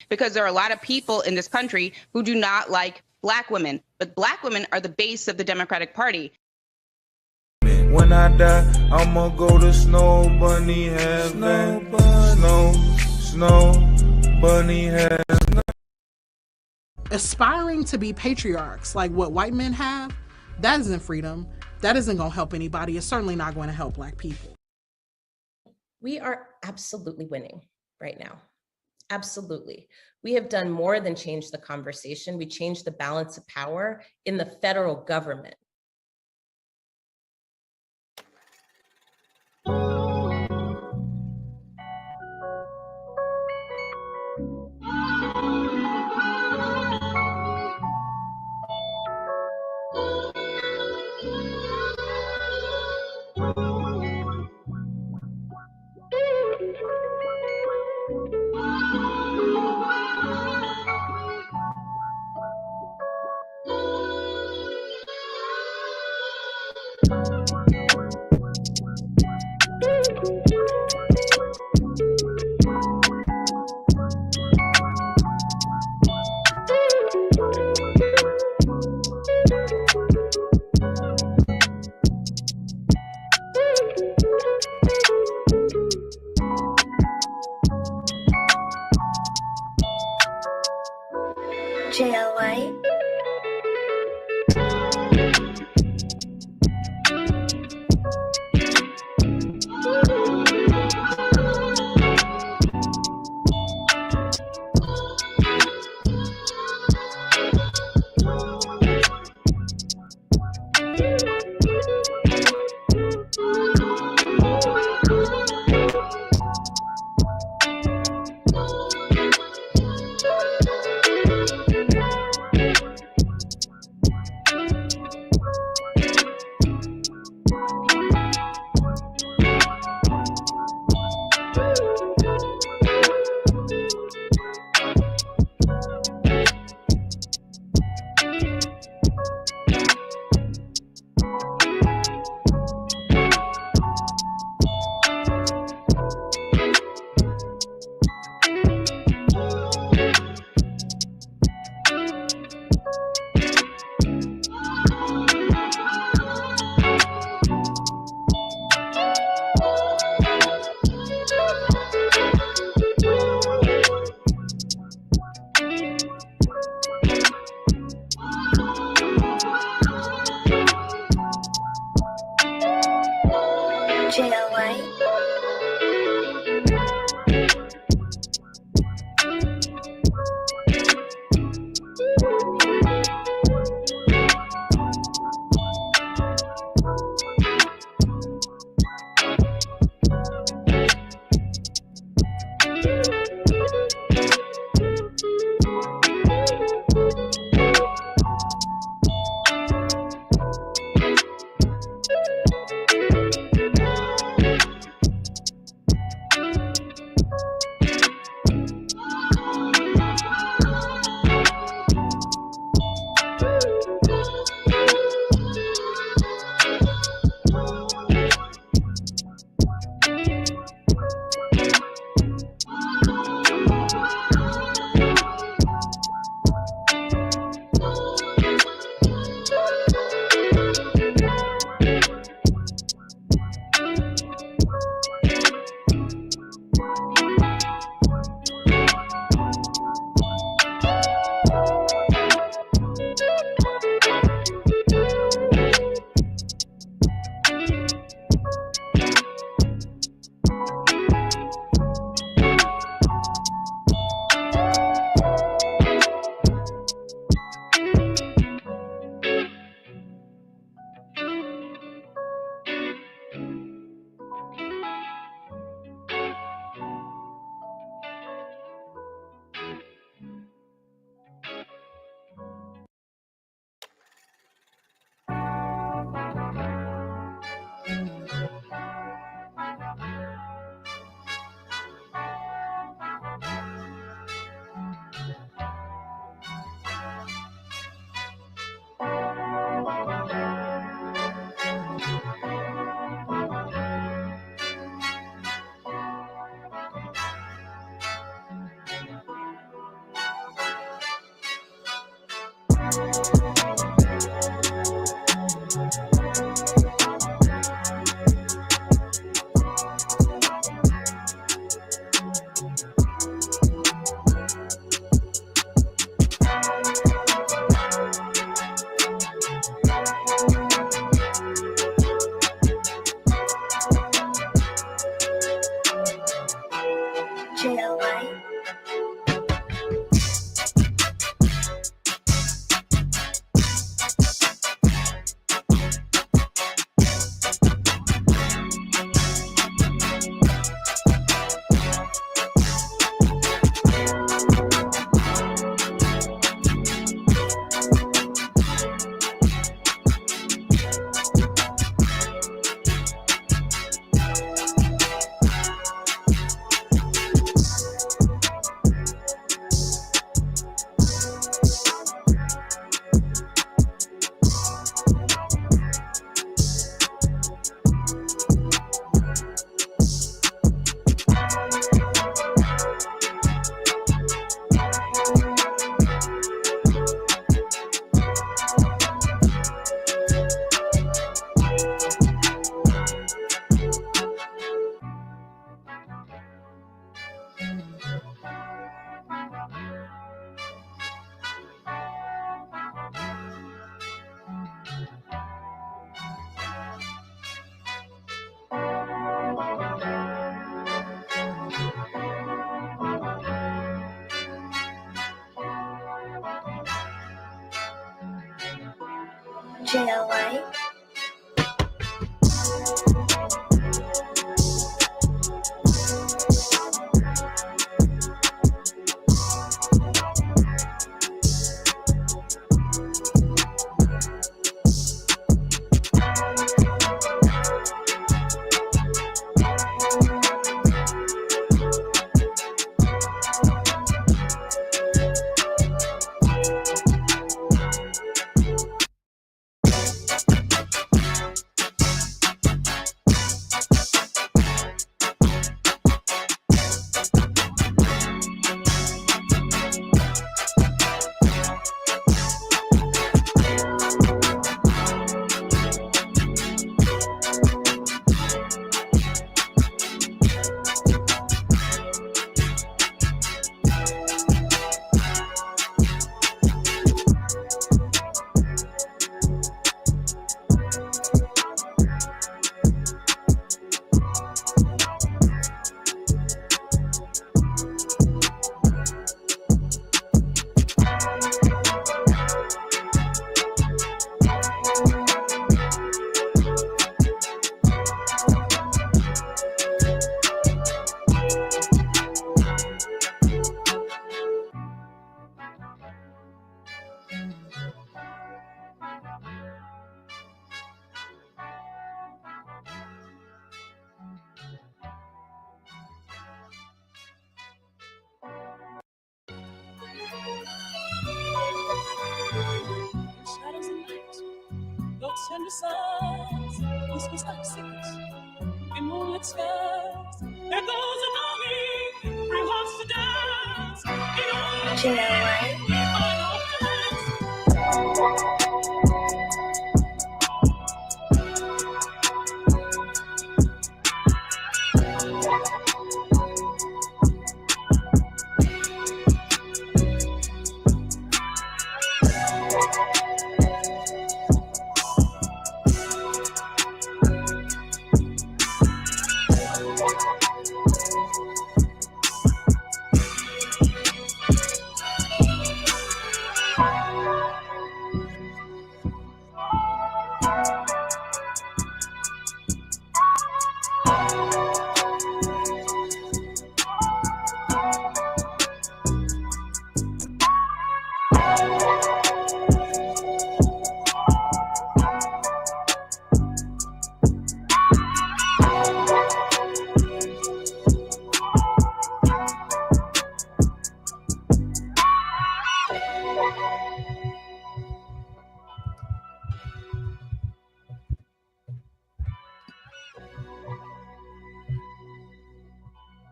because there are a lot of people in this country who do not like Black women, but Black women are the base of the Democratic Party. When I die, I'ma go to Snow Bunny Heaven. Snow Bunny Heaven. Aspiring to be patriarchs like what white men have, that isn't freedom. That isn't going to help anybody. It's certainly not going to help Black people. We are absolutely winning right now. Absolutely. We have done more than change the conversation. We changed the balance of power in the federal government. JLY. JLI. JLI. Shadows and light, those tender signs, whispers like secrets in moonlit skies. There goes a longing, bring hearts to dance. JLI.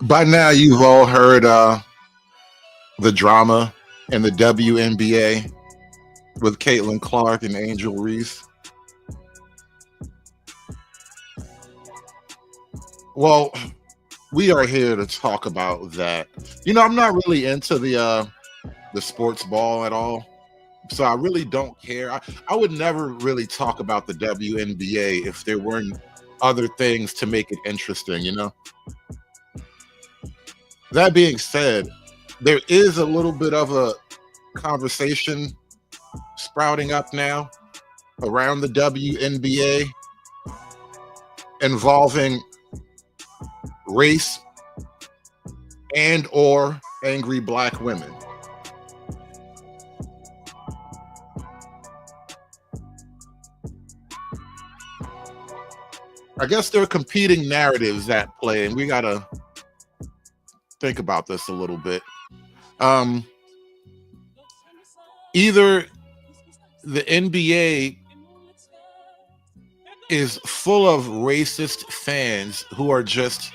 By now, you've all heard the drama in the WNBA with Caitlin Clark and Angel Reese. Well, we are here to talk about that. You know, I'm not really into the sports ball at all, so I really don't care. I would never really talk about the WNBA if there weren't other things to make it interesting, you know? That being said, there is a little bit of a conversation sprouting up now around the WNBA involving race and or angry black women. I guess there are competing narratives at play, and we gotta think about this a little bit. Either the NBA is full of racist fans who are just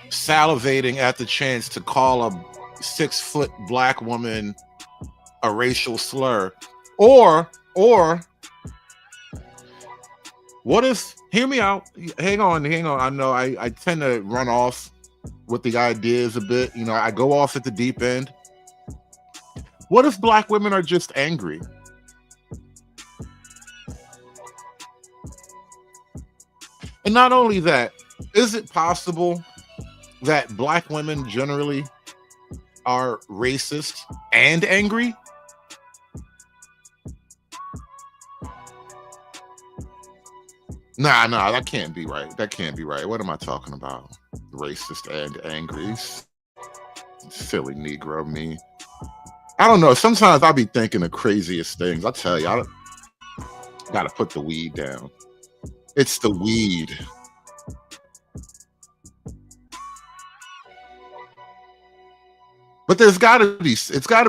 salivating at the chance to call a 6-foot black woman a racial slur, or what if, hear me out, hang on, I know I tend to run off with the ideas a bit, you know, I go off at the deep end. What if black women are just angry? And not only that, is it possible that black women generally are racist and angry? Nah, that can't be right. That can't be right. What am I talking about? Racist and angry. Silly Negro me. I don't know. Sometimes I'll be thinking the craziest things. I'll tell you, I gotta put the weed down. It's the weed. But it's gotta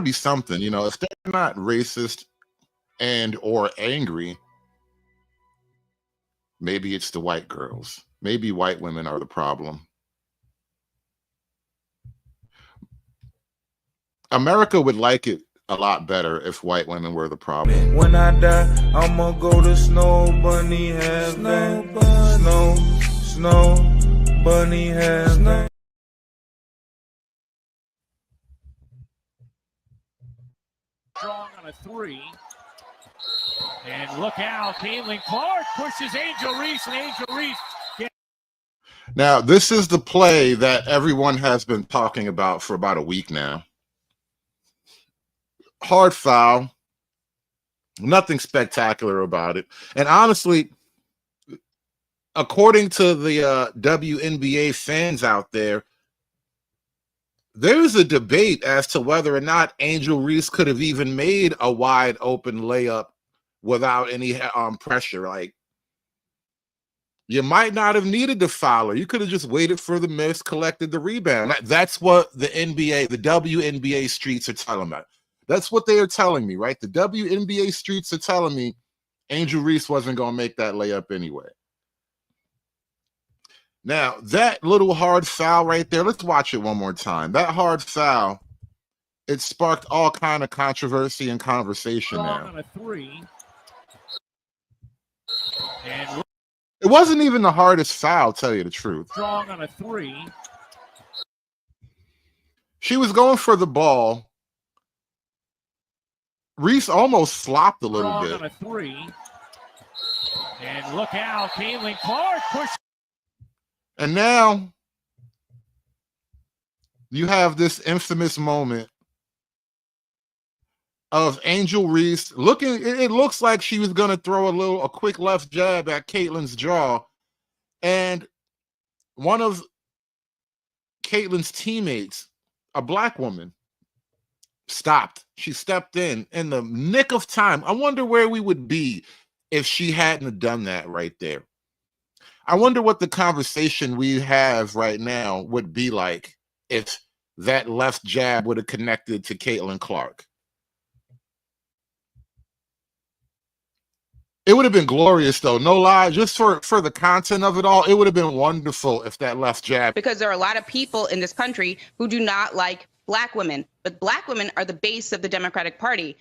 be something, you know, if they're not racist and or angry, maybe it's the white girls. Maybe white women are the problem. America would like it a lot better if white women were the problem. When I die, I'ma go to Snow Bunny Heaven. Snow Bunny Heaven. Strong on a three. And look out, Caitlin Clark pushes Angel Reese, and Angel Reese. Now, this is the play that everyone has been talking about for about a week now. Hard foul. Nothing spectacular about it. And honestly, according to the WNBA fans out there, there's a debate as to whether or not Angel Reese could have even made a wide open layup without any pressure. Like, you might not have needed to foul her. You could have just waited for the miss, collected the rebound. That's what the NBA, the WNBA streets are telling me. That's what they are telling me, right? The WNBA streets are telling me Angel Reese wasn't going to make that layup anyway. Now, that little hard foul right there, let's watch it one more time. That hard foul, it sparked all kind of controversy and conversation now. On a three. And it wasn't even the hardest foul, tell you the truth. Strong on a three. She was going for the ball. Reese almost flopped a little Strong bit. On a three. And look out, Caitlin Clark push. And now you have this infamous moment of Angel Reese looking. It looks like she was going to throw a quick left jab at Caitlin's jaw, and one of Caitlin's teammates, a black woman, stopped. She stepped in the nick of time. I wonder where we would be if she hadn't done that right there. I wonder what the conversation we have right now would be like if that left jab would have connected to Caitlin Clark. It would have been glorious, though. No lie, just for the content of it all, it would have been wonderful if that left jab. Because there are a lot of people in this country who do not like black women, but black women are the base of the Democratic Party.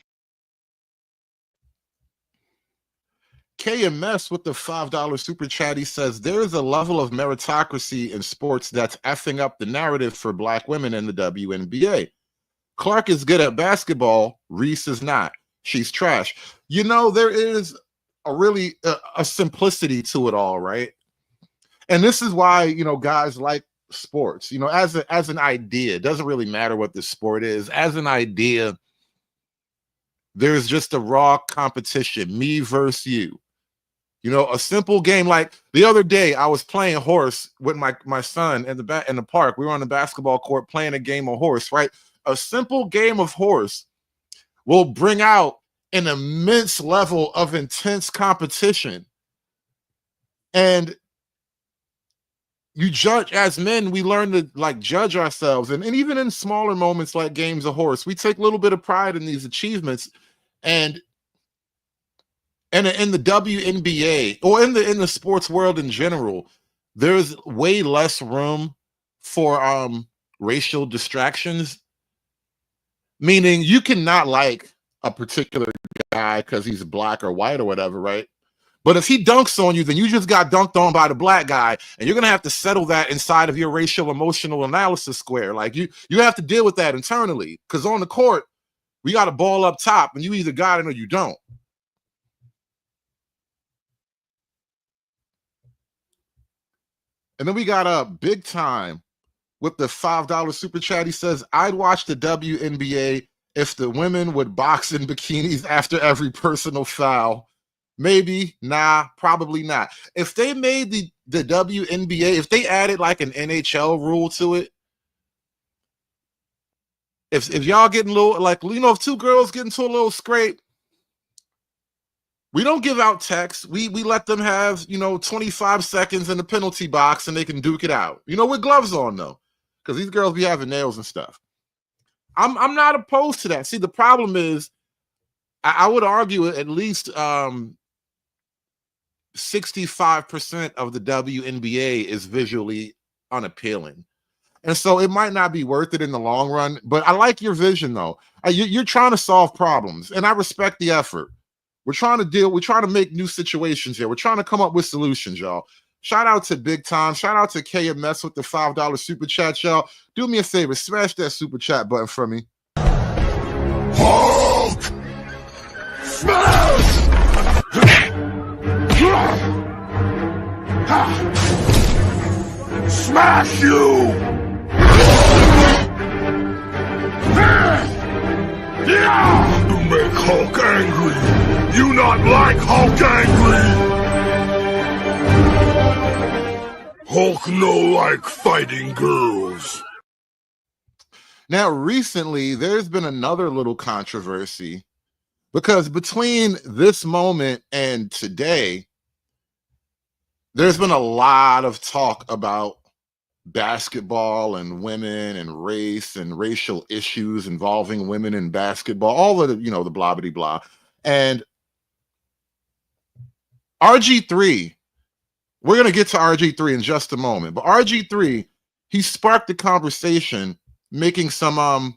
KMS with the $5 super chat, he says, there is a level of meritocracy in sports that's effing up the narrative for black women in the WNBA. Clark is good at basketball. Reese is not. She's trash. You know, there is a really a simplicity to it all, right? And this is why, you know, guys like sports. You know, as an idea, it doesn't really matter what the sport is. As an idea, there's just a raw competition, me versus you. You know, a simple game. Like the other day, I was playing horse with my son in the park. We were on the basketball court playing a game of horse, right? A simple game of horse will bring out an immense level of intense competition. And you judge, as men, we learn to like judge ourselves. And even in smaller moments like games of horse, we take a little bit of pride in these achievements. And in the WNBA or in the sports world in general, there's way less room for racial distractions. Meaning you cannot like a particular guy because he's black or white or whatever, right? But if he dunks on you, then you just got dunked on by the black guy, and you're gonna have to settle that inside of your racial emotional analysis square. Like you have to deal with that internally, because on the court we got a ball up top, and you either got it or you don't. And then we got a big time with the $5 super chat. He says, I'd watch the WNBA if the women would box in bikinis after every personal foul. Maybe, nah, probably not. If they made the WNBA, if they added like an NHL rule to it, if y'all getting a little, like, you know, if two girls get into a little scrape, we don't give out texts. We let them have, you know, 25 seconds in the penalty box and they can duke it out. You know, with gloves on though, because these girls be having nails and stuff. I'm not opposed to that. See, the problem is, I would argue at least 65% of the WNBA is visually unappealing. And so it might not be worth it in the long run, but I like your vision though. You're trying to solve problems, and I respect the effort. We're trying to make new situations here. We're trying to come up with solutions, y'all. Shout out to Big Time. Shout out to KMS with the $5 super chat, y'all. Do me a favor, smash that super chat button for me. Hulk! Smash! Smash you! You make Hulk angry! You not like Hulk angry! Hulk no like fighting girls. Now, recently, there's been another little controversy because between this moment and today, there's been a lot of talk about basketball and women and race and racial issues involving women in basketball, all of the, you know, the blah, blah, blah. And RG3, we're going to get to RG3 in just a moment, but RG3, he sparked the conversation, making some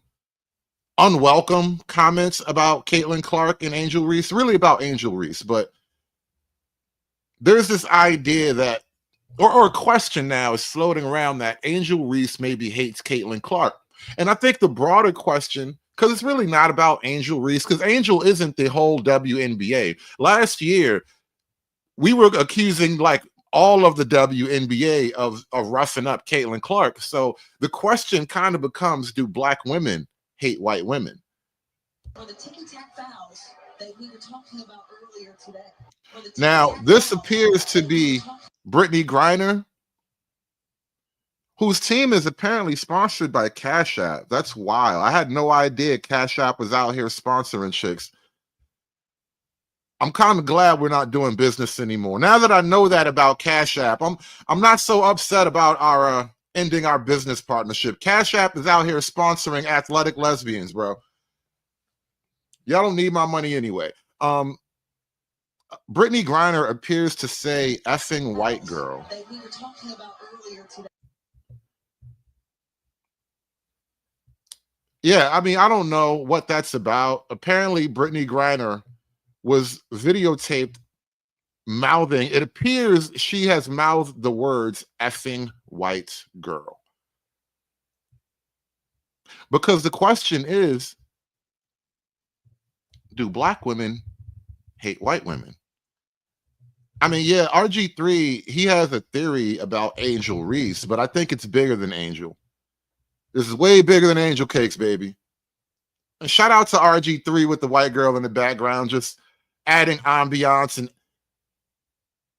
unwelcome comments about Caitlin Clark and Angel Reese, really about Angel Reese, but there's this idea that, or a question now is floating around that Angel Reese maybe hates Caitlin Clark. And I think the broader question, because it's really not about Angel Reese, because Angel isn't the whole WNBA. Last year, we were accusing like all of the WNBA of roughing up Caitlin Clark. So the question kind of becomes, do black women hate white women? Or the ticky-tack fouls that we were talking about earlier today. Now, this appears to be Brittany Griner, whose team is apparently sponsored by Cash App. That's wild. I had no idea Cash App was out here sponsoring chicks. I'm kind of glad we're not doing business anymore. Now that I know that about Cash App, I'm not so upset about our ending our business partnership. Cash App is out here sponsoring athletic lesbians, bro. Y'all don't need my money anyway. Brittany Griner appears to say effing white girl. That we were talking about earlier today. Yeah, I mean, I don't know what that's about. Apparently, Brittany Griner was videotaped mouthing, it appears she has mouthed the words effing white girl. Because the question is, do black women hate white women? I mean, yeah, RG3, he has a theory about Angel Reese, but I think it's bigger than Angel. This is way bigger than Angel Cakes, baby. And shout out to RG3 with the white girl in the background, just adding ambiance and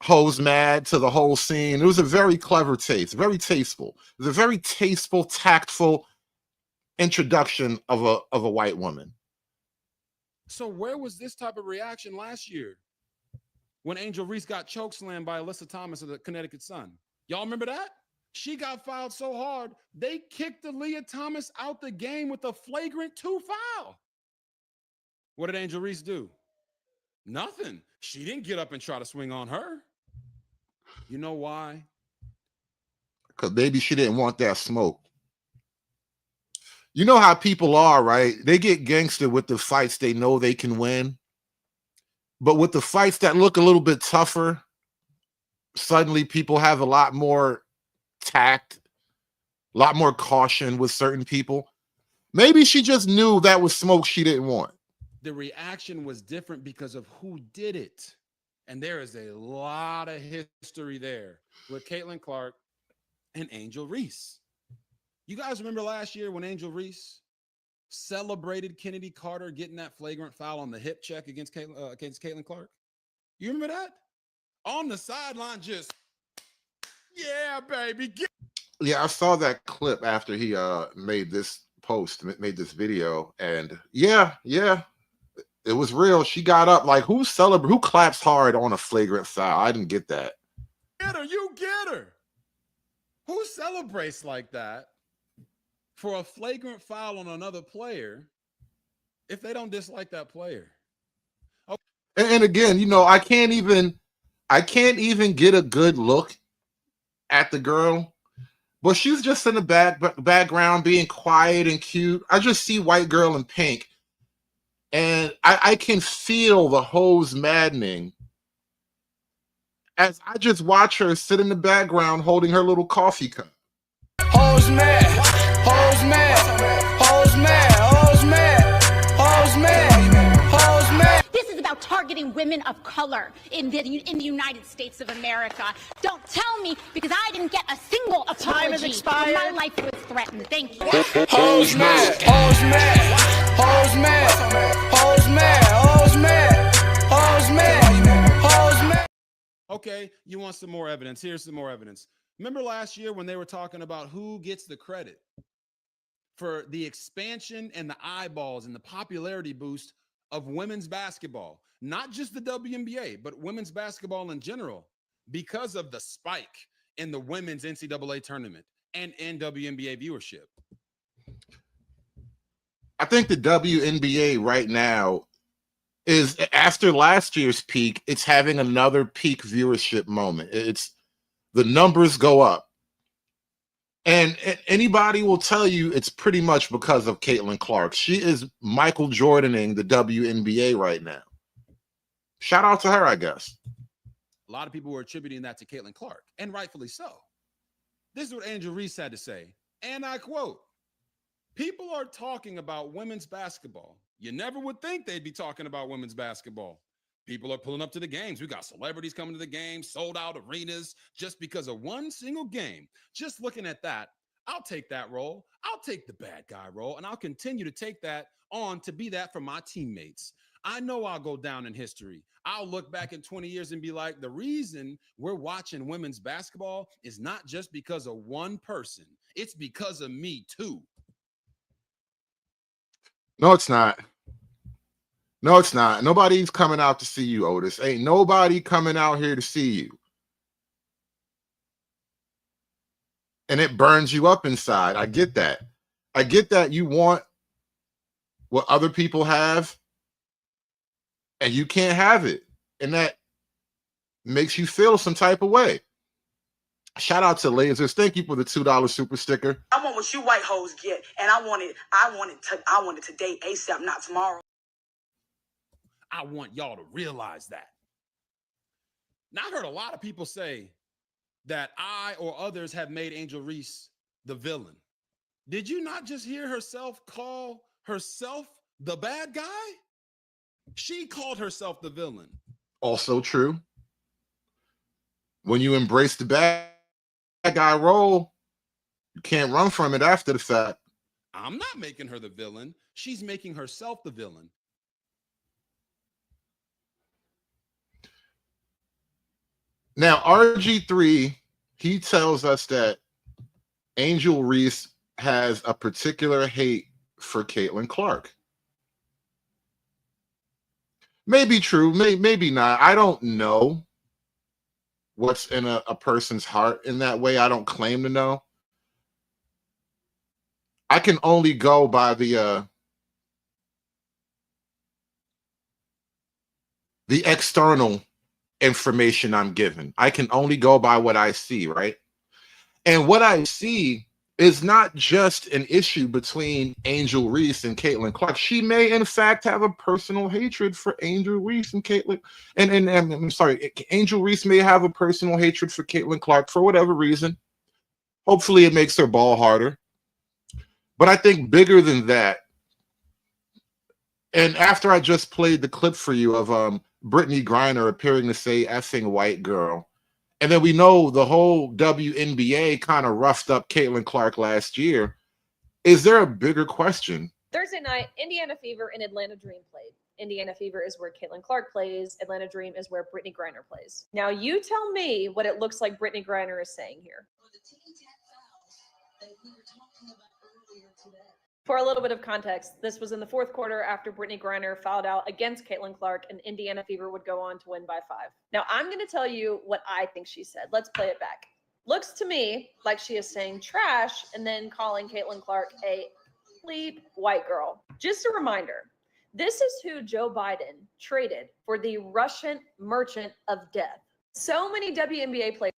hose mad to the whole scene. It was a very clever taste, very tasteful. It was a very tasteful, tactful introduction of a white woman. So where was this type of reaction last year when Angel Reese got chokeslammed by Alyssa Thomas of the Connecticut Sun? Y'all remember that? She got fouled so hard, they kicked Aaliyah Thomas out the game with a flagrant 2 foul. What did Angel Reese do? Nothing. She didn't get up and try to swing on her. You know why? Because maybe she didn't want that smoke. You know how people are, right? They get gangster with the fights they know they can win. But with the fights that look a little bit tougher, suddenly people have a lot more tact, a lot more caution with certain people. Maybe she just knew that was smoke she didn't want. The reaction was different because of who did it. And there is a lot of history there with Caitlin Clark and Angel Reese. You guys remember last year when Angel Reese celebrated Kennedy Carter getting that flagrant foul on the hip check against Caitlin Clark? You remember that? On the sideline, just, yeah, baby. Yeah, I saw that clip after he made this post, made this video, and yeah, it was real. She got up. Like, who claps hard on a flagrant foul? I didn't get that. Get her, you get her. Who celebrates like that for a flagrant foul on another player if they don't dislike that player? Okay. And again, you know, I can't even get a good look at the girl, but she's just in the background being quiet and cute. I just see white girl in pink, and I can feel the hose maddening as I just watch her sit in the background holding her little coffee cup. Hose mad, hose mad, hose mad, hose mad, hose mad, hose mad. This is about targeting women of color in the United States of America. Don't tell me, because I didn't get a single apology. Time has expired. My life was threatened. Thank you. Hose mad, hose mad, hose mad, hose mad, hose mad, hose mad, hose mad. Okay, you want some more evidence? Here's some more evidence. Remember last year when they were talking about who gets the credit for the expansion and the eyeballs and the popularity boost of women's basketball, not just the WNBA, but women's basketball in general, because of the spike in the women's NCAA tournament and in WNBA viewership? I think the WNBA right now is, after last year's peak, it's having another peak viewership moment. The numbers go up. And anybody will tell you it's pretty much because of Caitlin Clark. She is Michael Jordaning the WNBA right now. Shout out to her, I guess. A lot of people were attributing that to Caitlin Clark, and rightfully so. This is what Angel Reese had to say, and I quote, "People are talking about women's basketball. You never would think they'd be talking about women's basketball. People are pulling up to the games. We got celebrities coming to the games, sold out arenas just because of one single game. Just looking at that, I'll take that role. I'll take the bad guy role, and I'll continue to take that on to be that for my teammates. I know I'll go down in history. I'll look back in 20 years and be like, the reason we're watching women's basketball is not just because of one person. It's because of me too." No, it's not. No, it's not. Nobody's coming out to see you, Otis. Ain't nobody coming out here to see you. And it burns you up inside. I get that. I get that you want what other people have, and you can't have it. And that makes you feel some type of way. Shout out to Lasers. Thank you for the $2 super sticker. I want what you white hoes get, and I want it today, ASAP, not tomorrow. I want y'all to realize that. Now, I heard a lot of people say that I or others have made Angel Reese the villain. Did you not just hear herself call herself the bad guy? She called herself the villain. Also true. when you embrace the bad guy role, you can't run from it after the fact. I'm not making her the villain. She's making herself the villain. Now, RG3, he tells us that Angel Reese has a particular hate for Caitlin Clark. Maybe true, maybe not. I don't know what's in a person's heart in that way. I don't claim to know. I can only go by the external information I'm given. I can only go by what I see, right? And what I see is not just an issue between Angel Reese and Caitlin Clark. She may, in fact, have a personal hatred for Angel Reese and Caitlin. And I'm sorry, Angel Reese may have a personal hatred for Caitlin Clark for whatever reason. Hopefully, it makes her ball harder. But I think bigger than that, and after I just played the clip for you of Brittany Griner appearing to say effing white girl, and then we know the whole WNBA kind of roughed up Caitlin Clark last year. Is there a bigger question? Thursday night, Indiana Fever and Atlanta Dream played. Indiana Fever is where Caitlin Clark plays. Atlanta Dream is where Brittany Griner plays. Now, you tell me what it looks like Brittany Griner is saying here. The ticky-tack fouls that we were talking about earlier today. For a little bit of context, this was in the fourth quarter after Brittany Griner fouled out against Caitlin Clark, and Indiana Fever would go on to win by 5. Now, I'm going to tell you what I think she said. Let's play it back. Looks to me like she is saying trash and then calling Caitlin Clark a complete white girl. Just a reminder, this is who Joe Biden traded for the Russian merchant of death. So many WNBA players.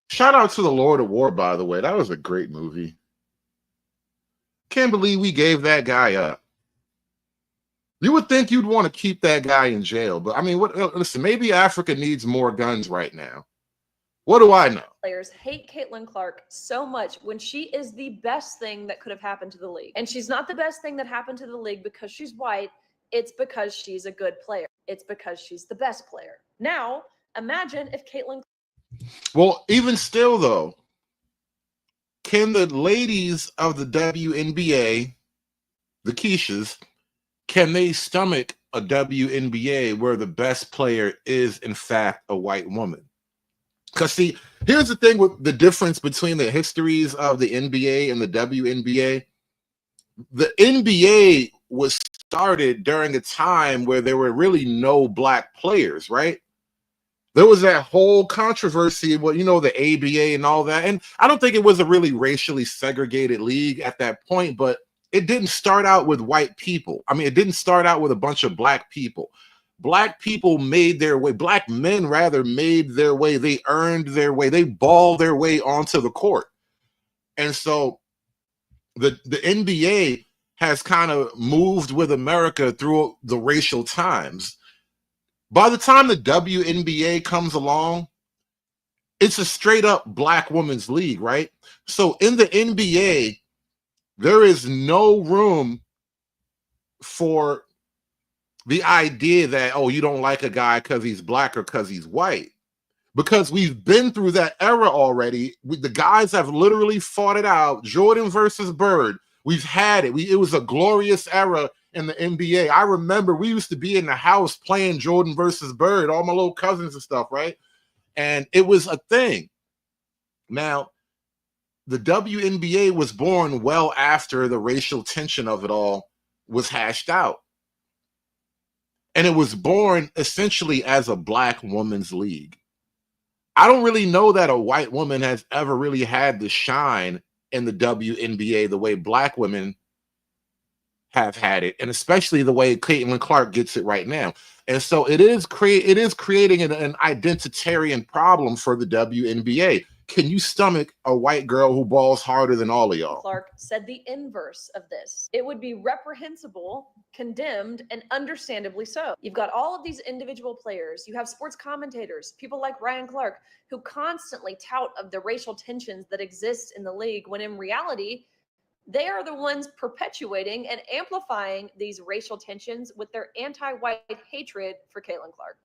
Shout out to the Lord of War, by the way. That was a great movie. Can't believe we gave that guy up. You would think you'd want to keep that guy in jail, but I mean, listen, maybe Africa needs more guns right now. What do I know? Players hate Caitlin Clark so much when she is the best thing that could have happened to the league. And she's not the best thing that happened to the league because she's white. It's because she's a good player. It's because she's the best player. Now, imagine if Caitlin. Well, even still, though, can the ladies of the WNBA, the Keishas, can they stomach a WNBA where the best player is, in fact, a white woman? Because, see, here's the thing with the difference between the histories of the NBA and the WNBA. The NBA was started during a time where there were really no black players, right? There was that whole controversy, well, you know, the ABA and all that. And I don't think it was a really racially segregated league at that point, but it didn't start out with white people. I mean, it didn't start out with a bunch of black people. Black people made their way. Black men, rather, made their way. They earned their way. They balled their way onto the court. And so the NBA has kind of moved with America through the racial times. By the time the WNBA comes along, it's a straight up black women's league, right? So in the NBA, there is no room for the idea that, oh, you don't like a guy because he's black or because he's white. Because we've been through that era already. The guys have literally fought it out. Jordan versus Bird. We've had it. It was a glorious era in the NBA. I remember we used to be in the house playing Jordan versus Bird, all my little cousins and stuff, right? And it was a thing. Now, the WNBA was born well after the racial tension of it all was hashed out. And it was born essentially as a black woman's league. I don't really know that a white woman has ever really had the shine in the WNBA the way black women have had it, and especially the way Caitlin Clark gets it right now. And so it is creating an identitarian problem for the WNBA. Can you stomach a white girl who balls harder than all of y'all? Clark said the inverse of this. It would be reprehensible, condemned, and understandably so. You've got all of these individual players. You have sports commentators, people like Ryan Clark, who constantly tout of the racial tensions that exist in the league, when in reality, They are the ones perpetuating and amplifying these racial tensions with their anti-white hatred for Caitlin Clark.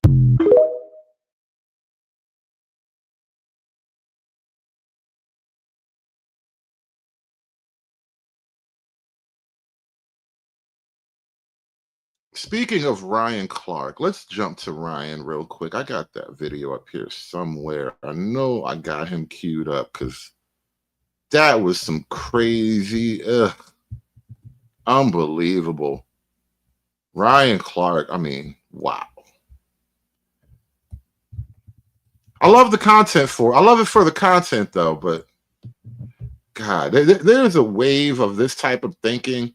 Speaking of Ryan Clark, let's jump to Ryan real quick. I got that video up here somewhere. I know I got him queued up because that was some crazy, unbelievable. Ryan Clark, I mean, wow. I love the content I love it for the content though, but God, there's a wave of this type of thinking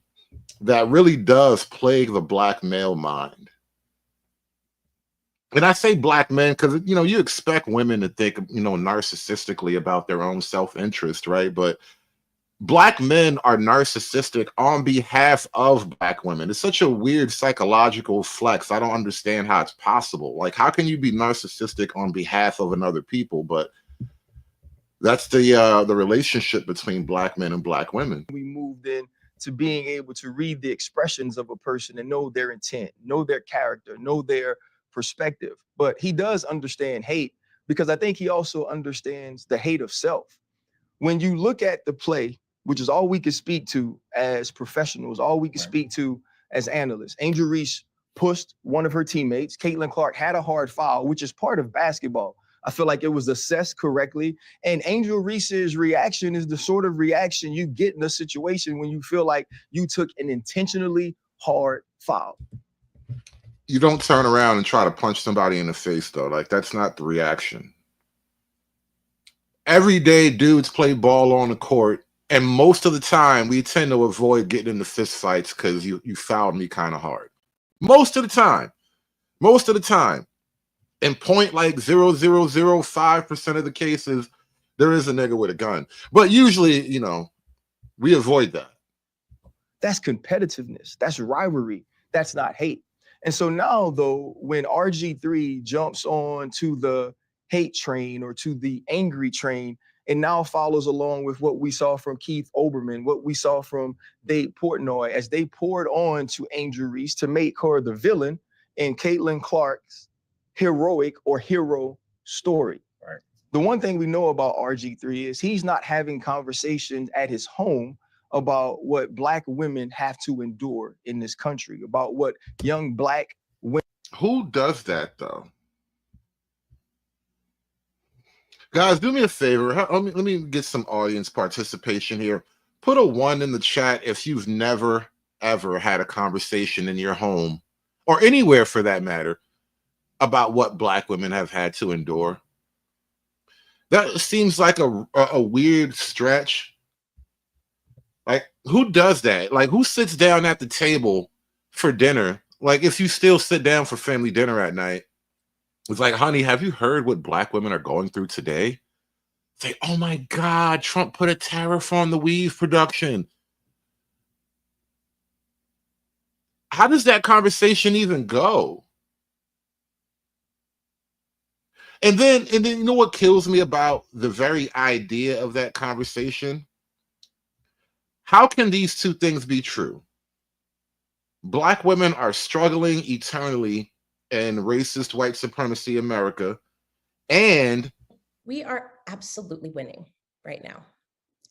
that really does plague the black male mind. And I say black men because you expect women to think narcissistically about their own self-interest, right? But black men are narcissistic on behalf of black women. It's such a weird psychological flex. I don't understand how it's possible. Like, how can you be narcissistic on behalf of another people? But that's the relationship between black men and black women. We moved in to being able to read the expressions of a person and know their intent, know their character, know their perspective. But he does understand hate because I think he also understands the hate of self. When you look at the play, which is all we can speak to as professionals, all we can speak to as analysts, Angel Reese pushed one of her teammates. Caitlin Clark had a hard foul, which is part of basketball. I feel like it was assessed correctly. And Angel Reese's reaction is the sort of reaction you get in a situation when you feel like you took an intentionally hard foul. You don't turn around and try to punch somebody in the face, though. Like, that's not the reaction. Every day, dudes play ball on the court, and most of the time, we tend to avoid getting into fist fights because you fouled me kind of hard. Most of the time. Most of the time. In 0.0005% of the cases, there is a nigga with a gun. But usually, we avoid that. That's competitiveness. That's rivalry. That's not hate. And so now, though, when RG3 jumps on to the hate train or to the angry train, and now follows along with what we saw from Keith Olbermann, what we saw from Dave Portnoy, as they poured on to Angel Reese to make her the villain in Caitlin Clark's heroic or hero story. Right. The one thing we know about RG3 is he's not having conversations at his home about what black women have to endure in this country, about what young black women. Who does that, though? Guys, do me a favor. Let me get some audience participation here. Put a 1 in the chat if you've never, ever had a conversation in your home, or anywhere for that matter, about what black women have had to endure. That seems like a weird stretch. Like, who does that? Like, who sits down at the table for dinner? Like, if you still sit down for family dinner at night, it's like, honey, have you heard what black women are going through today? It's like, oh my God, Trump put a tariff on the weave production. How does that conversation even go? And then you know what kills me about the very idea of that conversation? How can these two things be true? Black women are struggling eternally in racist white supremacy America, and we are absolutely winning right now.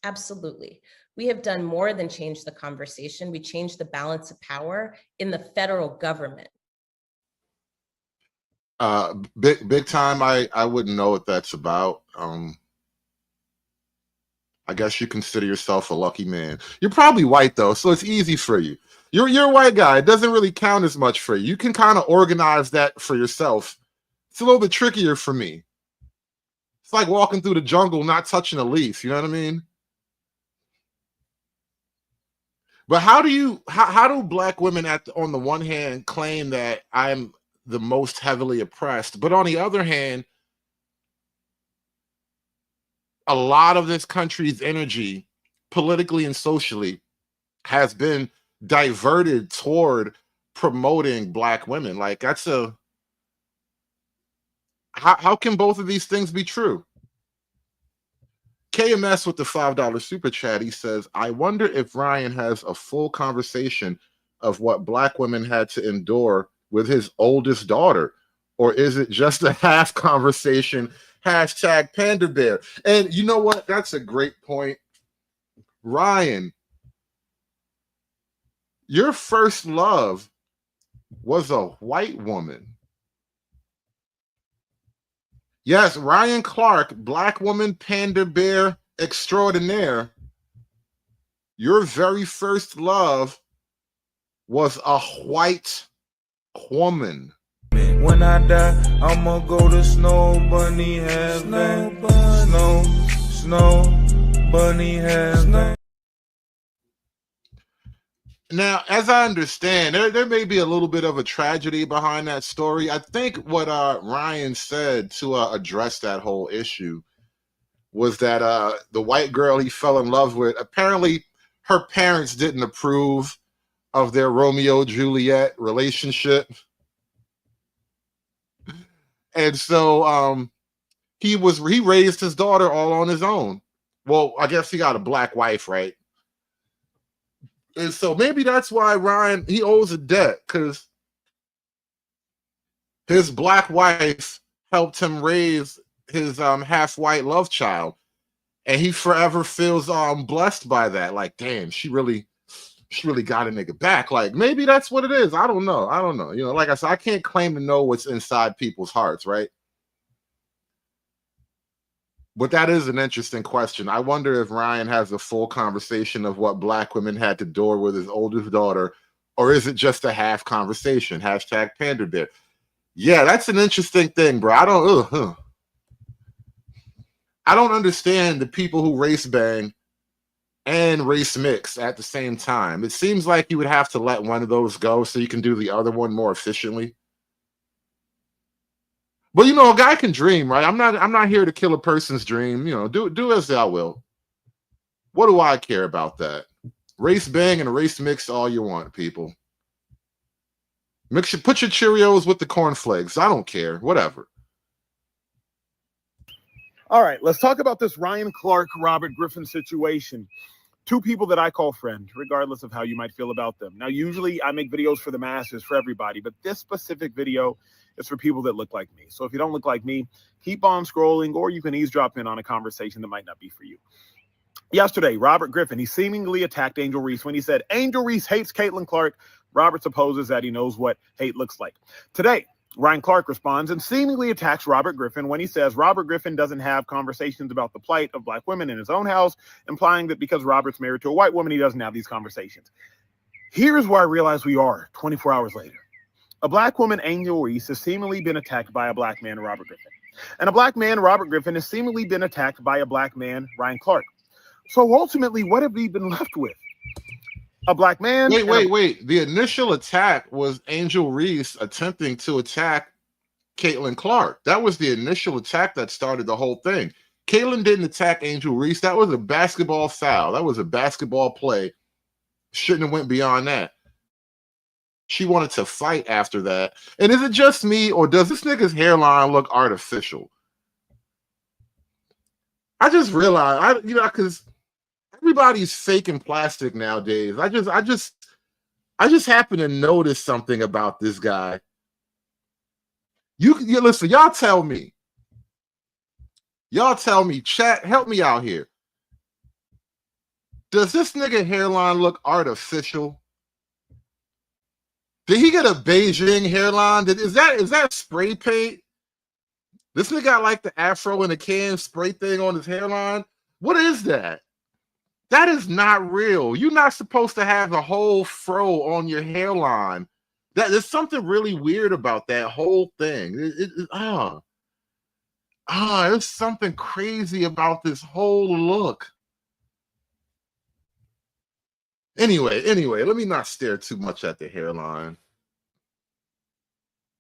Absolutely. We have done more than change the conversation. We changed the balance of power in the federal government. Big time. I wouldn't know what that's about. I guess you consider yourself a lucky man. You're probably white though, so it's easy for you. You're a white guy. It doesn't really count as much for you. You can kind of organize that for yourself. It's a little bit trickier for me. It's like walking through the jungle, not touching a leaf. You know what I mean? But how do black women on the one hand claim that I'm the most heavily oppressed, but on the other hand, a lot of this country's energy, politically and socially, has been diverted toward promoting black women? Like, that's how can both of these things be true? KMS with the $5 super chat. He says, I wonder if Ryan has a full conversation of what Black women had to endure with his oldest daughter, or is it just a half conversation? Hashtag Panda Bear. And you know what? That's a great point. Ryan, your first love was a white woman. Yes, Ryan Clark, Black woman, Panda Bear extraordinaire. Your very first love was a white woman. When I die, I'ma go to Snow Bunny Heaven. Snow Bunny Heaven. Now, as I understand, there may be a little bit of a tragedy behind that story. I think what Ryan said to address that whole issue was that the white girl he fell in love with, apparently her parents didn't approve of their Romeo-Juliet relationship. And so he raised his daughter all on his own. Well, I guess he got a black wife, right? And so maybe that's why Ryan, he owes a debt, because his black wife helped him raise his half white love child. And he forever feels blessed by that. Like, damn, she really got a nigga back. Like, maybe that's what it is. I don't know. You know, like I said, I can't claim to know what's inside people's hearts, right? But that is an interesting question. I wonder if Ryan has a full conversation of what Black women had to endure with his oldest daughter, or is it just a half conversation? Hashtag Panda Bear. Yeah, that's an interesting thing, bro. I don't understand the people who race bang and race mix at the same time. It seems like you would have to let one of those go so you can do the other one more efficiently. But you know, a guy can dream, right? I'm not here to kill a person's dream. You know, do as thou will. What do I care about that? Race bang and race mix all you want, people. Put your Cheerios with the cornflakes. I don't care. Whatever. All right, let's talk about this Ryan Clark, Robert Griffin situation. Two people that I call friend, regardless of how you might feel about them. Now, usually I make videos for the masses, for everybody, but this specific video is for people that look like me. So if you don't look like me, keep on scrolling, or you can eavesdrop in on a conversation that might not be for you. Yesterday, Robert Griffin, he seemingly attacked Angel Reese when he said, Angel Reese hates Caitlin Clark. Robert supposes that he knows what hate looks like. Today, Ryan Clark responds and seemingly attacks Robert Griffin when he says Robert Griffin doesn't have conversations about the plight of Black women in his own house, implying that because Robert's married to a white woman, he doesn't have these conversations. Here's where I realize we are 24 hours later. A Black woman, Angel Reese, has seemingly been attacked by a Black man, Robert Griffin. And a Black man, Robert Griffin, has seemingly been attacked by a Black man, Ryan Clark. So ultimately, what have we been left with? A Black man. Wait. The initial attack was Angel Reese attempting to attack Caitlin Clark. That was the initial attack that started the whole thing. Caitlin didn't attack Angel Reese. That was a basketball foul. That was a basketball play. Shouldn't have went beyond that. She wanted to fight after that. And is it just me, or does this nigga's hairline look artificial? I just realized, because everybody's faking plastic nowadays. I just happen to notice something about this guy. You listen, y'all tell me, chat, help me out here. Does this nigga hairline look artificial? Did he get a Beijing hairline? Is that spray paint? This nigga got like the afro in a can spray thing on his hairline. What is that? That is not real. You're not supposed to have a whole fro on your hairline. There's something really weird about that whole thing. There's something crazy about this whole look. Anyway, let me not stare too much at the hairline.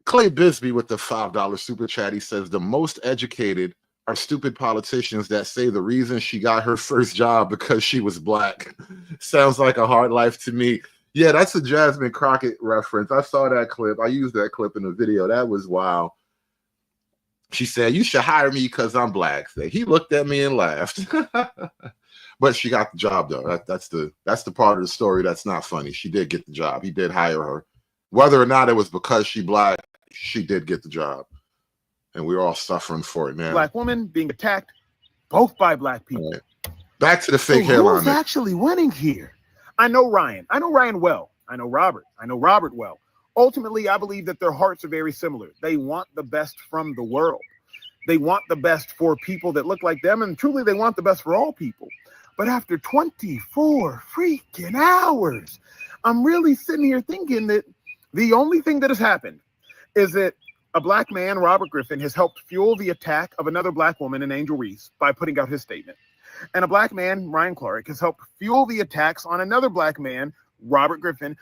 Clay Bisbee with the $5 super chat. He says the most educated are stupid politicians that say the reason she got her first job because she was Black. Sounds like a hard life to me. Yeah, that's a Jasmine Crockett reference. I saw that clip. I used that clip in the video. That was wild. She said, "You should hire me because I'm black." He looked at me and laughed. But she got the job though. That's the part of the story that's not funny. She did get the job. He did hire her. Whether or not it was because she black, she did get the job. And we're all suffering for it now. Black woman being attacked both by black people. Right. Back to the fake so hairline. Who's actually winning here? I know Ryan. I know Ryan well. I know Robert. I know Robert well. Ultimately, I believe that their hearts are very similar. They want the best from the world. They want the best for people that look like them, and truly they want the best for all people. But after 24 freaking hours, I'm really sitting here thinking that the only thing that has happened is that a black man, Robert Griffin, has helped fuel the attack of another black woman in Angel Reese by putting out his statement. And a black man, Ryan Clark, has helped fuel the attacks on another black man, Robert Griffin.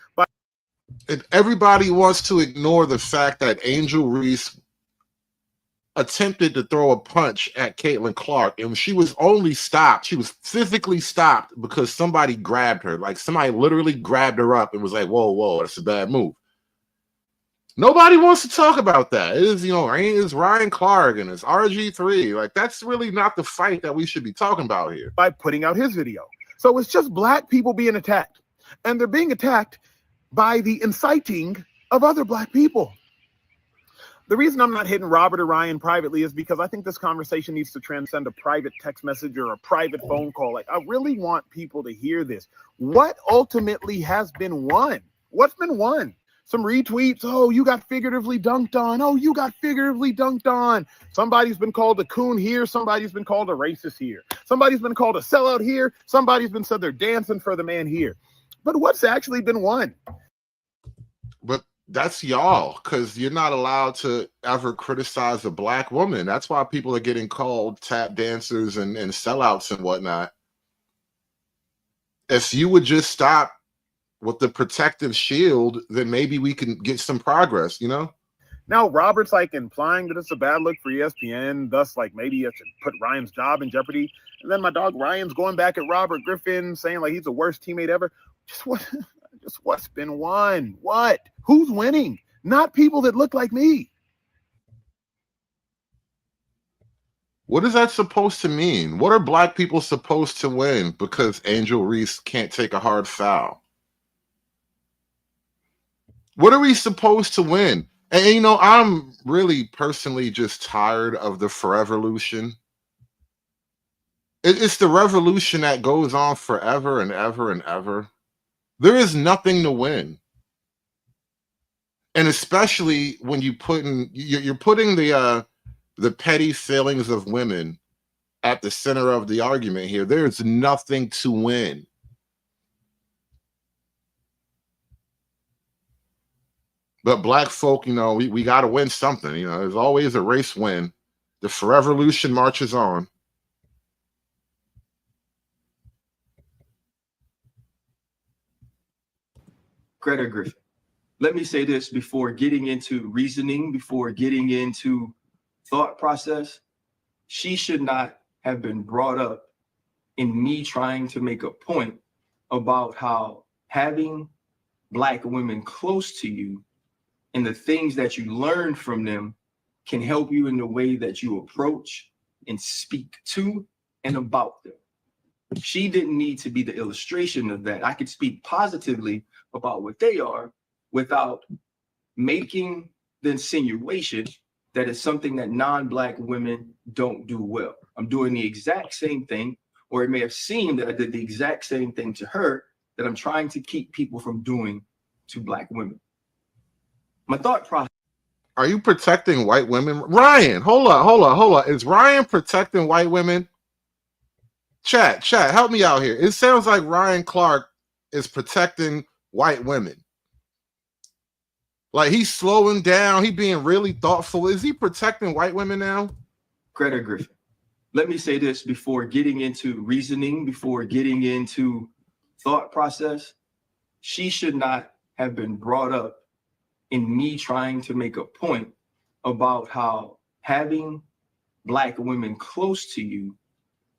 And everybody wants to ignore the fact that Angel Reese attempted to throw a punch at Caitlin Clark, and she was only stopped. She was physically stopped because somebody grabbed her. Like somebody literally grabbed her up and was like, "Whoa, whoa, that's a bad move." Nobody wants to talk about that. It is, it's Ryan Clark and it's RG3. Like, that's really not the fight that we should be talking about here. By putting out his video. So it's just black people being attacked. And they're being attacked by the inciting of other black people. The reason I'm not hitting Robert or Ryan privately is because I think this conversation needs to transcend a private text message or a private phone call. Like, I really want people to hear this. What ultimately has been won? What's been won? Some retweets. Oh, you got figuratively dunked on. Oh, you got figuratively dunked on. Somebody's been called a coon here. Somebody's been called a racist here. Somebody's been called a sellout here. Somebody's been said they're dancing for the man here. But what's actually been won? But that's y'all, because you're not allowed to ever criticize a black woman. That's why people are getting called tap dancers and sellouts and whatnot. If you would just stop with the protective shield, then maybe we can get some progress, Now Robert's like implying that it's a bad look for ESPN, thus like maybe it should put Ryan's job in jeopardy. And then my dog Ryan's going back at Robert Griffin saying like he's the worst teammate ever. Just what's been won? What? Who's winning? Not people that look like me. What is that supposed to mean? What are black people supposed to win because Angel Reese can't take a hard foul? What are we supposed to win? And, I'm really personally just tired of the forevolution. It's the revolution that goes on forever and ever and ever. There is nothing to win. And especially when you're putting the petty feelings of women at the center of the argument here. There's nothing to win. But black folk, we got to win something. There's always a race win. The forevolution marches on. Greta Griffin. Let me say this before getting into reasoning, before getting into thought process. She should not have been brought up in me trying to make a point about how having black women close to you and the things that you learn from them can help you in the way that you approach and speak to and about them. She didn't need to be the illustration of that. I could speak positively about what they are without making the insinuation that it's something that non-black women don't do well. I'm doing the exact same thing, or it may have seemed that I did the exact same thing to her that I'm trying to keep people from doing to black women. My thought process. Are you protecting white women? Ryan, hold on. Is Ryan protecting white women? Chat, help me out here. It sounds like Ryan Clark is protecting white women. Like he's slowing down. He being really thoughtful. Is he protecting white women now? Greta Griffin. Let me say this before getting into reasoning, before getting into thought process. She should not have been brought up in me trying to make a point about how having black women close to you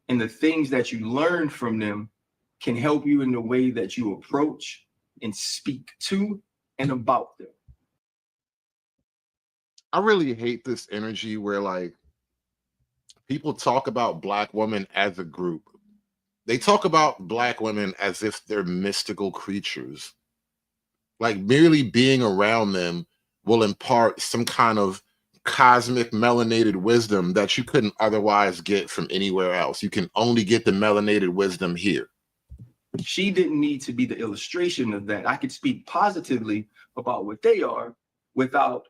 and the things that you learn from them can help you in the way that you approach and speak to and about them. I really hate this energy where like people talk about black women as a group. They talk about black women as if they're mystical creatures. Like merely being around them will impart some kind of cosmic melanated wisdom that you couldn't otherwise get from anywhere else. You can only get the melanated wisdom here. She didn't need to be the illustration of that. I could speak positively about what they are without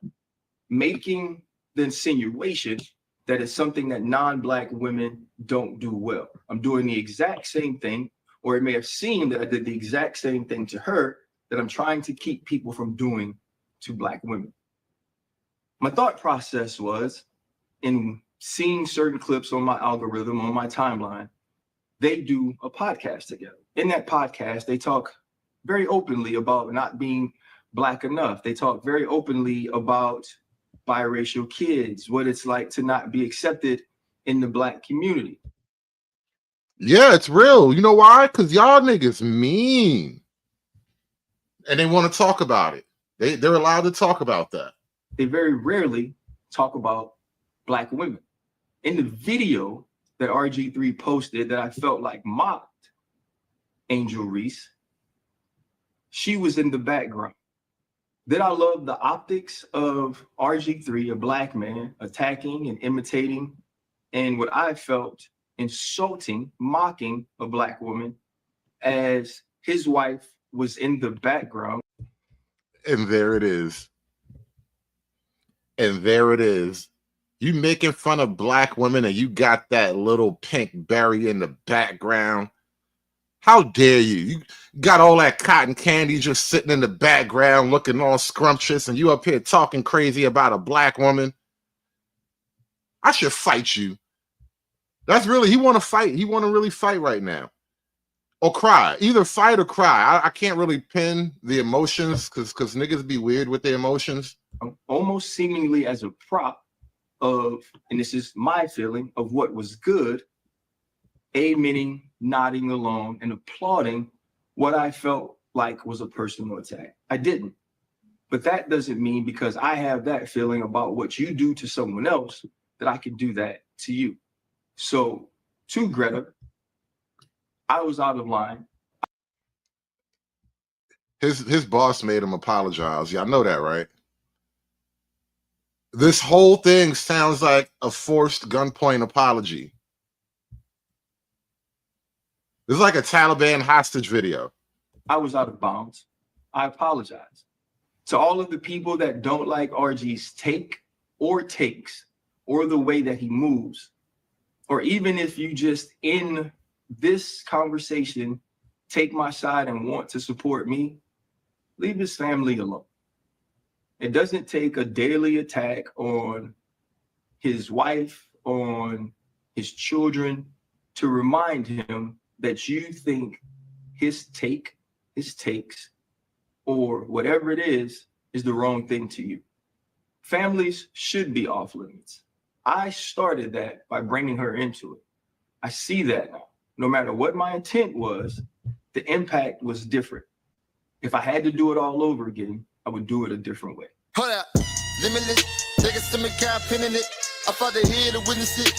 making the insinuation that it's something that non-black women don't do well. I'm doing the exact same thing, or it may have seemed that I did the exact same thing to her that I'm trying to keep people from doing to black women. My thought process was, in seeing certain clips on my algorithm, on my timeline, they do a podcast together. In that podcast, they talk very openly about not being black enough. They talk very openly about biracial kids, what it's like to not be accepted in the black community. Yeah, it's real. You know why? Because y'all niggas mean. And they want to talk about it. They're allowed to talk about that. They very rarely talk about black women. In the video that RG3 posted that I felt like mocked Angel Reese, she was in the background. Did I love the optics of RG3, a black man, attacking and imitating, and what I felt insulting, mocking a black woman as his wife was in the background? And there it is. And there it is. You making fun of black women and you got that little pink berry in the background. How dare you? You got all that cotton candy just sitting in the background looking all scrumptious and you up here talking crazy about a black woman. I should fight you. That's really, he want to fight. He want to really fight right now. Or cry. Either fight or cry. I can't really pin the emotions because niggas be weird with their emotions. Almost seemingly as a prop of, and this is my feeling, of what was good, amening, nodding along, and applauding what I felt like was a personal attack. I didn't. But that doesn't mean because I have that feeling about what you do to someone else that I can do that to you. So to Greta, I was out of line. His boss made him apologize. Y'all know that, right? This whole thing sounds like a forced gunpoint apology. This is like a Taliban hostage video. I was out of bounds. I apologize. To all of the people that don't like RG's take or takes or the way that he moves, or even if you just in this conversation take my side and want to support me, leave his family alone. It doesn't take a daily attack on his wife, on his children, to remind him that you think his take, his takes, or whatever it is the wrong thing to you. Families should be off limits. I started that by bringing her into it. I see that now. No matter what my intent was, the impact was different. If I had to do it all over again, I would do it a different way. Hold up, limitless, take a stomach cap, pinning it. I fought the head to witness it.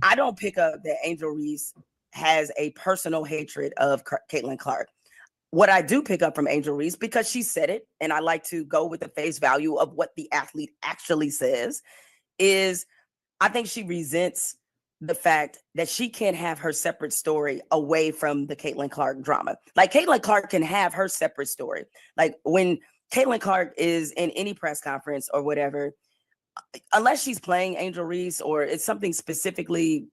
I don't pick up that Angel Reese has a personal hatred of Caitlin Clark. What I do pick up from Angel Reese, because she said it, and I like to go with the face value of what the athlete actually says, is I think she resents the fact that she can't have her separate story away from the Caitlin Clark drama. Like Caitlin Clark can have her separate story. Like when Caitlin Clark is in any press conference or whatever, unless she's playing Angel Reese or it's something specifically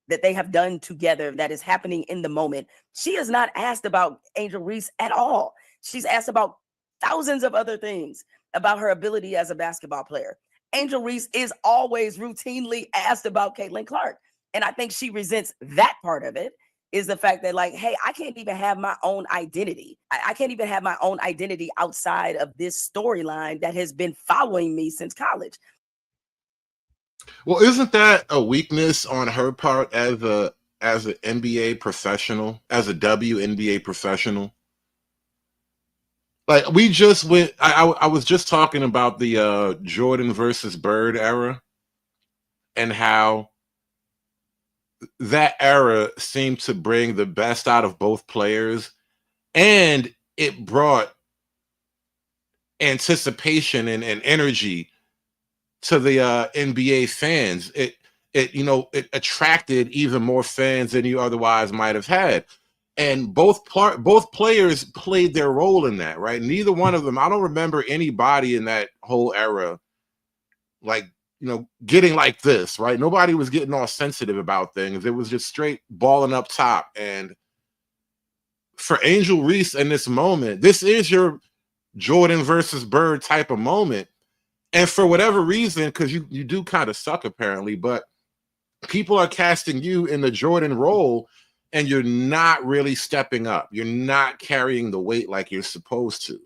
that they have done together that is happening in the moment, she is not asked about Angel Reese at all. She's asked about thousands of other things about her ability as a basketball player. Angel Reese is always routinely asked about Caitlin Clark. And I think she resents that part of it, is the fact that like, hey, I can't even have my own identity. I can't even have my own identity outside of this storyline that has been following me since college. Well, isn't that a weakness on her part as an NBA professional, as a WNBA professional? Like we just went. I was just talking about the Jordan versus Bird era and how that era seemed to bring the best out of both players, and it brought anticipation and energy to the NBA fans. It attracted even more fans than you otherwise might have had. And both players played their role in that, right? Neither one of them, I don't remember anybody in that whole era like, getting like this, right? Nobody was getting all sensitive about things. It was just straight balling up top. And for Angel Reese in this moment, this is your Jordan versus Bird type of moment. And for whatever reason, because you do kind of suck apparently, but people are casting you in the Jordan role and you're not really stepping up. You're not carrying the weight like you're supposed to.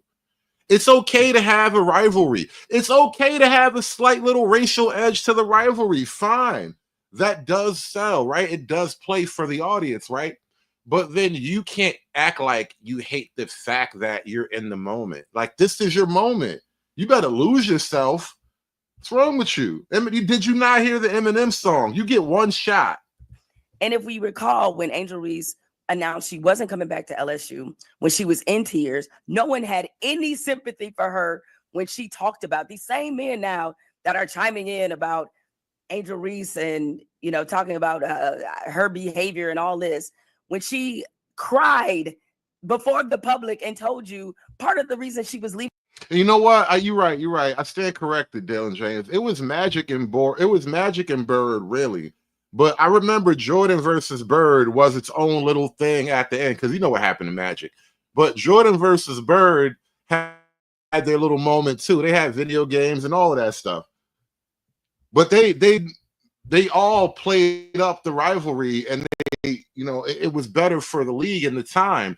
It's okay to have a rivalry. It's okay to have a slight little racial edge to the rivalry. Fine. That does sell, right? It does play for the audience, right? But then you can't act like you hate the fact that you're in the moment. Like, this is your moment. You better lose yourself. What's wrong with you? Did you not hear the Eminem song? You get one shot. And if we recall, when Angel Reese announced she wasn't coming back to LSU, when she was in tears, no one had any sympathy for her when she talked about these same men now that are chiming in about Angel Reese and, talking about her behavior and all this. When she cried before the public and told you part of the reason she was leaving. And you know what? You're right. You're right. I stand corrected, Dylan James. It was Magic and Bird, really. But I remember Jordan versus Bird was its own little thing at the end, because you know what happened to Magic. But Jordan versus Bird had their little moment too. They had video games and all of that stuff. But they all played up the rivalry, and it was better for the league in the time.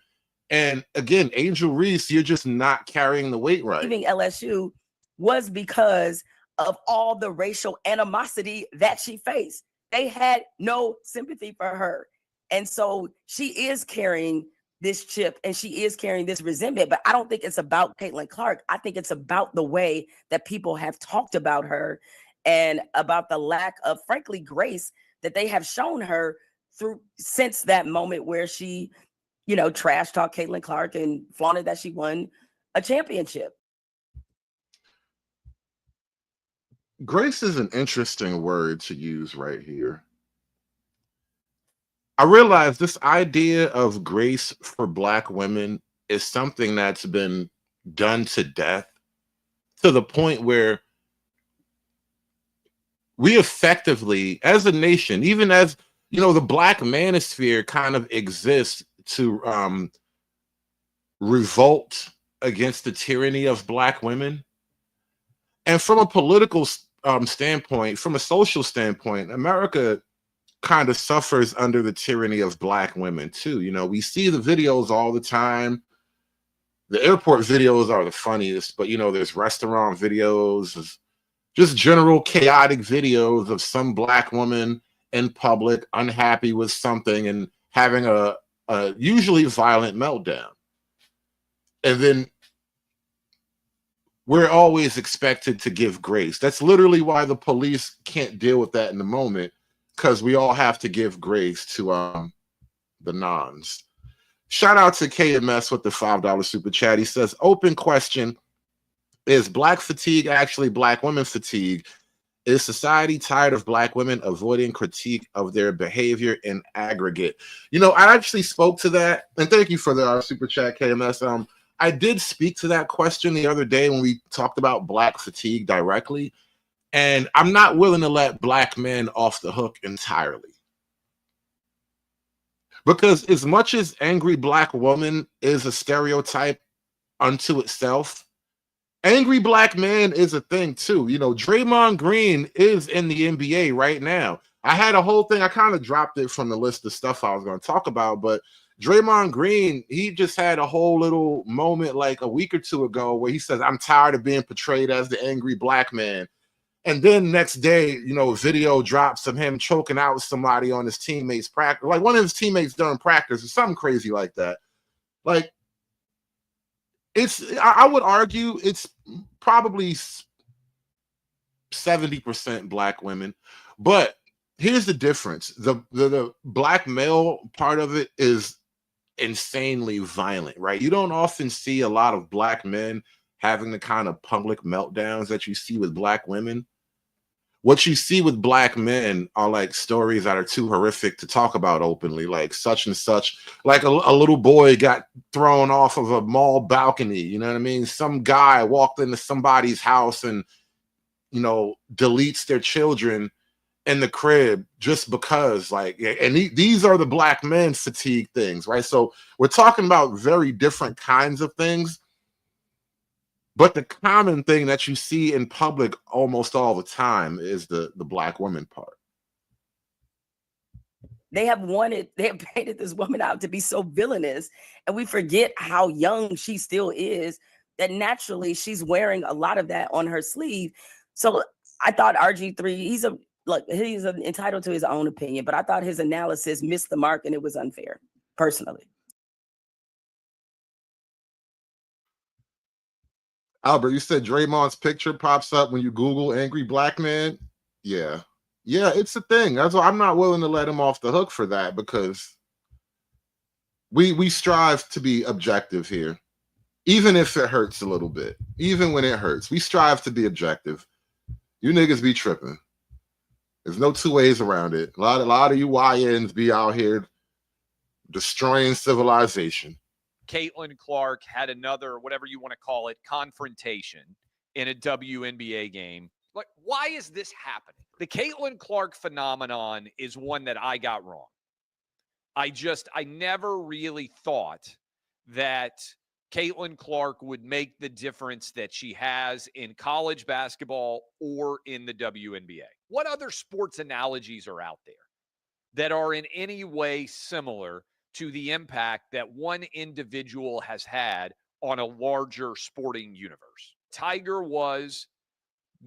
And again, Angel Reese, you're just not carrying the weight right. Leaving LSU was because of all the racial animosity that she faced. They had no sympathy for her. And so she is carrying this chip and she is carrying this resentment. But I don't think it's about Caitlin Clark. I think it's about the way that people have talked about her and about the lack of, frankly, grace that they have shown her since that moment where she trash talk Caitlin Clark and flaunted that she won a championship. Grace is an interesting word to use right here. I realize this idea of grace for Black women is something that's been done to death, to the point where we effectively, as a nation, even as the Black manosphere kind of exists to revolt against the tyranny of Black women. And from a political standpoint, from a social standpoint, America kind of suffers under the tyranny of Black women too. We see the videos all the time. The airport videos are the funniest, but there's restaurant videos, there's just general chaotic videos of some Black woman in public unhappy with something and having a usually violent meltdown. And then we're always expected to give grace. That's literally why the police can't deal with that in the moment, because we all have to give grace to the nons. Shout out to KMS with the $5 super chat. He says, open question, is Black fatigue actually Black women fatigue? Is society tired of Black women avoiding critique of their behavior in aggregate? I actually spoke to that, and thank you for the super chat, KMS. I did speak to that question the other day when we talked about Black fatigue directly, and I'm not willing to let Black men off the hook entirely. Because as much as angry Black woman is a stereotype unto itself, angry Black man is a thing too. Draymond Green is in the NBA right now. I had a whole thing, I kind of dropped it from the list of stuff I was going to talk about, but Draymond Green, he just had a whole little moment like a week or two ago where he says, I'm tired of being portrayed as the angry Black man. And then next day, you know, a video drops of him choking out somebody on his teammates' practice, like one of his teammates during practice or something crazy like that. Like, I would argue it's probably 70% black women. But here's the difference. The black male part of it is insanely violent, right? You don't often see a lot of black men having the kind of public meltdowns that you see with black women. What you see with black men are like stories that are too horrific to talk about openly, like such and such, like a little boy got thrown off of a mall balcony. You know what I mean? Some guy walked into somebody's house and, you know, deletes their children in the crib just because, like, and these are the black men fatigue things, right? So we're talking about very different kinds of things. But the common thing that you see in public almost all the time is the black woman part. They have painted this woman out to be so villainous, and we forget how young she still is, that naturally she's wearing a lot of that on her sleeve. So I thought RG3, he's entitled to his own opinion, but I thought his analysis missed the mark and it was unfair, personally. Albert, you said Draymond's picture pops up when you Google angry black man. Yeah. Yeah, it's a thing. That's why I'm not willing to let him off the hook for that, because we strive to be objective here. Even if it hurts a little bit. Even when it hurts. We strive to be objective. You niggas be tripping. There's no two ways around it. A lot of you YNs be out here destroying civilization. Caitlin Clark had another, whatever you want to call it, confrontation in a WNBA game. Like, why is this happening? The Caitlin Clark phenomenon is one that I got wrong. I never really thought that Caitlin Clark would make the difference that she has in college basketball or in the WNBA. What other sports analogies are out there that are in any way similar to the impact that one individual has had on a larger sporting universe? Tiger was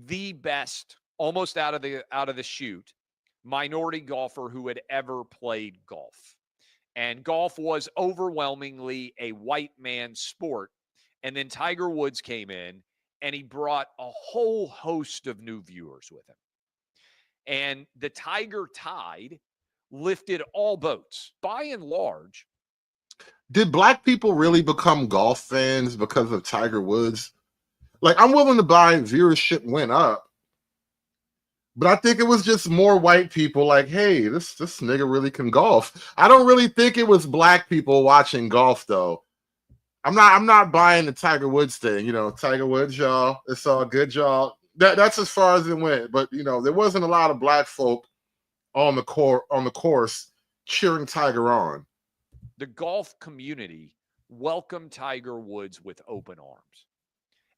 the best, almost out of the chute, minority golfer who had ever played golf. And golf was overwhelmingly a white man's sport. And then Tiger Woods came in and he brought a whole host of new viewers with him. And the Tiger tide lifted all boats. By and large, did black people really become golf fans because of Tiger Woods? Like, I'm willing to buy viewership went up, but I think it was just more white people like, hey, this nigga really can golf. I don't really think it was black people watching golf though. I'm not buying the Tiger Woods thing. You know, Tiger Woods, y'all. It's all good, y'all. That's as far as it went. But you know, there wasn't a lot of black folk on the course cheering Tiger on. The golf community welcomed Tiger Woods with open arms.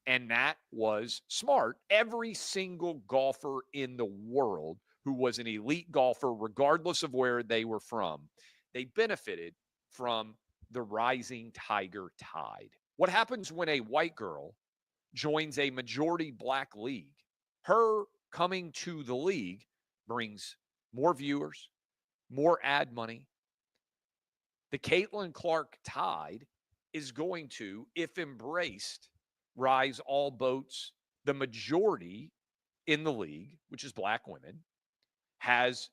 And that was smart. Every single golfer in the world who was an elite golfer, regardless of where they were from, they benefited from the rising Tiger tide. What happens when a white girl joins a majority black league? Her coming to the league brings more viewers, more ad money. The Caitlin Clark tide is going to, if embraced, rise all boats. The majority in the league, which is black women, has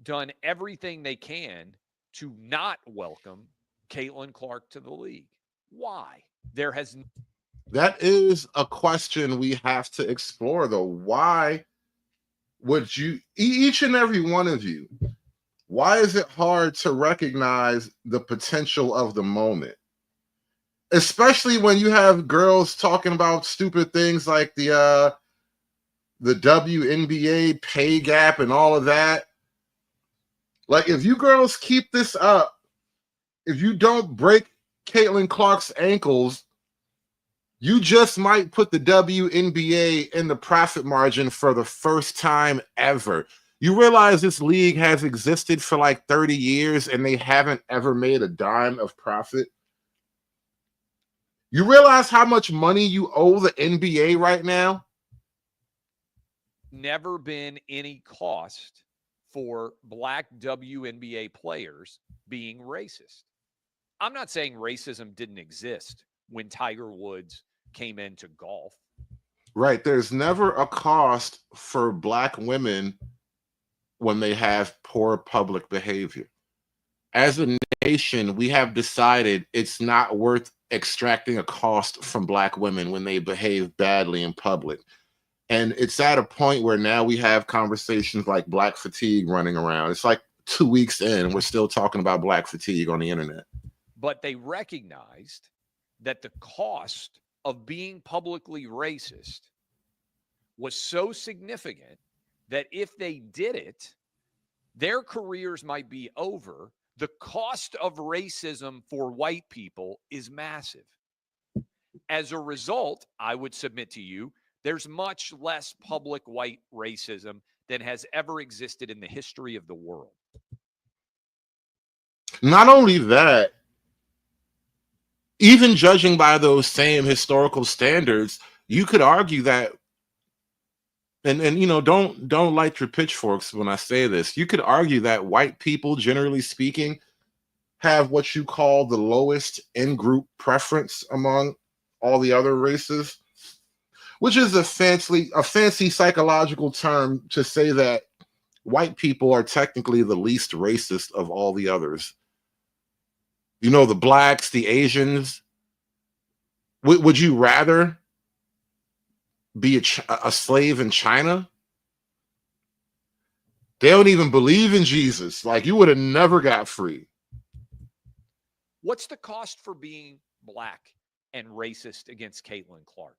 done everything they can to not welcome Caitlin Clark to the league. Why? That is a question we have to explore, though. Why would you, each and every one of you, why is it hard to recognize the potential of the moment? Especially when you have girls talking about stupid things like the WNBA pay gap and all of that. Like, if you girls keep this up, if you don't break Caitlin Clark's ankles, you just might put the WNBA in the profit margin for the first time ever. You realize this league has existed for like 30 years and they haven't ever made a dime of profit? You realize how much money you owe the NBA right now? never been any cost for black WNBA players being racist. I'm not saying racism didn't exist when Tiger Woods came into golf. Right. There's never a cost for black women when they have poor public behavior. As a nation, we have decided it's not worth extracting a cost from black women when they behave badly in public. And it's at a point where now we have conversations like black fatigue running around. It's like 2 weeks in, and we're still talking about black fatigue on the internet. But they recognized that the cost of being publicly racist was so significant that if they did it, their careers might be over. The cost of racism for white people is massive. As a result, I would submit to you, there's much less public white racism than has ever existed in the history of the world. Not only that, even judging by those same historical standards, you could argue that, and you know, don't light your pitchforks when I say this. You could argue that white people, generally speaking, have what you call the lowest in-group preference among all the other races, which is a fancy psychological term to say that white people are technically the least racist of all the others. You know, the blacks, the Asians. Would you rather be a slave in China? They don't even believe in Jesus. Like, you would have never got free. What's the cost for being black and racist against Caitlin Clark?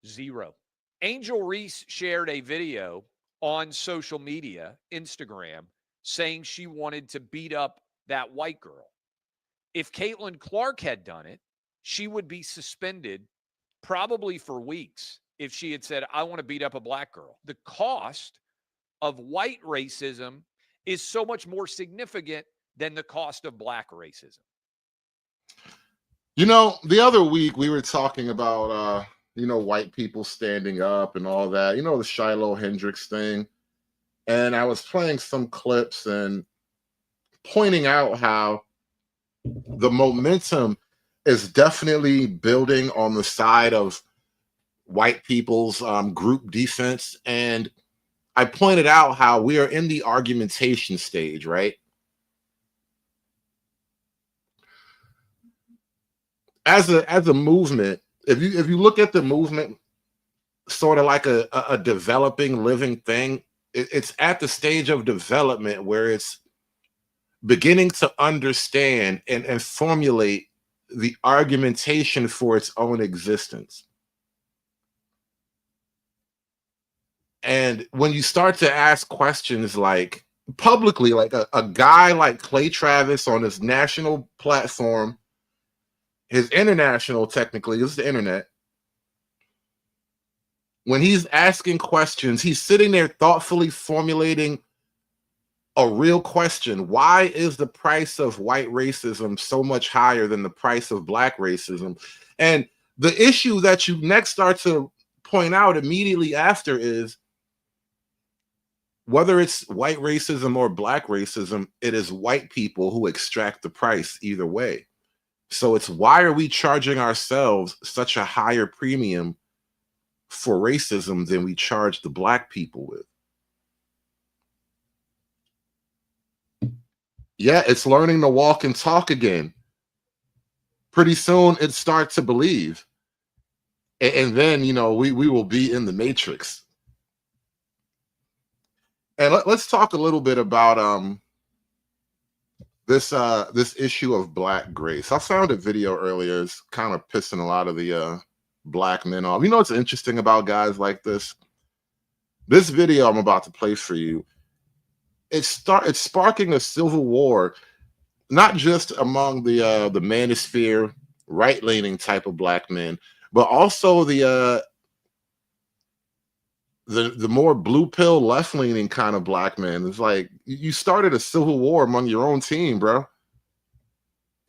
Zero. Angel Reese shared a video on social media, Instagram, saying she wanted to beat up that white girl. If Caitlin Clark had done it, she would be suspended probably for weeks if she had said, I want to beat up a black girl. The cost of white racism is so much more significant than the cost of black racism. You know, the other week we were talking about, you know, white people standing up and all that, you know, the Shiloh Hendricks thing. And I was playing some clips and pointing out how the momentum is definitely building on the side of white people's group defense. And I pointed out how we are in the argumentation stage, right? As a movement, if you look at the movement sort of like a developing living thing, it's at the stage of development where it's beginning to understand and formulate the argumentation for its own existence. And when you start to ask questions like publicly, like a guy like Clay Travis on his national platform, his international, technically, this is the internet, when he's asking questions, he's sitting there thoughtfully formulating a real question. Why is the price of white racism so much higher than the price of black racism? And the issue that you next start to point out immediately after is whether it's white racism or black racism, it is white people who extract the price either way. So it's, why are we charging ourselves such a higher premium for racism than we charge the black people with? Yeah, it's learning to walk and talk again. Pretty soon it starts to believe. And then, you know, we will be in the matrix. And let's talk a little bit about this issue of black grace. I found a video earlier. It's kind of pissing a lot of the black men off. You know what's interesting about guys like this? This video I'm about to play for you, it's sparking a civil war, not just among the manosphere, right-leaning type of black men, but also the more blue pill, left-leaning kind of black men. It's like you started a civil war among your own team, bro.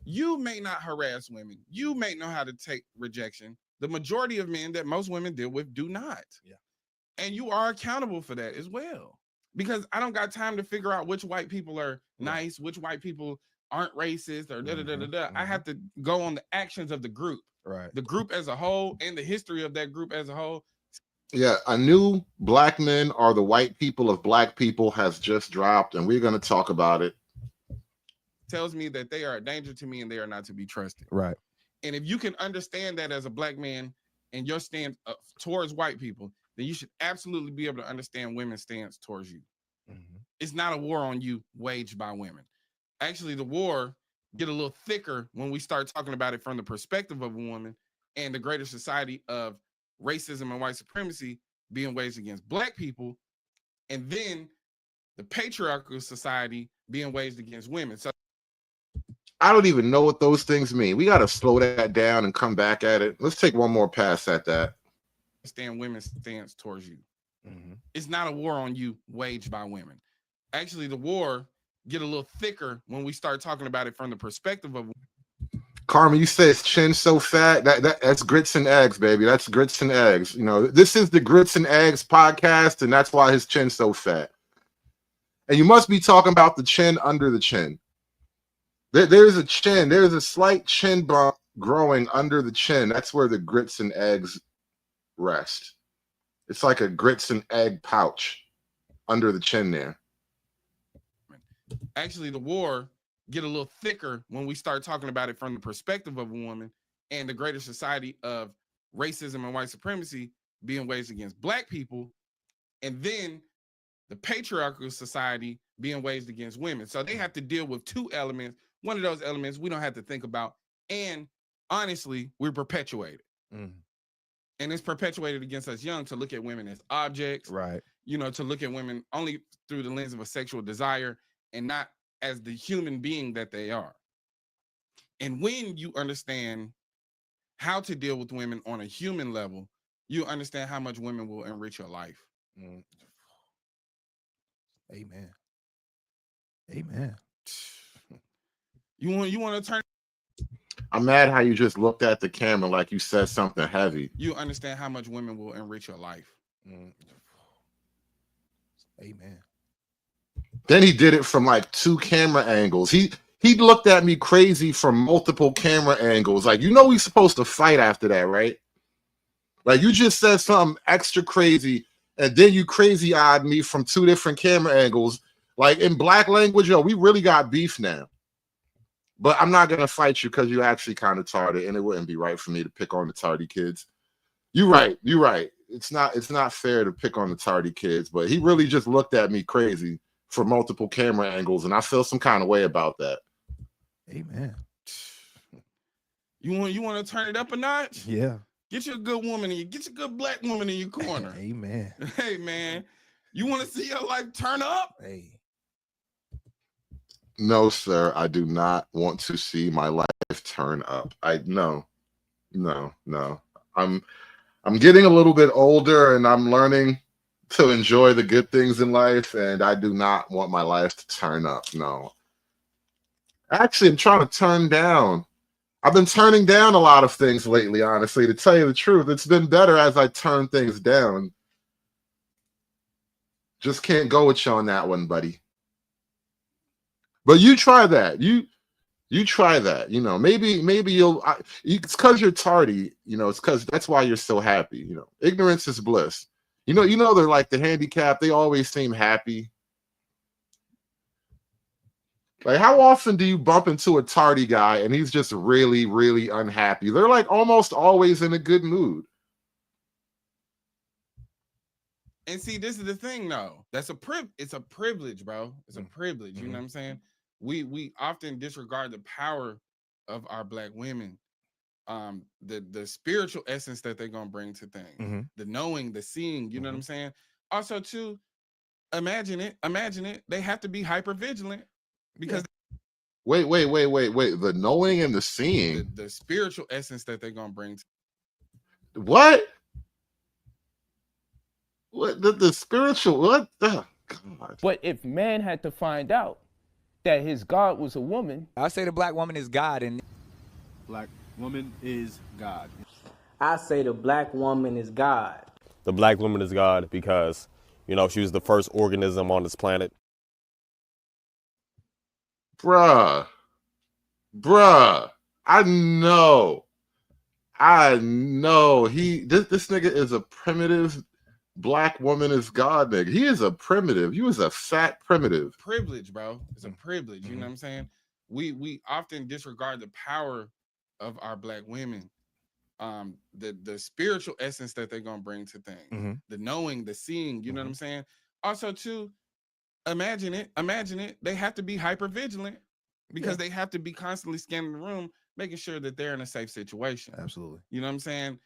You may not harass women. You may know how to take rejection. The majority of men that most women deal with do not. Yeah. And you are accountable for that as well. Because I don't got time to figure out which white people are nice, which white people aren't racist, or da-da-da-da-da. I have to go on the actions of the group. Right. The group as a whole and the history of that group as a whole. Yeah, a new Black Men Are the White People of Black People has just dropped, and we're going to talk about it. Tells me that they are a danger to me and they are not to be trusted. Right. And if you can understand that as a Black man and your stance towards white people, then you should absolutely be able to understand women's stance towards you. Mm-hmm. It's not a war on you waged by women. Actually, the war get a little thicker when we start talking about it from the perspective of a woman and the greater society of racism and white supremacy being waged against Black people, and then the patriarchal society being waged against women. So I don't even know what those things mean. We got to slow that down and come back at it. Let's take one more pass at that. Understand women's stance towards you. Mm-hmm. It's not a war on you waged by women. Actually, the war get a little thicker when we start talking about it from the perspective of. Carmen, you say his chin so fat. That's grits and eggs, baby. That's grits and eggs. You know, this is the Grits and Eggs podcast, and that's why his chin's so fat. And you must be talking about the chin under the chin. There's a chin. There's a slight chin bump growing under the chin. That's where the grits and eggs rest. It's like a grits and egg pouch under the chin there. Actually, the war get a little thicker when we start talking about it from the perspective of a woman and the greater society of racism and white supremacy being waged against Black people, and then the patriarchal society being waged against women. So they have to deal with two elements. One of those elements we don't have to think about, and honestly, we're perpetuated. Mm. And it's perpetuated against us young to look at women as objects, right? You know, to look at women only through the lens of a sexual desire and not as the human being that they are. And when you understand how to deal with women on a human level, you understand how much women will enrich your life. Mm. Amen. Amen. You want to turn. I'm mad how you just looked at the camera like you said something heavy. You understand how much women will enrich your life. Mm. Amen. Then he did it from like two camera angles. He looked at me crazy from multiple camera angles. Like, you know, we supposed to fight after that, right? Like, you just said something extra crazy, and then you crazy-eyed me from two different camera angles. Like, in Black language, yo, we really got beef now. But I'm not gonna fight you because you're actually kind of tardy, and it wouldn't be right for me to pick on the tardy kids. You're right. It's not fair to pick on the tardy kids, but he really just looked at me crazy for multiple camera angles, and I feel some kind of way about that. Amen. You want to turn it up a notch? Yeah. Get you a good woman and get your good Black woman in your corner. Amen. Hey man, you want to see your life turn up? Hey. No, sir, I do not want to see my life turn up. No. I'm getting a little bit older, and I'm learning to enjoy the good things in life, and I do not want my life to turn up. No. Actually, I'm trying to turn down. I've been turning down a lot of things lately, honestly. To tell you the truth, it's been better as I turn things down. Just can't go with you on that one, buddy. But you try that. You try that. You know, maybe it's because you're tardy. You know, it's because that's why you're so happy. You know, ignorance is bliss. You know, they're like the handicapped. They always seem happy. Like, how often do you bump into a tardy guy and he's just really, really unhappy? They're like almost always in a good mood. And see, this is the thing, though. It's a privilege, bro. It's a privilege. You know what I'm saying? We often disregard the power of our Black women, the spiritual essence that they're gonna bring to things, the knowing, the seeing. You know what I'm saying? Also, too, imagine it. They have to be hyper vigilant because. Wait. The knowing and the seeing. The spiritual essence that they're gonna bring. What? What the spiritual? What? Oh, God. But if man had to find out that his God was a woman, I say the Black woman is God, and Black woman is God. I say the Black woman is God. the black woman is God because, you know, she was the first organism on this planet. Bruh, I know this nigga is a primitive black woman is God nigga. He is a primitive. You is a fat primitive. Privilege, bro. It's a privilege. You know what I'm saying? We often disregard the power of our black women. The spiritual essence that they're gonna bring to things, the knowing, the seeing, you know what I'm saying? Also, too, imagine it. They have to be hyper vigilant because they have to be constantly scanning the room, making sure that they're in a safe situation. Absolutely. You know what I'm saying?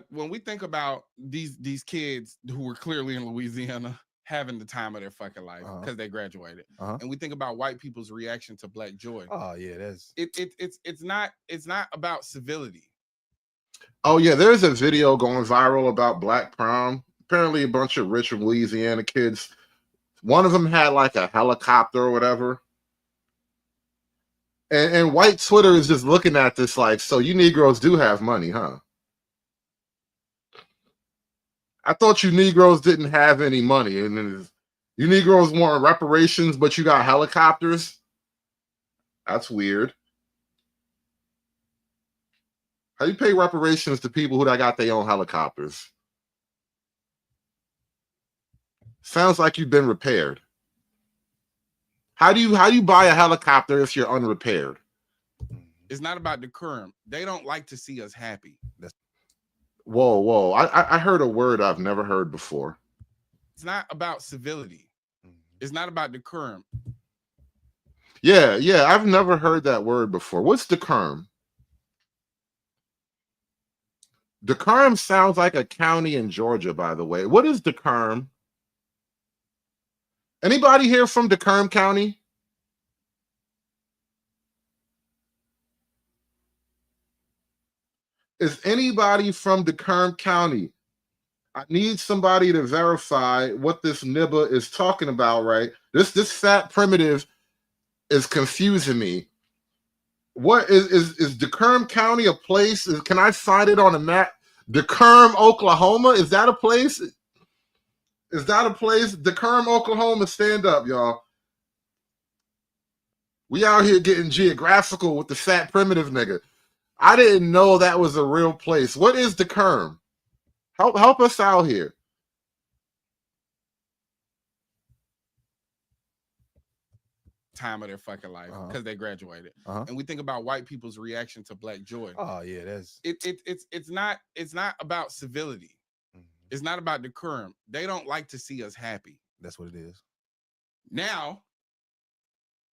When we think about these kids who were clearly in Louisiana having the time of their fucking life because they graduated, and we think about white people's reaction to Black joy. Oh yeah, that's it's not about civility. Oh yeah, there's a video going viral about Black prom. Apparently, a bunch of rich Louisiana kids. One of them had like a helicopter or whatever. And white Twitter is just looking at this like, so you Negroes do have money, huh? I thought you Negroes didn't have any money, and then you Negroes want reparations, but you got helicopters. That's weird. How you pay reparations to people who got their own helicopters? Sounds like you've been repaired. How do you buy a helicopter if you're unrepaired? It's not about decorum. They don't like to see us happy. Whoa. I heard a word I've never heard before. It's not about civility. It's not about decorum. Yeah, I've never heard that word before. What's decorum? Decorum sounds like a county in Georgia, by the way. What is decorum? Anybody here from Decorum County? Is anybody from Decorum County? I need somebody to verify what this nibba is talking about, right? This fat primitive is confusing me. What is Decorum County a place? Can I find it on a map? Decorum, Oklahoma? Is that a place? Is that a place? Decorum, Oklahoma, stand up, y'all. We out here getting geographical with the fat primitive nigga. I didn't know that was a real place. What is Decorum? Help us out here. Time of their fucking life because they graduated, and we think about white people's reaction to Black joy. Oh yeah, that's it's not about civility. It's not about decorum. They don't like to see us happy. That's what it is. Now,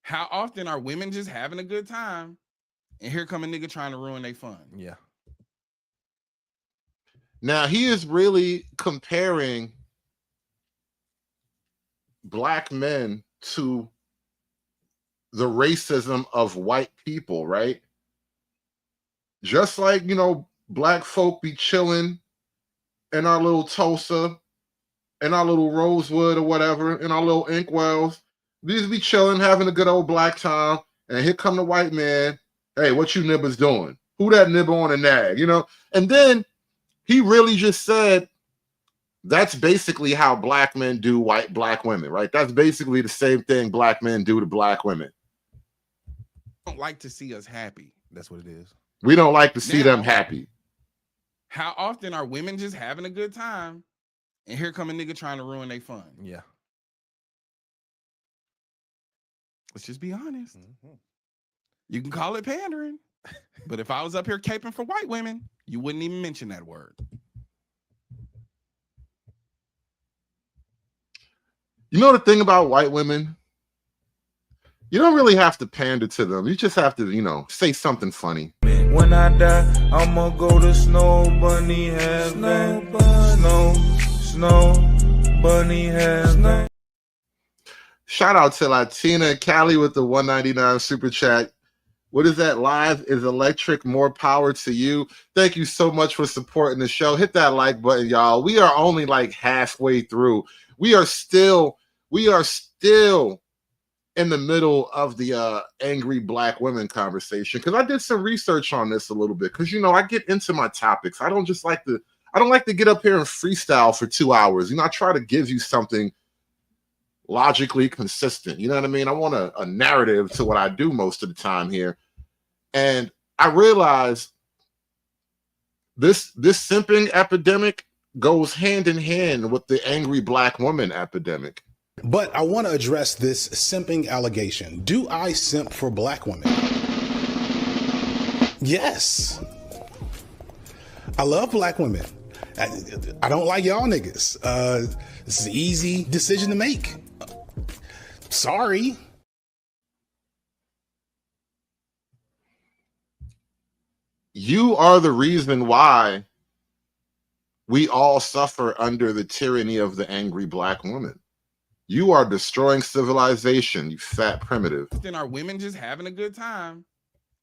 how often are women just having a good time, and here come a nigga trying to ruin their fun? Yeah. Now he is really comparing Black men to the racism of white people, right? Just like, Black folk be chilling in our little Tulsa, in our little Rosewood or whatever, in our little Inkwells. These be chilling, having a good old Black time, and here come the white man. Hey, what you nibbers doing? Who that nibber on a nag, And then he really just said, that's basically how Black men do Black women, right? That's basically the same thing Black men do to Black women. Don't like to see us happy. That's what it is. We don't like to see them happy. How often are women just having a good time, and here come a nigga trying to ruin their fun? Yeah. Let's just be honest. You can call it pandering, but if I was up here caping for white women, you wouldn't even mention that word. You know the thing about white women? You don't really have to pander to them. You just have to, say something funny. When I die, I'ma go to Snow Bunny Heaven. Snow Bunny Heaven. Shout out to Latina Cali with the 199 super chat. What is that? Live is electric. More power to you. Thank you so much for supporting the show. Hit that like button, y'all. We are only like halfway through. We are still in the middle of the angry Black women conversation, because I did some research on this a little bit, because I get into my topics. I don't just like to I don't like to get up here and freestyle for 2 hours. You know, I try to give you something logically consistent. You know what I mean? I want a narrative to what I do most of the time here. And I realize this simping epidemic goes hand in hand with the angry black woman epidemic. But I want to address this simping allegation. Do I simp for black women? Yes. I love black women. I don't like y'all niggas. This is an easy decision to make. Sorry. You are the reason why we all suffer under the tyranny of the angry black woman. You are destroying civilization, you fat primitive. Then our women just having a good time,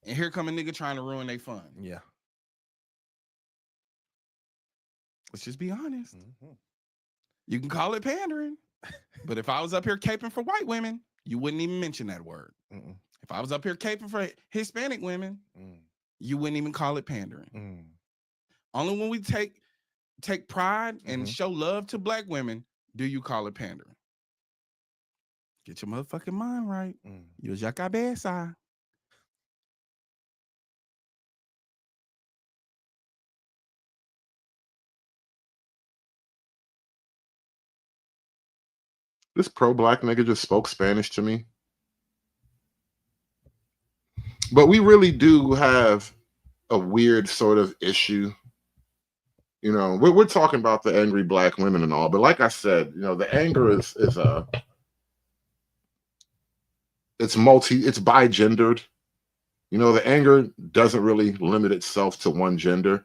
and here come a nigga trying to ruin their fun. Yeah. Let's just be honest. You can call it pandering, but if I was up here caping for white women, you wouldn't even mention that word. If I was up here caping for Hispanic women, you wouldn't even call it pandering. Only when we take pride and show love to black women do you call it pandering. Get your motherfucking mind right. Use your cabeza. This pro-black nigga just spoke Spanish to me. But we really do have a weird sort of issue. You know, we're talking about the angry black women and all, but like I said, you know, the anger is it's bigendered. You know, the anger doesn't really limit itself to one gender.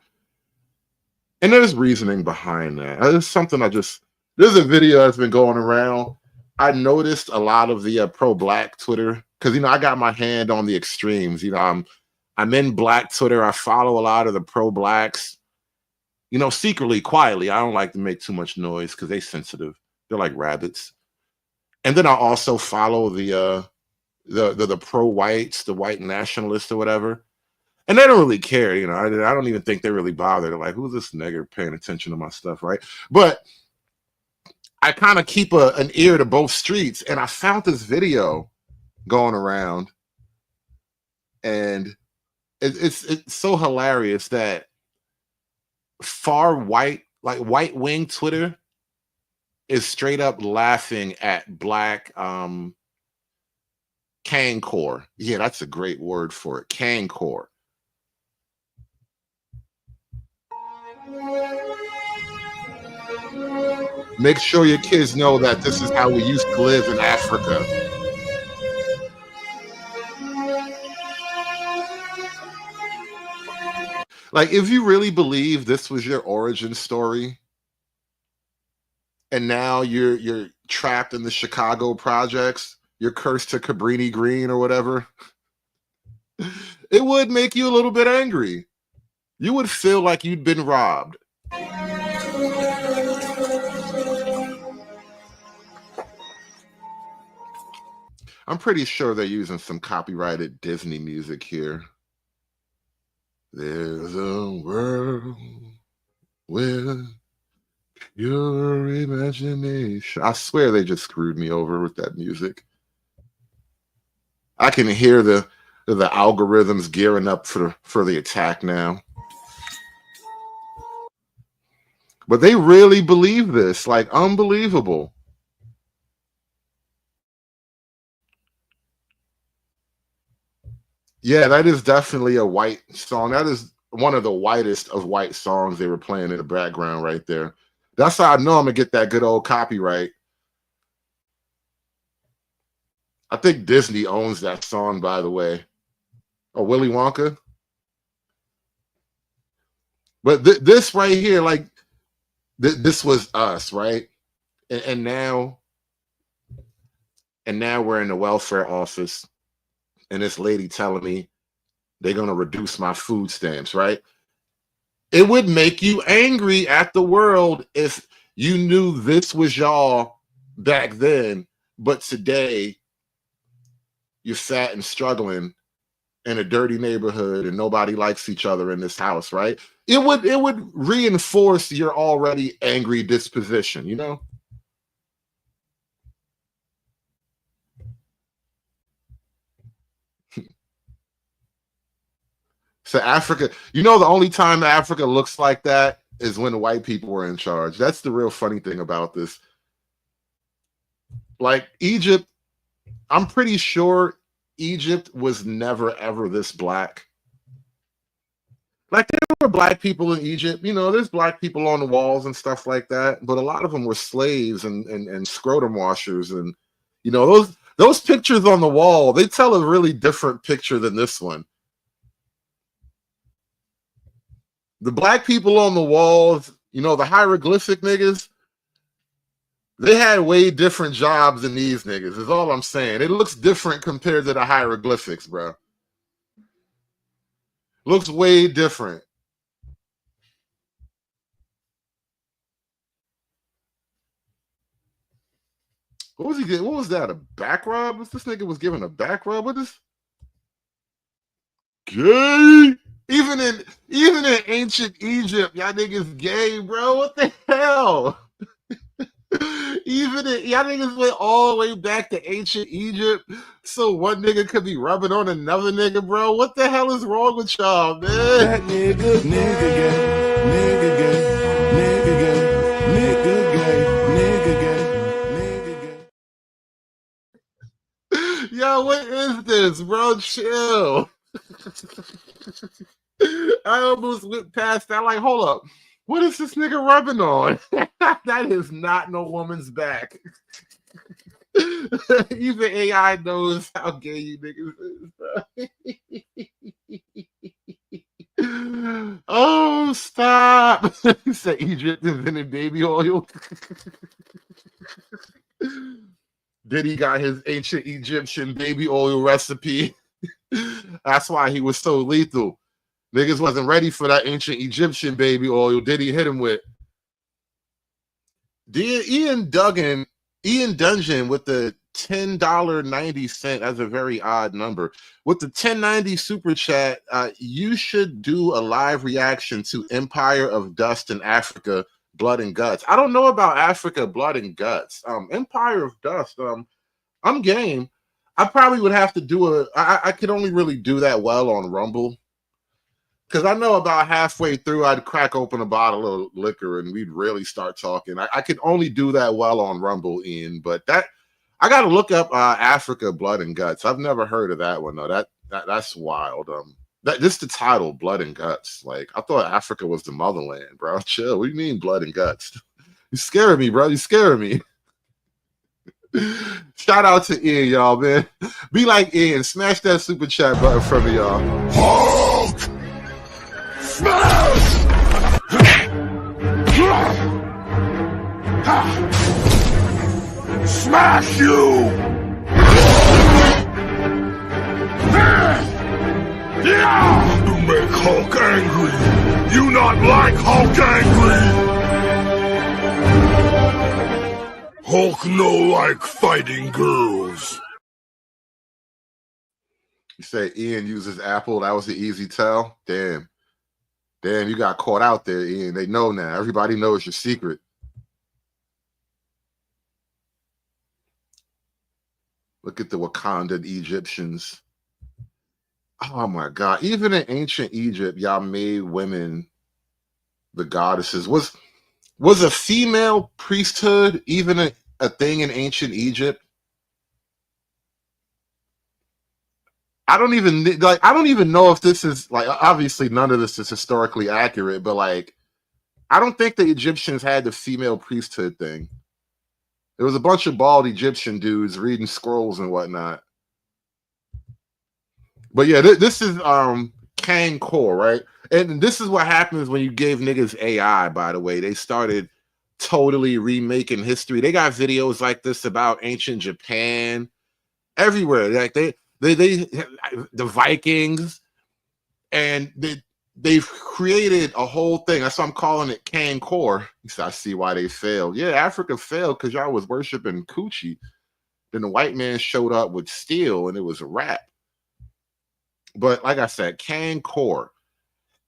And there's reasoning behind that. There's something there's a video that's been going around. I noticed a lot of the pro-black Twitter, because, you know, I got my hand on the extremes. You know, I'm in black Twitter. I follow a lot of the pro-blacks, you know, secretly, quietly. I don't like to make too much noise because they're sensitive. They're like rabbits. And then I also follow the pro-whites, the white nationalists or whatever. And they don't really care, you know. I don't even think they really bother. They're like, who's this nigger paying attention to my stuff, right? But I kind of keep an ear to both streets, and I found this video going around, and it's so hilarious that far white, like white wing Twitter, is straight up laughing at black Kangcore. Yeah, that's a great word for it. Kangcore. Make sure your kids know that this is how we used to live in Africa. Like, if you really believe this was your origin story, and now you're trapped in the Chicago projects, you're cursed to Cabrini Green or whatever, it would make you a little bit angry. You would feel like you'd been robbed. I'm pretty sure they're using some copyrighted Disney music here. There's a world with pure imagination. I swear they just screwed me over with that music. I can hear the algorithms gearing up for the attack now. But they really believe this, like, unbelievable. Yeah, that is definitely a white song. That is one of the whitest of white songs they were playing in the background right there. That's how I know I'm going to get that good old copyright. I think Disney owns that song, by the way. Oh, Willy Wonka? But this right here, like, this was us, right? And now we're in the welfare office, and this lady telling me they're going to reduce my food stamps, right? It would make you angry at the world if you knew this was y'all back then, but today you're fat and struggling in a dirty neighborhood and nobody likes each other in this house, right? it would reinforce your already angry disposition, you know? So Africa, you know, the only time Africa looks like that is when the white people were in charge. That's the real funny thing about this. Like Egypt, I'm pretty sure Egypt was never ever this black. Like there were black people in Egypt, you know, there's black people on the walls and stuff like that, but a lot of them were slaves and scrotum washers, and you know, those pictures on the wall, they tell a really different picture than this one. The black people on the walls, you know, the hieroglyphic niggas, they had way different jobs than these niggas, is all I'm saying. It looks different compared to the hieroglyphics, bro. Looks way different. What was he getting? What was that? A back rub? This nigga was giving a back rub with this? Gay? Even in ancient Egypt, y'all niggas gay, bro. What the hell? Even y'all niggas went all the way back to ancient Egypt, so one nigga could be rubbing on another nigga, bro. What the hell is wrong with y'all, man? That nigga gay, nigga gay, nigga gay, nigga gay, nigga gay, nigga gay. Yo, what is this, bro? Chill. I almost went past that. Like, hold up. What is this nigga rubbing on? That is not no woman's back. Even AI knows how gay you niggas is. Oh, stop. He said Egypt invented baby oil. Diddy got his ancient Egyptian baby oil recipe. That's why he was so lethal. Niggas wasn't ready for that ancient Egyptian baby oil. Diddy hit him with. Ian Dungeon with the $10.90. That's a very odd number. With the 1090 super chat, you should do a live reaction to Empire of Dust in Africa, Blood and Guts. I don't know about Africa, Blood and Guts. Empire of Dust. I'm game. I probably would have to do I could only really do that well on Rumble. Because I know about halfway through, I'd crack open a bottle of liquor and we'd really start talking. I could only do that well on Rumble, Ian. But that I got to look up Africa, Blood and Guts. I've never heard of that one though. That's wild. This the title, Blood and Guts. Like I thought Africa was the motherland, bro. Chill. What do you mean, Blood and Guts? You scaring me, bro. You scaring me. Shout out to Ian, y'all, man. Be like Ian. Smash that super chat button for me, y'all. Hulk! Smash! Smash you! You make Hulk angry. You not like Hulk angry. Hulk no like fighting girls. You say Ian uses Apple. That was the easy tell. Damn, you got caught out there, Ian. They know now. Everybody knows your secret. Look at the Wakandan Egyptians. Oh my God. Even in ancient Egypt, y'all made women the goddesses. Was a female priesthood even a thing in ancient Egypt? I don't even know if this is like, obviously none of this is historically accurate, but like I don't think the Egyptians had the female priesthood thing. There was a bunch of bald Egyptian dudes reading scrolls and whatnot. But yeah, this is Kang Core, right? And this is what happens when you gave niggas AI, by the way. They started totally remaking history. They got videos like this about ancient Japan everywhere. Like they the Vikings, and they've created a whole thing. That's why I'm calling it Kang Core. I see why they failed. Yeah, Africa failed because y'all was worshiping coochie. Then the white man showed up with steel and it was a wrap. But like I said, Kang Core.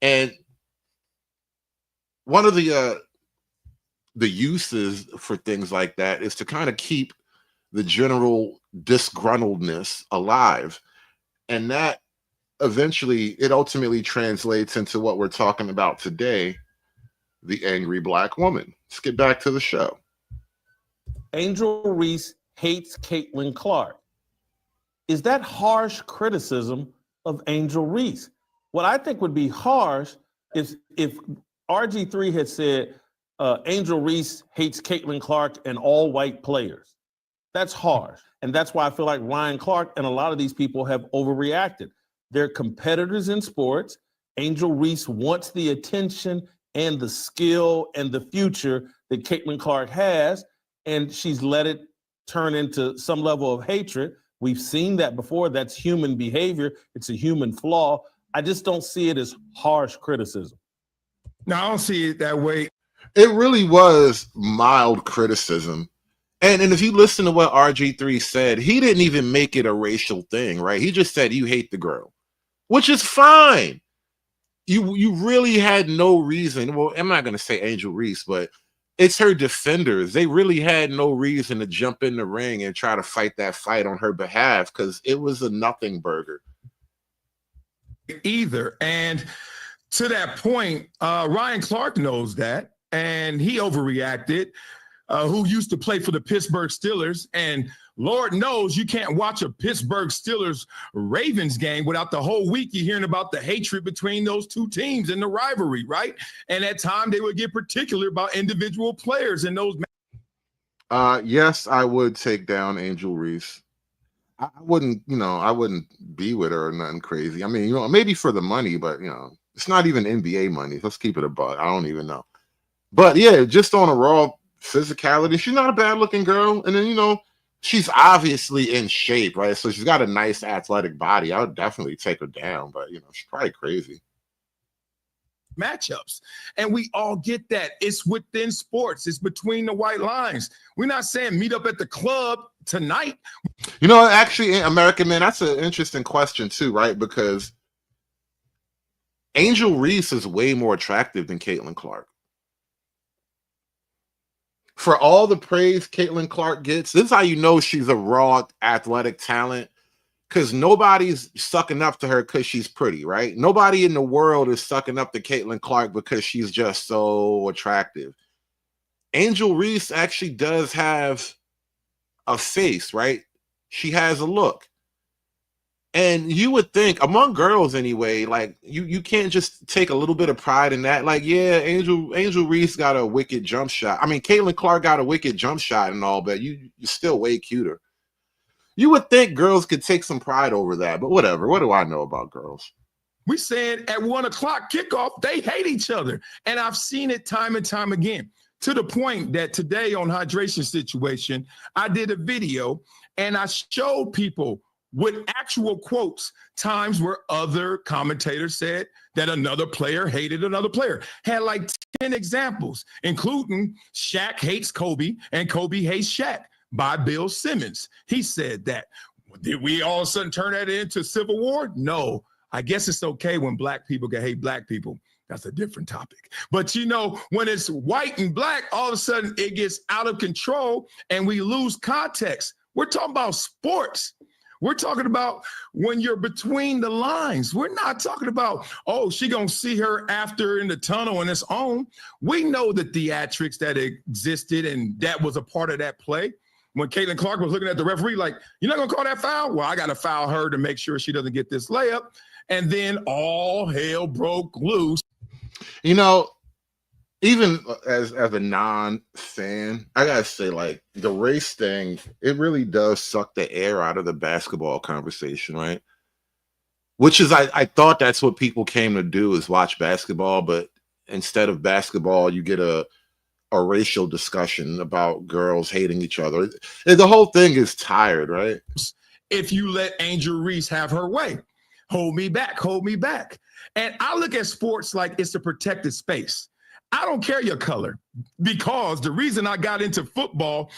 And one of the uses for things like that is to kind of keep the general disgruntledness alive, and that it ultimately translates into what we're talking about today, the angry black woman. Let's get back to the show. Angel Reese hates Caitlin Clark. Is that harsh criticism of Angel Reese? What I think would be harsh is if RG3 had said Angel Reese hates Caitlin Clark and all white players. That's harsh. And that's why I feel like Ryan Clark and a lot of these people have overreacted. They're competitors in sports. Angel Reese wants the attention and the skill and the future that Caitlin Clark has, and she's let it turn into some level of hatred. We've seen that before. That's human behavior. It's a human flaw. I just don't see it as harsh criticism. No, I don't see it that way. It really was mild criticism. And if you listen to what RG3 said, he didn't even make it a racial thing, right? He just said, you hate the girl, which is fine. You really had no reason. Well, I'm not going to say Angel Reese, but it's her defenders. They really had no reason to jump in the ring and try to fight that fight on her behalf because it was a nothing burger. Either. And to that point, Ryan Clark knows that, and he overreacted. Who used to play for the Pittsburgh Steelers, and Lord knows you can't watch a Pittsburgh Steelers Ravens game without the whole week you're hearing about the hatred between those two teams and the rivalry, right? And at times they would get particular about individual players in those. Yes, I would take down Angel Reese. I wouldn't be with her or nothing crazy. I mean, maybe for the money, but it's not even NBA money. Let's keep it a buck. I don't even know. But yeah, just on a raw physicality, she's not a bad looking girl. And then, she's obviously in shape, right? So she's got a nice athletic body. I would definitely take her down, but she's probably crazy. Matchups, and we all get that. It's within sports. It's between the white lines. We're not saying meet up at the club tonight. Actually, American Man, that's an interesting question too, right? Because Angel Reese is way more attractive than Caitlin Clark. For all the praise Caitlin Clark gets, this is how you know she's a raw athletic talent, because nobody's sucking up to her because she's pretty, right? Nobody in the world is sucking up to Caitlin Clark because she's just so attractive. Angel Reese actually does have a face, right? She has a look. And you would think, among girls anyway, like you can't just take a little bit of pride in that. Like, yeah, Angel Reese got a wicked jump shot. I mean, Caitlin Clark got a wicked jump shot and all, but you're still way cuter. You would think girls could take some pride over that, but whatever. What do I know about girls? We said at 1 o'clock kickoff, they hate each other. And I've seen it time and time again, to the point that today on Hydration Situation, I did a video and I showed people with actual quotes, times where other commentators said that another player hated another player. Had like 10 examples, including Shaq hates Kobe and Kobe hates Shaq by Bill Simmons. He said that. Did we all of a sudden turn that into civil war? No. I guess it's okay when black people can hate black people. That's a different topic. But when it's white and black, all of a sudden it gets out of control and we lose context. We're talking about sports. We're talking about when you're between the lines. We're not talking about, oh, she gonna see her after in the tunnel and it's on. We know the theatrics that existed and that was a part of that play. When Caitlin Clark was looking at the referee like, you're not gonna call that foul? Well, I gotta foul her to make sure she doesn't get this layup. And then all hell broke loose. Even as a non-fan, I gotta say, like, the race thing, it really does suck the air out of the basketball conversation, right? Which is, I thought that's what people came to do, is watch basketball, but instead of basketball, you get a racial discussion about girls hating each other. The whole thing is tired, right? If you let Angel Reese have her way, hold me back, hold me back. And I look at sports like it's a protected space. I don't care your color, because the reason I got into football,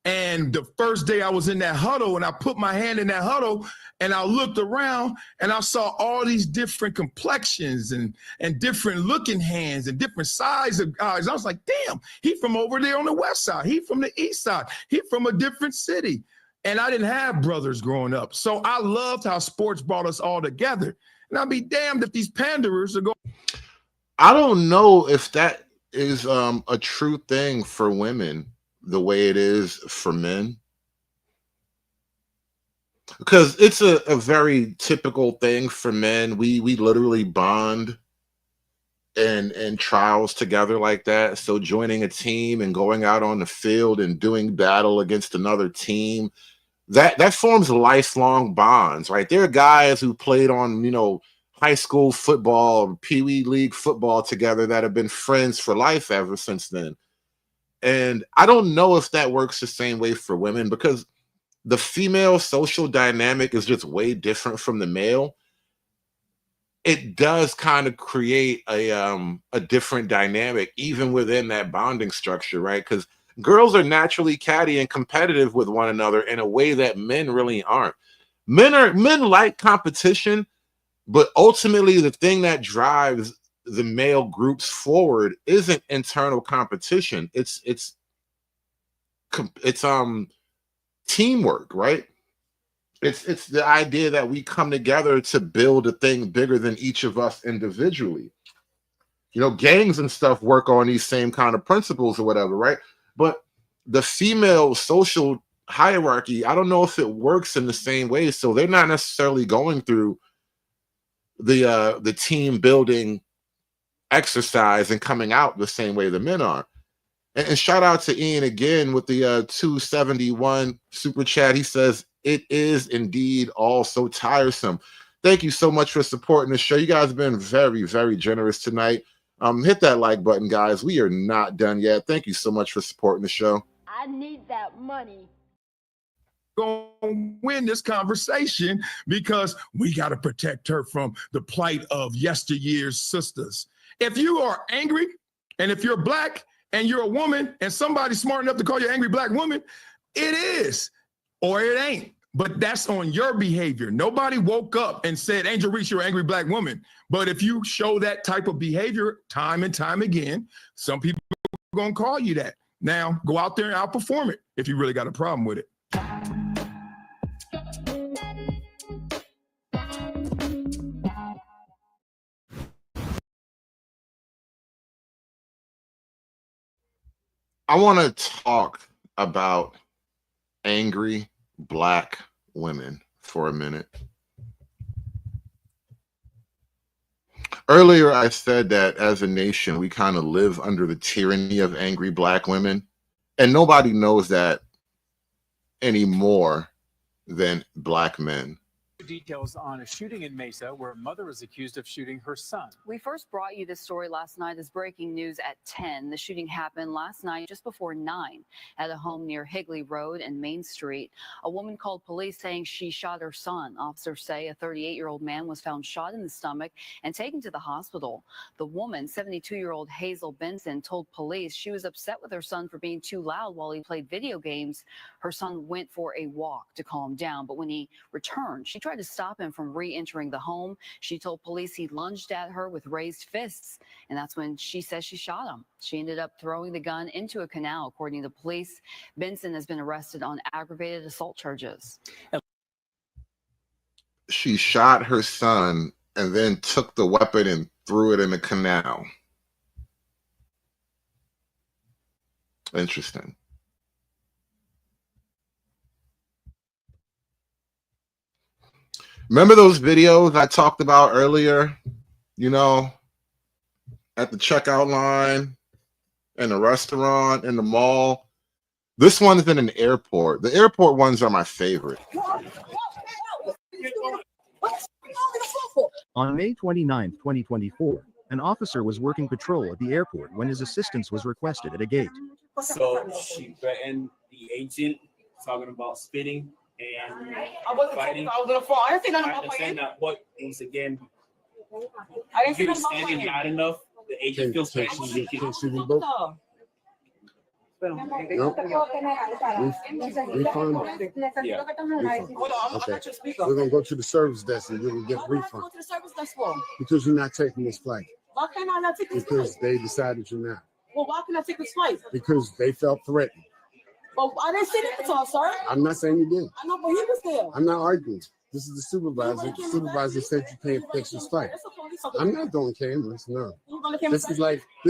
and the first day I was in that huddle and I put my hand in that huddle and I looked around and I saw all these different complexions and different looking hands and different size of guys. I was like, damn, he from over there on the west side. He from the east side. He from a different city. And I didn't have brothers growing up. So I loved how sports brought us all together. And I'll be damned if these panderers are going. I don't know if that is a true thing for women the way it is for men, because it's a very typical thing for men. We literally bond and trials together like that. So joining a team and going out on the field and doing battle against another team, that forms lifelong bonds, right? There are guys who played on, high school football, Pee Wee League football together that have been friends for life ever since then. And I don't know if that works the same way for women, because the female social dynamic is just way different from the male. It does kind of create a different dynamic even within that bonding structure, right? Because girls are naturally catty and competitive with one another in a way that men really aren't. Men like competition, but ultimately the thing that drives the male groups forward isn't internal competition. It's teamwork, right? It's the idea that we come together to build a thing bigger than each of us individually. Gangs and stuff work on these same kind of principles or whatever, right? But the female social hierarchy, I don't know if it works in the same way. So they're not necessarily going through the team building exercise and coming out the same way the men are. And shout out to Ian again with the 271 super chat. He says, it is indeed all so tiresome. Thank you so much for supporting the show. You guys have been very, very generous tonight. Hit that like button, guys. We are not done yet. Thank you so much for supporting the show. I need that money. Going to win this conversation, because we got to protect her from the plight of yesteryear's sisters. If you are angry, and if you're black and you're a woman and somebody's smart enough to call you an angry black woman, it is, or it ain't. But that's on your behavior. Nobody woke up and said, Angel Reese, you're an angry black woman. But if you show that type of behavior time and time again, some people are going to call you that. Now, go out there and outperform it if you really got a problem with it. I want to talk about angry black women for a minute. Earlier, I said that as a nation, we kind of live under the tyranny of angry black women, and nobody knows that any more than black men. Details on a shooting in Mesa where a mother is accused of shooting her son. We first brought you this story last night as breaking news at 10. The shooting happened last night just before 9 at a home near Higley Road and Main Street. A woman called police saying she shot her son. Officers say a 38-year-old man was found shot in the stomach and taken to the hospital. The woman, 72-year-old Hazel Benson, told police she was upset with her son for being too loud while he played video games. Her son went for a walk to calm down, but when he returned, she tried to stop him from re-entering the home. She told police he lunged at her with raised fists, and that's when she says she shot him. She ended up throwing the gun into a canal, according to police. Benson has been arrested on aggravated assault charges. She shot her son and then took the weapon and threw it in the canal. Interesting. Remember those videos I talked about earlier, at the checkout line, in a restaurant, in the mall? This one's in an airport. The airport ones are my favorite. On May 29, 2024, an officer was working patrol at the airport when his assistance was requested at a gate. So she threatened the agent, talking about spitting and fighting. I understand that, but once again, I didn't he was standing not enough The agent feels Can she be booked? Nope. Refund? Yeah. Okay. We're gonna go to the service desk and you will get a refund. Go to the service desk for? Because you're not taking this flight. Why can't I not take this flight? Because they decided you're not. Well, why can't I take this flight? Because they felt threatened. Well, I didn't say that to her, sir. I'm not saying you did. I know, but he was there. I'm not arguing. This is the supervisor. The supervisor said you can't fix this flight. I'm not doing cameras, no. This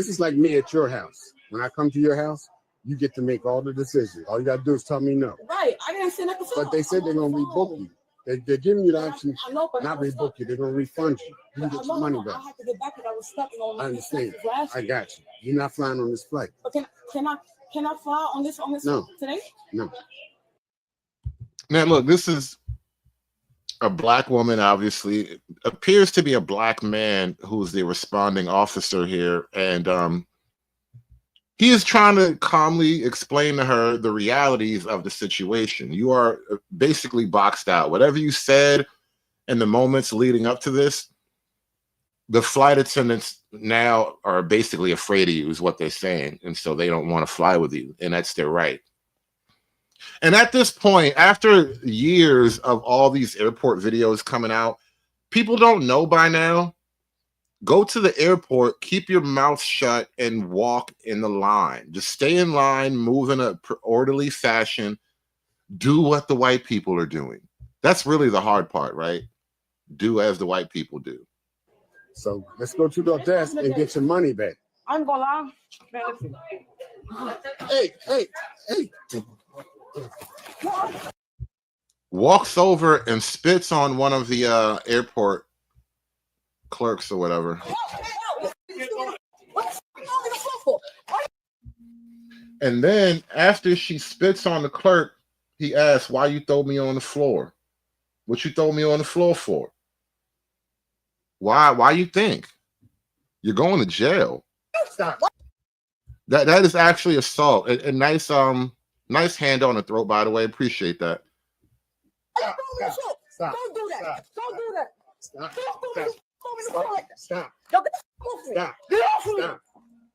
is like me at your house. When I come to your house, you get to make all the decisions. All you gotta do is tell me no. Right, I didn't say that to her. But they said they're gonna rebook you. They're giving you the option I know, but not rebook you. They're gonna refund you. You can get your money back. I had to get back because I was stuck on. I understand. I got you. You're not flying on this flight. But can I fly on this No. today? No. Now, look, this is a black woman, obviously. It appears to be a black man who's the responding officer here. And he is trying to calmly explain to her the realities of the situation. You are basically boxed out. Whatever you said in the moments leading up to this, the flight attendants now are basically afraid of you, is what they're saying. And so they don't want to fly with you. And that's their right. And at this point, after years of all these airport videos coming out, people don't know by now. Go to the airport, keep your mouth shut, and walk in the line. Just stay in line, move in an orderly fashion. Do what the white people are doing. That's really the hard part, right? Do as the white people do. So let's go to the desk and get your money back. I'm gonna lie. Hey. Walks over and spits on one of the airport clerks or whatever. And then after she spits on the clerk, he asks, why you throw me on the floor? What you throw me on the floor for? Why you think? You're going to jail. Stop. That is actually assault. A nice nice hand on the throat, by the way. Appreciate that. Stop. Don't do that. Don't do that. Stop. Stop. Stop. Get off me. Stop.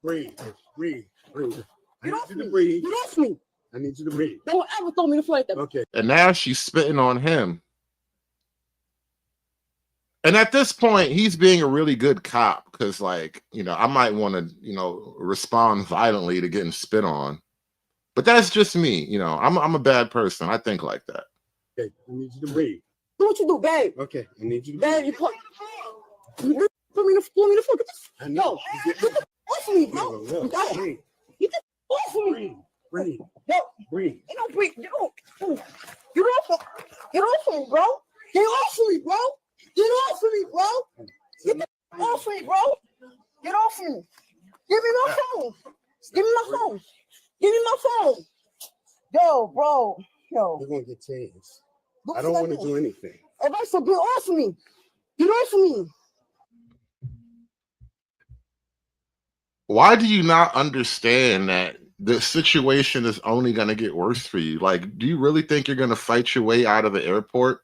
Breathe. I Get off need you me. to breathe. Get off me. I need you to breathe. Don't ever throw me the flight. Okay. And now she's spitting on him. And at this point, he's being a really good cop because, like, I might want to, respond violently to getting spit on. But that's just me. I'm a bad person. I think like that. Okay. I need you to breathe. Do what you do, babe. Okay. I need you to Babe, breathe. you put me the fuck. I know. Yo, get the off me, bro. No. Breathe. Get the off me. Breathe. Yo, Breathe. you don't breathe. Get off me, bro. Get off me, bro. Get off me, bro. Get the off me, bro. Get off me. Give me my phone. Give me my phone. Give me my phone. Yo, bro. Yo. You're gonna get tased. What I don't should want to do? do anything. All right, so get off me. Get off me. Why do you not understand that the situation is only going to get worse for you? Like, do you really think you're going to fight your way out of the airport?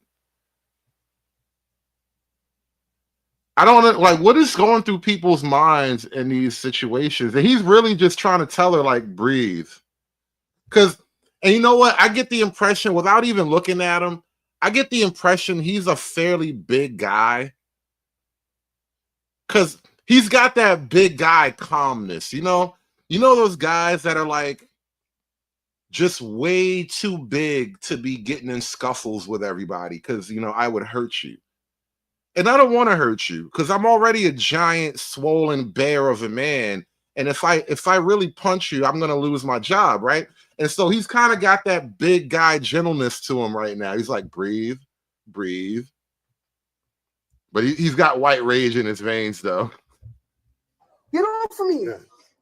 I don't like what is going through people's minds in these situations. And he's really just trying to tell her, like, breathe. And you know what? I get the impression, without even looking at him, I get the impression he's a fairly big guy. Because he's got that big guy calmness, you know those guys that are like just way too big to be getting in scuffles with everybody because I would hurt you. And I don't want to hurt you because I'm already a giant swollen bear of a man. And if I really punch you, I'm gonna lose my job, right? And so he's kind of got that big guy gentleness to him right now. He's like, breathe. But he's got white rage in his veins, though. Get off of me.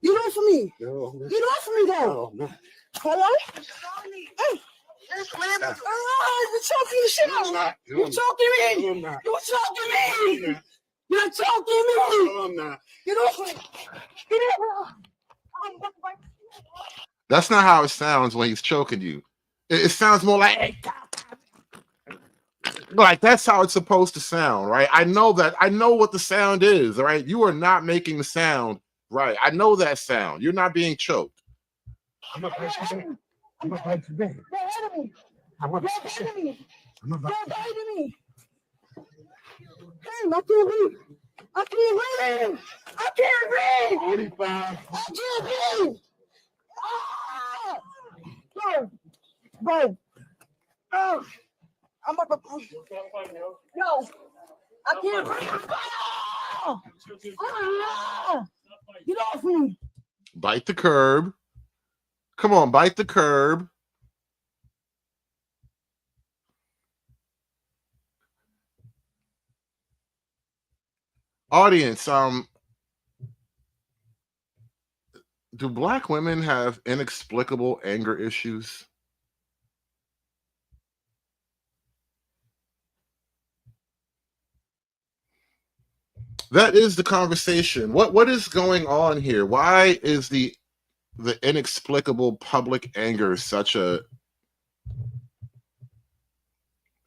Get off of me. No. Get off of me, though. No. Hello? Hey. You're choking the shit out of me. You're choking me. No, I'm not. You're choking me. You're choking me. No, I'm not. Get off me. Get off me. That's not how it sounds when he's choking you. It sounds more like that's how it's supposed to sound, right? I know what the sound is, right? You are not making the sound Right. I know that sound. You're not being choked. I'm gonna bite you. I'm gonna bite you back. I'm gonna bite you. I'm gonna bite you. Damn, I can't breathe. I can't breathe. I can't breathe. 45. I can't breathe. Ah! Bro. Oh. I'm up. No. I can't breathe. Ah! Ah! Get off me. Bite the curb. Come on, bite the curb. Audience, do Black women have inexplicable anger issues? That is the conversation. What is going on here? Why is the inexplicable public anger such a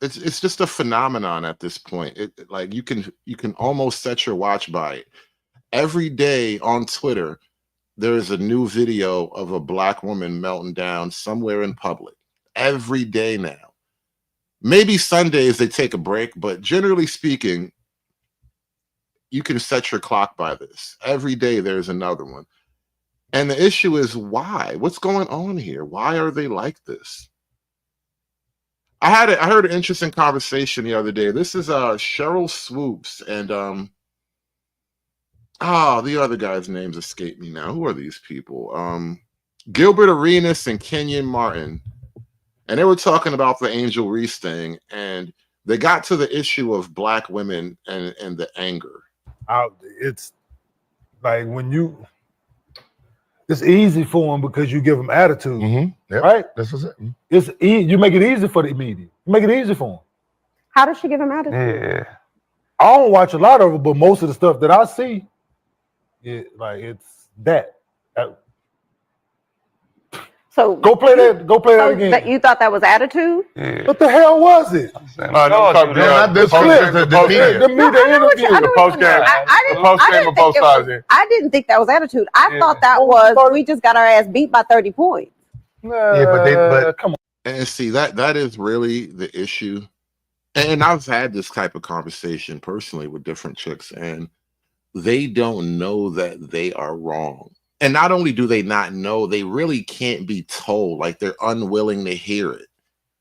it's just a phenomenon at this point. Like you can almost set your watch by it. Every day on Twitter, there is a new video of a Black woman melting down somewhere in public. Every day now. Maybe Sundays they take a break, but generally speaking, you can set your clock by this. Every day there's another one. And the issue is why? What's going on here? Why are they like this? I heard an interesting conversation the other day. This is Cheryl Swoops and the other guy's names escape me now. Who are these people? Gilbert Arenas and Kenyon Martin. And they were talking about the Angel Reese thing, and they got to the issue of Black women and the anger. It's like it's easy for them because you give them attitude, right? This is it. It's you make it easy for the media. You make it easy for them. How does she give him attitude? Yeah, I don't watch a lot of it, but most of the stuff that I see, it's that. So go play that. Go play that again. You thought that was attitude? Yeah. What the hell was it? Not this clip. The post game. of both sides. I didn't think that was attitude. I thought that was we just got our ass beat by 30 points. Yeah, but come on. And see that is really the issue. And I've had this type of conversation personally with different chicks, and they don't know that they are wrong. And not only do they not know, they really can't be told. Like they're unwilling to hear it,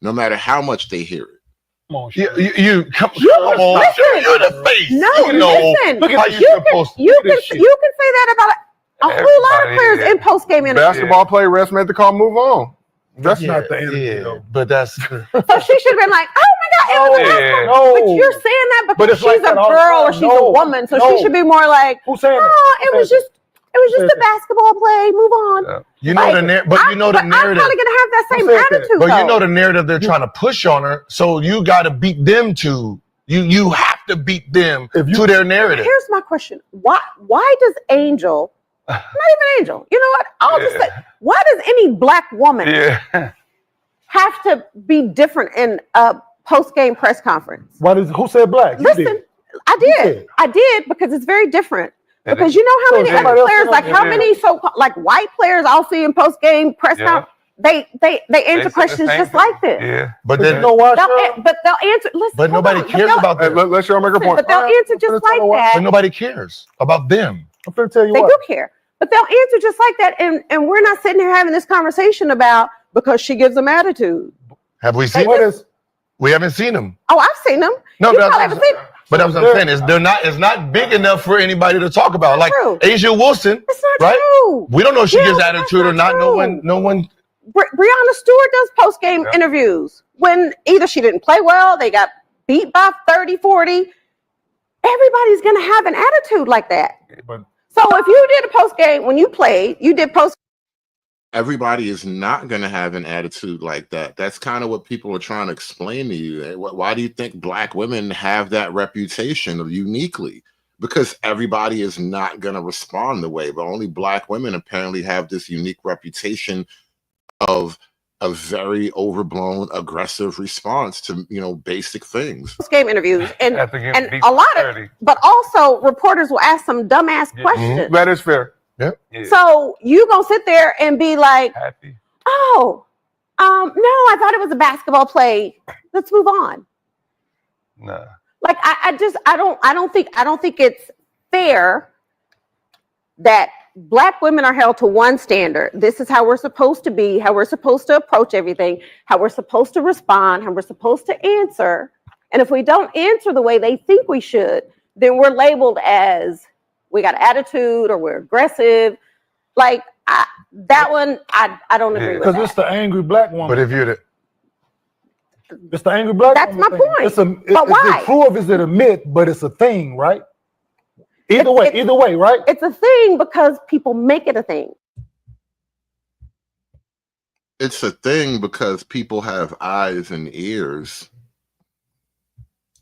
no matter how much they hear it. Come on, come on, you in the face. No, listen. Look at you can say that about a whole lot of players in post game interviews. Basketball player, rest made the call, move on. That's not the interview, though. But that's So she should have been like, "Oh my God, it was a basketball." But you're saying that because she's a girl or she's a woman, so she should be more like, "Who's saying it was just a basketball play. Move on." You know the narrative. I'm kind of gonna have that same attitude. But you know the narrative they're trying to push on her, so you got to beat them to. You have to beat them to their narrative. Here's my question: Why does Angel? Not even Angel. You know what? I'll just say, why does any Black woman have to be different in a post-game press conference? Who said Black? Listen, I did because it's very different. Because you know how many other players, like how many like white players I'll see in post-game press conference, they answer questions just like this. Yeah, but then they'll answer. Listen, but nobody cares about that. Let's show make a point. But they'll answer just like that. But nobody cares about them. I'm gonna tell you they what. do care. But they'll answer just like that, and we're not sitting here having this conversation about because she gives them attitude. Have we seen this? We haven't seen them. Oh, I've seen them. No, you probably haven't seen them. But that's what I'm saying. It's not big enough for anybody to talk about. Like Asia Wilson, it's not right? True. We don't know if she gives attitude or not. No one. Brianna Stewart does post-game interviews when either she didn't play well, they got beat by 30, 40. Everybody's gonna have an attitude like that. So if you did a post-game when you played, you did post. Everybody is not going to have an attitude like that. That's kind of what people are trying to explain to you. Why do you think Black women have that reputation uniquely? Because everybody is not going to respond the way, but only Black women apparently have this unique reputation of a very overblown, aggressive response to basic things. Post-game interviews and a lot of, but also reporters will ask some dumbass questions. That is fair. Yep. So you gonna sit there and be like, oh, no, I thought it was a basketball play. Let's move on. Nah. Like I don't think it's fair that Black women are held to one standard. This is how we're supposed to be, how we're supposed to approach everything, how we're supposed to respond, how we're supposed to answer. And if we don't answer the way they think we should, then we're labeled as we got attitude or we're aggressive. Like I don't agree with Because that. it's the angry Black woman. But if you're it's the angry Black That's woman my thing. point. But why? It's true if it's a myth, but it's a thing, right? Either way, right? It's a thing because people make it a thing. It's a thing because people have eyes and ears.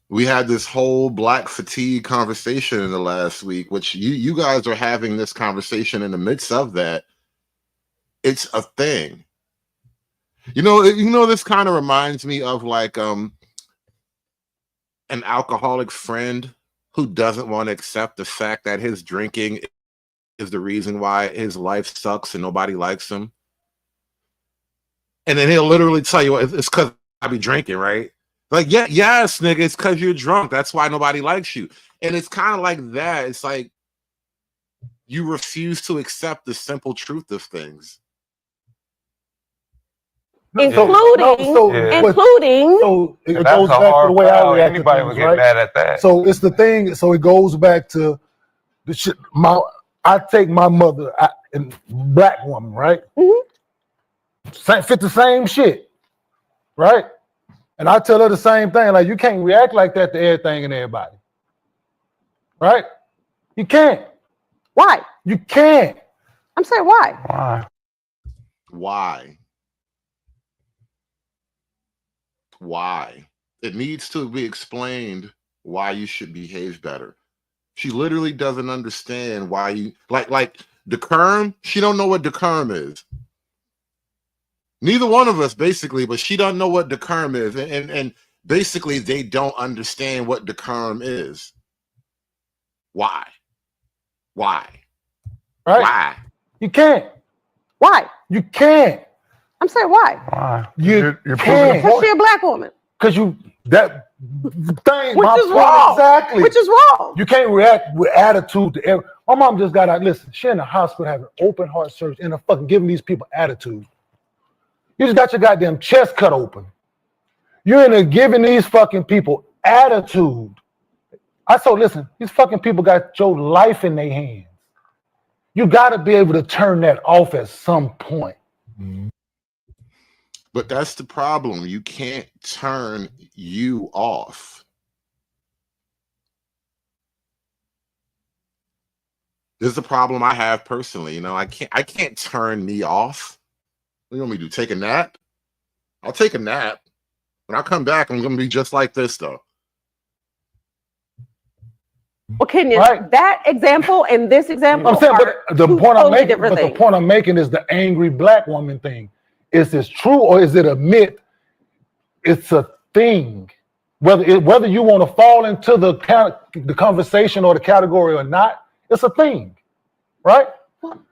We had this whole Black fatigue conversation in the last week, which you guys are having this conversation in the midst of that. It's a thing. You know, this kind of reminds me of like an alcoholic friend who doesn't want to accept the fact that his drinking is the reason why his life sucks and nobody likes him. And then he'll literally tell you, it's because I be drinking, right? Like, yes, nigga, it's because you're drunk. That's why nobody likes you. And it's kind of like that. It's like you refuse to accept the simple truth of things. Including So it goes back to the way I react to things, right? mad at that. So it's the thing. So it goes back to the shit. I take my mother, and Black woman, right? Fit the same shit, right? And I tell her the same thing. Like, you can't react like that to everything and everybody, right? You can't. Why? You can't. I'm saying why? Why? It needs to be explained why you should behave better. She literally doesn't understand why you like decorum. She don't know what decorum is. Neither one of us, basically, but she doesn't know what decorum is, and basically they don't understand what decorum is. Why? Right? Why? You can't. Why? You can't. I'm saying why? Why? You're Because she's a Black woman. Because that thing, Which is wrong. Exactly. Which is wrong. You can't react with attitude to every. My mom just got out. Listen, she in the hospital having open heart surgery and fucking giving these people attitude. You just got your goddamn chest cut open. You're in there giving these fucking people attitude. I told, listen, these fucking people got your life in their hands. You got to be able to turn that off at some point. But that's the problem. You can't turn you off. This is the problem I have personally. You know, I can't turn me off. What do you want me to do? Take a nap? I'll take a nap. When I come back, I'm gonna be just like this though. Well, Kenyon, that example and this example I'm saying, but the point I'm making, different but the things. point I'm making is the angry Black woman thing. Is this true or is it a myth? It's a thing. Whether you want to fall into the conversation or the category or not, it's a thing, right?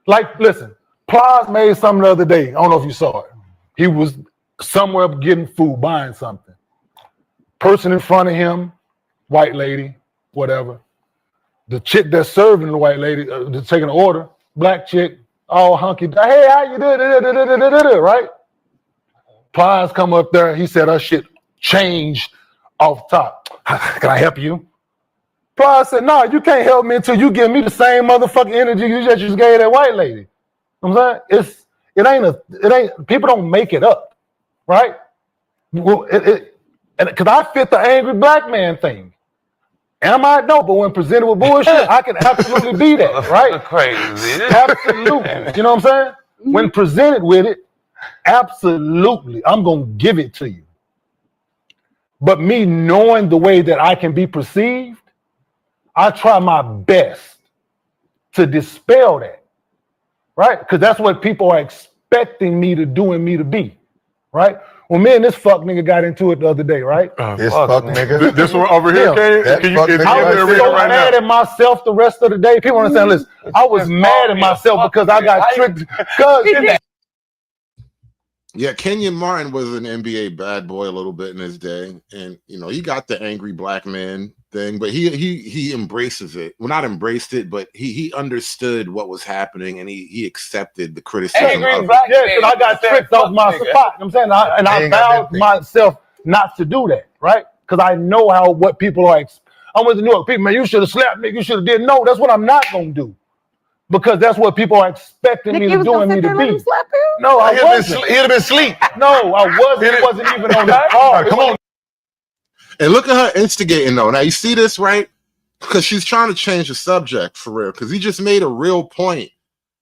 Like, listen, Plies made something the other day. I don't know if you saw it. He was somewhere getting food, buying something. Person in front of him, white lady, whatever. The chick that's serving the white lady, taking the order, Black chick, all hunky. Hey, how you doing? Right? Plies come up there. He said, her shit changed off top. Can I help you? Plies said, no, you can't help me until you give me the same motherfucking energy you just gave that white lady. You know what I'm saying? It ain't, people don't make it up, right? Well, because I fit the angry Black man thing. Am I? No, but when presented with bullshit, I can absolutely be that, right? Crazy. Absolutely. You know what I'm saying? When presented with it, absolutely, I'm going to give it to you. But me knowing the way that I can be perceived, I try my best to dispel that, right? Because that's what people are expecting me to do and me to be. right? Well, me and this fuck nigga got into it the other day, right? This fuck nigga. This one over here, Yeah. can you fuck get nigga I right was there so right mad now? at myself the rest of the day. People understand. Listen, I was mad at myself because I got tricked. Cause Yeah, Kenyon Martin was an NBA bad boy a little bit in his day, and you know he got the angry black man thing, but he embraces it. Well, not embraced it, but he understood what was happening, and he accepted the criticism. angry of black, it. yeah, because I got tricked off my spot. You know what I'm saying, I vowed myself not to do that, right? Because I know what people are. I went to New York. People, man, you should have slapped me. You should have did. No, that's what I'm not gonna do. Because that's what people are expecting me to do and me to be. No, I wasn't. He'd have been asleep. No, I wasn't. It wasn't even on the card. Come on. And look at her instigating though. Now you see this, right? Because she's trying to change the subject for real. Because he just made a real point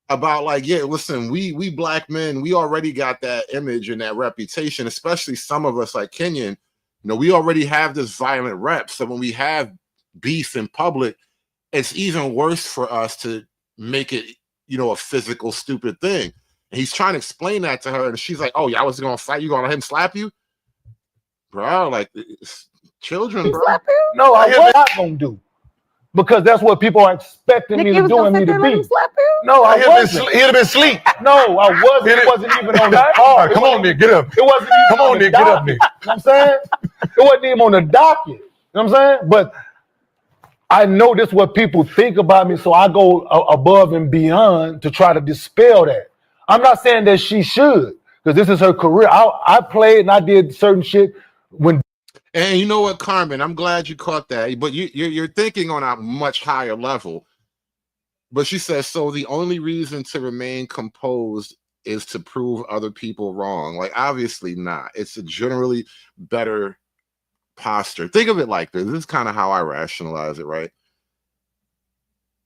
about like, yeah, listen, we black men, we already got that image and that reputation, especially some of us like Kenyon. You know, we already have this violent rep. So when we have beef in public, it's even worse for us to make it, you know, a physical stupid thing. And he's trying to explain that to her, and she's like, "Oh, y'all was gonna fight? You gonna let him slap you, bro? Like it's children, bro." No, I was not gonna do. Because that's what people are expecting me to do and me to be. No, I wasn't. He'd have been asleep. No, I wasn't. It wasn't even on the card. Come on, Nick, get up. It wasn't even Come on, on the Nick, get up, docket. Nick. You know what I'm saying? It wasn't even on the docket. You know what I'm saying? But I know this is what people think about me, so I go above and beyond to try to dispel that. I'm not saying that she should, because this is her career. I played and I did certain shit when. And you know what, Carmen? I'm glad you caught that. But you're thinking on a much higher level. But she says, so the only reason to remain composed is to prove other people wrong. Like, obviously not. It's a generally better posture. Think of it like this. This is kind of how I rationalize it, right?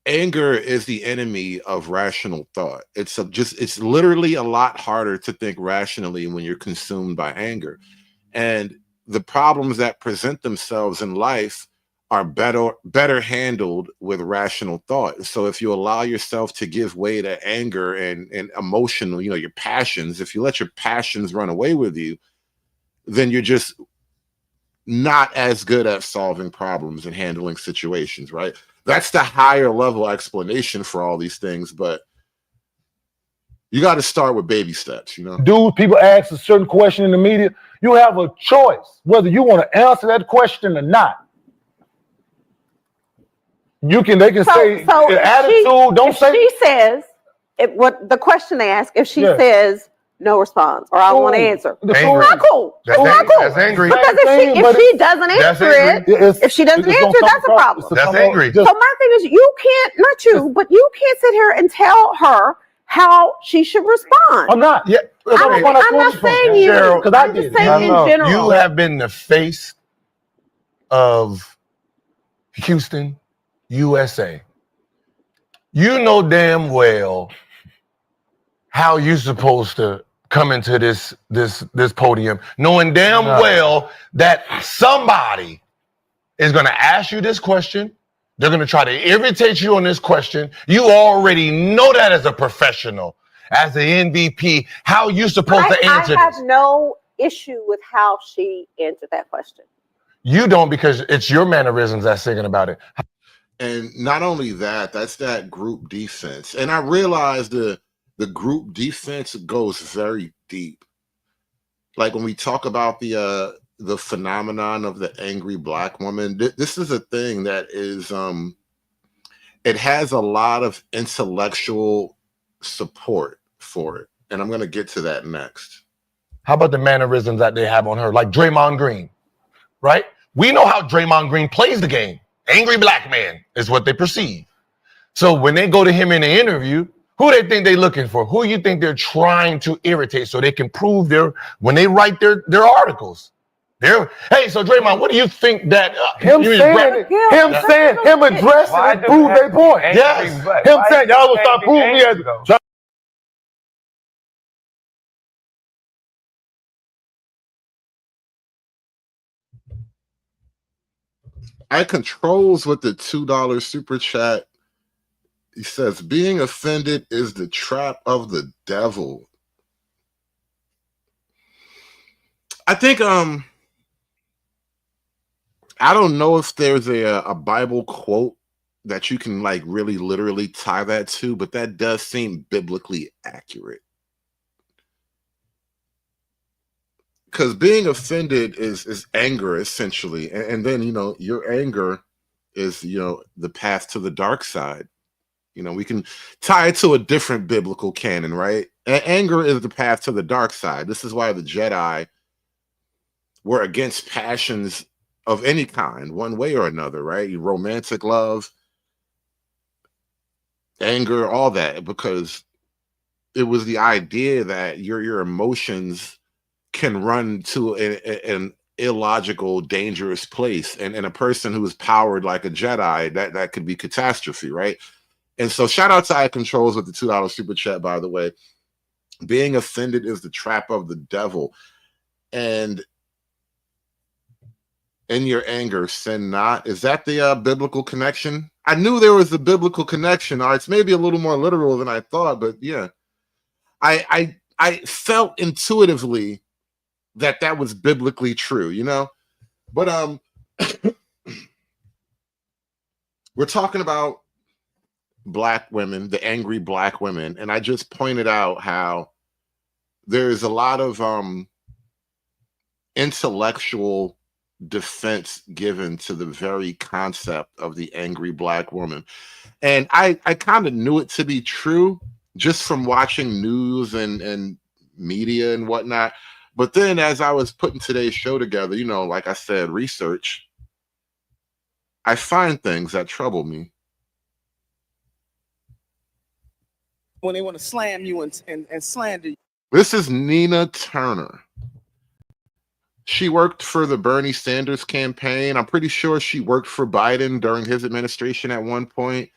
Anger is the enemy of rational thought. It's literally a lot harder to think rationally when you're consumed by anger. And the problems that present themselves in life are better handled with rational thought. So if you allow yourself to give way to anger and emotional, you know, your passions, if you let your passions run away with you, then you're just not as good at solving problems and handling situations, right? That's the higher level explanation for all these things, but you got to start with baby steps, you know? Dude, people ask a certain question in the media. You have a choice whether you want to answer that question or not. They can say attitude. Don't say. She says what the question they ask. If she says no response or I don't want to answer, it's not cool. It's not cool. That's angry. Because if she doesn't answer if she doesn't answer, that's a problem. That's angry. So my thing is, you can't, not you, but you can't sit here and tell her how she should respond. I'm not. Yeah, I'm not saying you, because I'm just saying in general. You have been the face of Houston, USA. You know damn well how you're supposed to come into this podium, knowing damn well that somebody is going to ask you this question. They're going to try to irritate you on this question. You already know that as a professional, as the MVP, how you supposed to answer I have this. no issue with how she answered that question. You don't, because it's your mannerisms that's singing about it. And not only that, that's that group defense. And I realized the group defense goes very deep. Like when we talk about the phenomenon of the angry black woman, this is a thing that is it has a lot of intellectual support for it, and I'm going to get to that next. How about the mannerisms that they have on her, like Draymond Green, right? We know how Draymond Green plays the game. Angry black man is what they perceive. So when they go to him in the interview, who they think they're looking for? Who you think they're trying to irritate so they can prove when they write their articles? Hey, so Draymond, what do you think that him addressing it prove their point? Yes, him saying y'all will stop proving me as. I controls with the $2 super chat. He says, being offended is the trap of the devil. I think I don't know if there's a Bible quote that you can like really literally tie that to, but that does seem biblically accurate. Because being offended is anger essentially, and then your anger is the path to the dark side. We can tie it to a different biblical canon, right? Anger is the path to the dark side. This is why the Jedi were against passions of any kind, one way or another, right? Romantic love, anger, all that, because it was the idea that your emotions can run to an illogical, dangerous place, and a person who is powered like a Jedi, that could be catastrophe, right? And so, shout out to iControls with the $2 super chat. By the way, being offended is the trap of the devil, and in your anger, sin not. Is that the biblical connection? I knew there was a biblical connection. All right, it's maybe a little more literal than I thought, but yeah, I felt intuitively that was biblically true, But we're talking about Black women, the angry Black women, and I just pointed out how there's a lot of intellectual defense given to the very concept of the angry Black woman. And I kind of knew it to be true just from watching news and media and whatnot. But then as I was putting today's show together, like I said, research, I find things that trouble me. When they want to slam you and slander you. This is Nina Turner. She worked for the Bernie Sanders campaign. I'm pretty sure she worked for Biden during his administration at one point.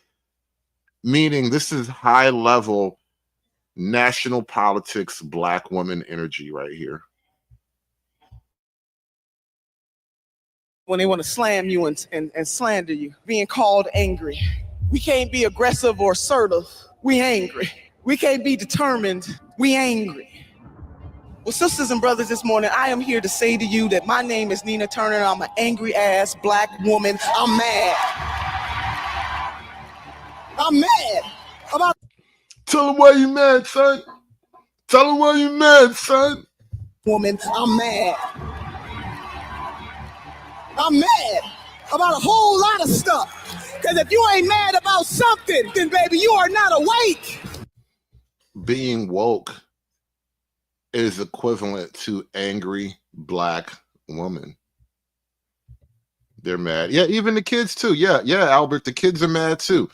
Meaning this is high-level national politics Black woman energy right here. When they want to slam you and slander you, being called angry. We can't be aggressive or assertive. We angry. We can't be determined. We angry. Well, sisters and brothers, this morning, I am here to say to you that my name is Nina Turner, and I'm an angry-ass Black woman. I'm mad. I'm mad about... Tell them why you mad, son. Tell them why you mad, son. Woman, I'm mad. I'm mad about a whole lot of stuff. Because if you ain't mad about something, then baby, you are not awake. Being woke is equivalent to angry Black woman. They're mad. Yeah, even the kids too. Yeah, Albert, the kids are mad too.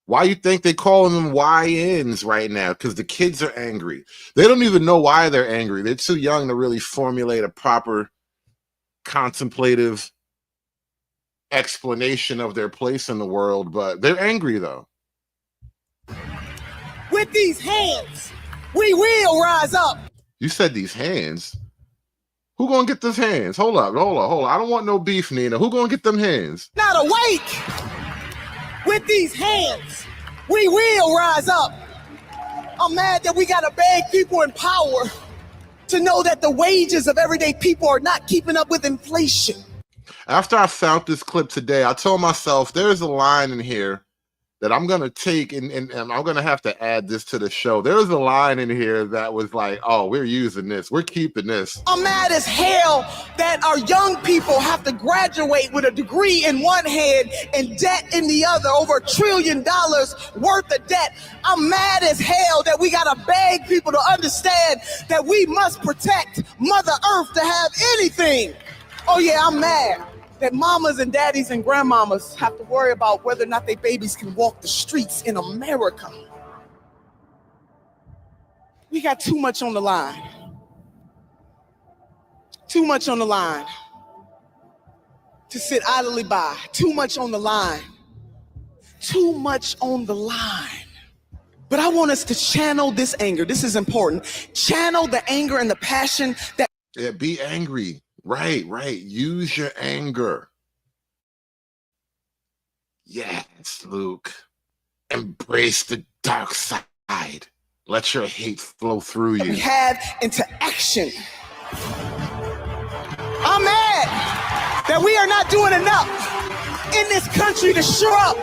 Why you think they calling them YNs right now? Because the kids are angry. They don't even know why they're angry. They're too young to really formulate a proper contemplative explanation of their place in the world, but they're angry though. With these hands, we will rise up. You said these hands. Who gonna get those hands? Hold up. I don't want no beef, Nina. Who gonna get them hands? Not awake. With these hands, we will rise up. I'm mad that we gotta beg people in power to know that the wages of everyday people are not keeping up with inflation. After I found this clip today, I told myself there's a line in here that I'm going to take and I'm going to have to add this to the show. There was a line in here that was like, oh, we're using this. We're keeping this. I'm mad as hell that our young people have to graduate with a degree in one hand and debt in the other, over $1 trillion worth of debt. I'm mad as hell that we got to beg people to understand that we must protect Mother Earth to have anything. Oh yeah, I'm mad that mamas and daddies and grandmamas have to worry about whether or not their babies can walk the streets in America. We got too much on the line. Too much on the line to sit idly by. Too much on the line. Too much on the line. But I want us to channel this anger. This is important. Channel the anger and the passion that... Yeah, be angry. Right. Use your anger. Yes, Luke. Embrace the dark side. Let your hate flow through you. We have into action. I'm mad that we are not doing enough in this country to shore up.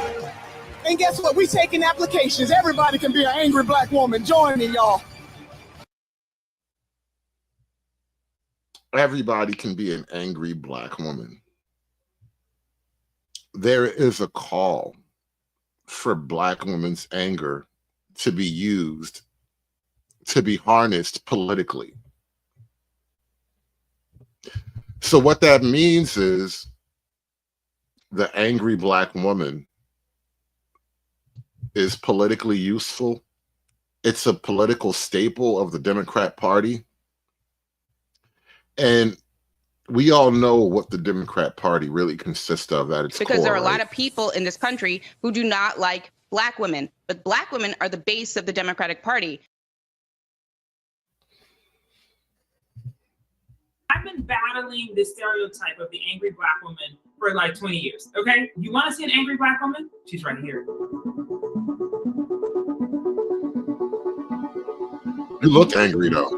And guess what? We taking applications. Everybody can be an angry black woman. Join me, y'all. Everybody can be an angry black woman. There is a call for black women's anger to be used, to be harnessed politically. So what that means is the angry black woman is politically useful. It's a political staple of the Democrat Party. And we all know what the Democrat Party really consists of at its because core, there are a lot right? of people in this country who do not like black women, but black women are the base of the Democratic Party. I've been battling this stereotype of the angry black woman for like 20 years. Okay, you want to see an angry black woman? She's right here. You look angry though.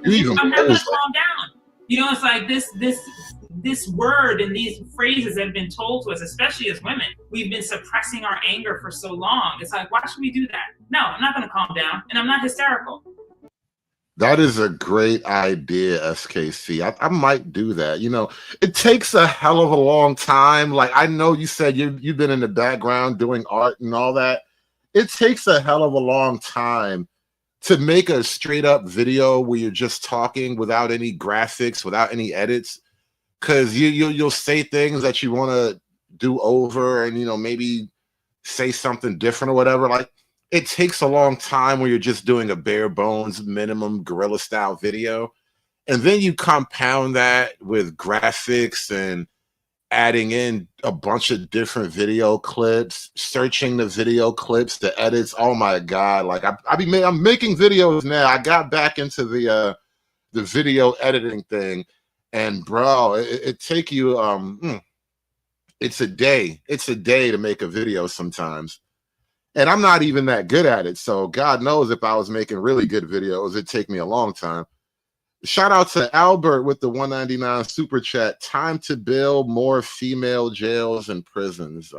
You even I'm not gonna pose calm down. You know, it's like this word and these phrases have been told to us, especially as women. We've been suppressing our anger for so long. It's like, why should we do that? No, I'm not gonna calm down, and I'm not hysterical. That is a great idea, SKC. I might do that. You know, it takes a hell of a long time. Like, I know you said you've been in the background doing art and all that. It takes a hell of a long time to make a straight up video where you're just talking without any graphics, without any edits, because you'll say things that you want to do over, and maybe say something different or whatever. Like, it takes a long time where you're just doing a bare bones minimum guerrilla style video, and then you compound that with graphics and adding in a bunch of different video clips, searching the video clips, the edits. Oh my God. Like I'm making videos now. I got back into the video editing thing, and bro, it take you, it's a day to make a video sometimes. And I'm not even that good at it. So God knows if I was making really good videos, it'd take me a long time. Shout out to Albert with the 199 super chat. Time to build more female jails and prisons.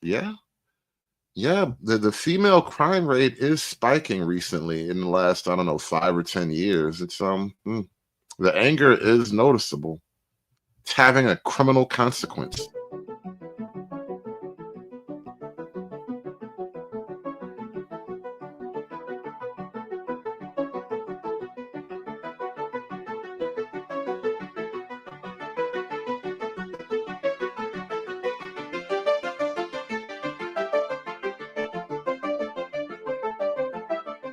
Yeah. The female crime rate is spiking recently in the last, I don't know, 5 or 10 years. It's the anger is noticeable. It's having a criminal consequence.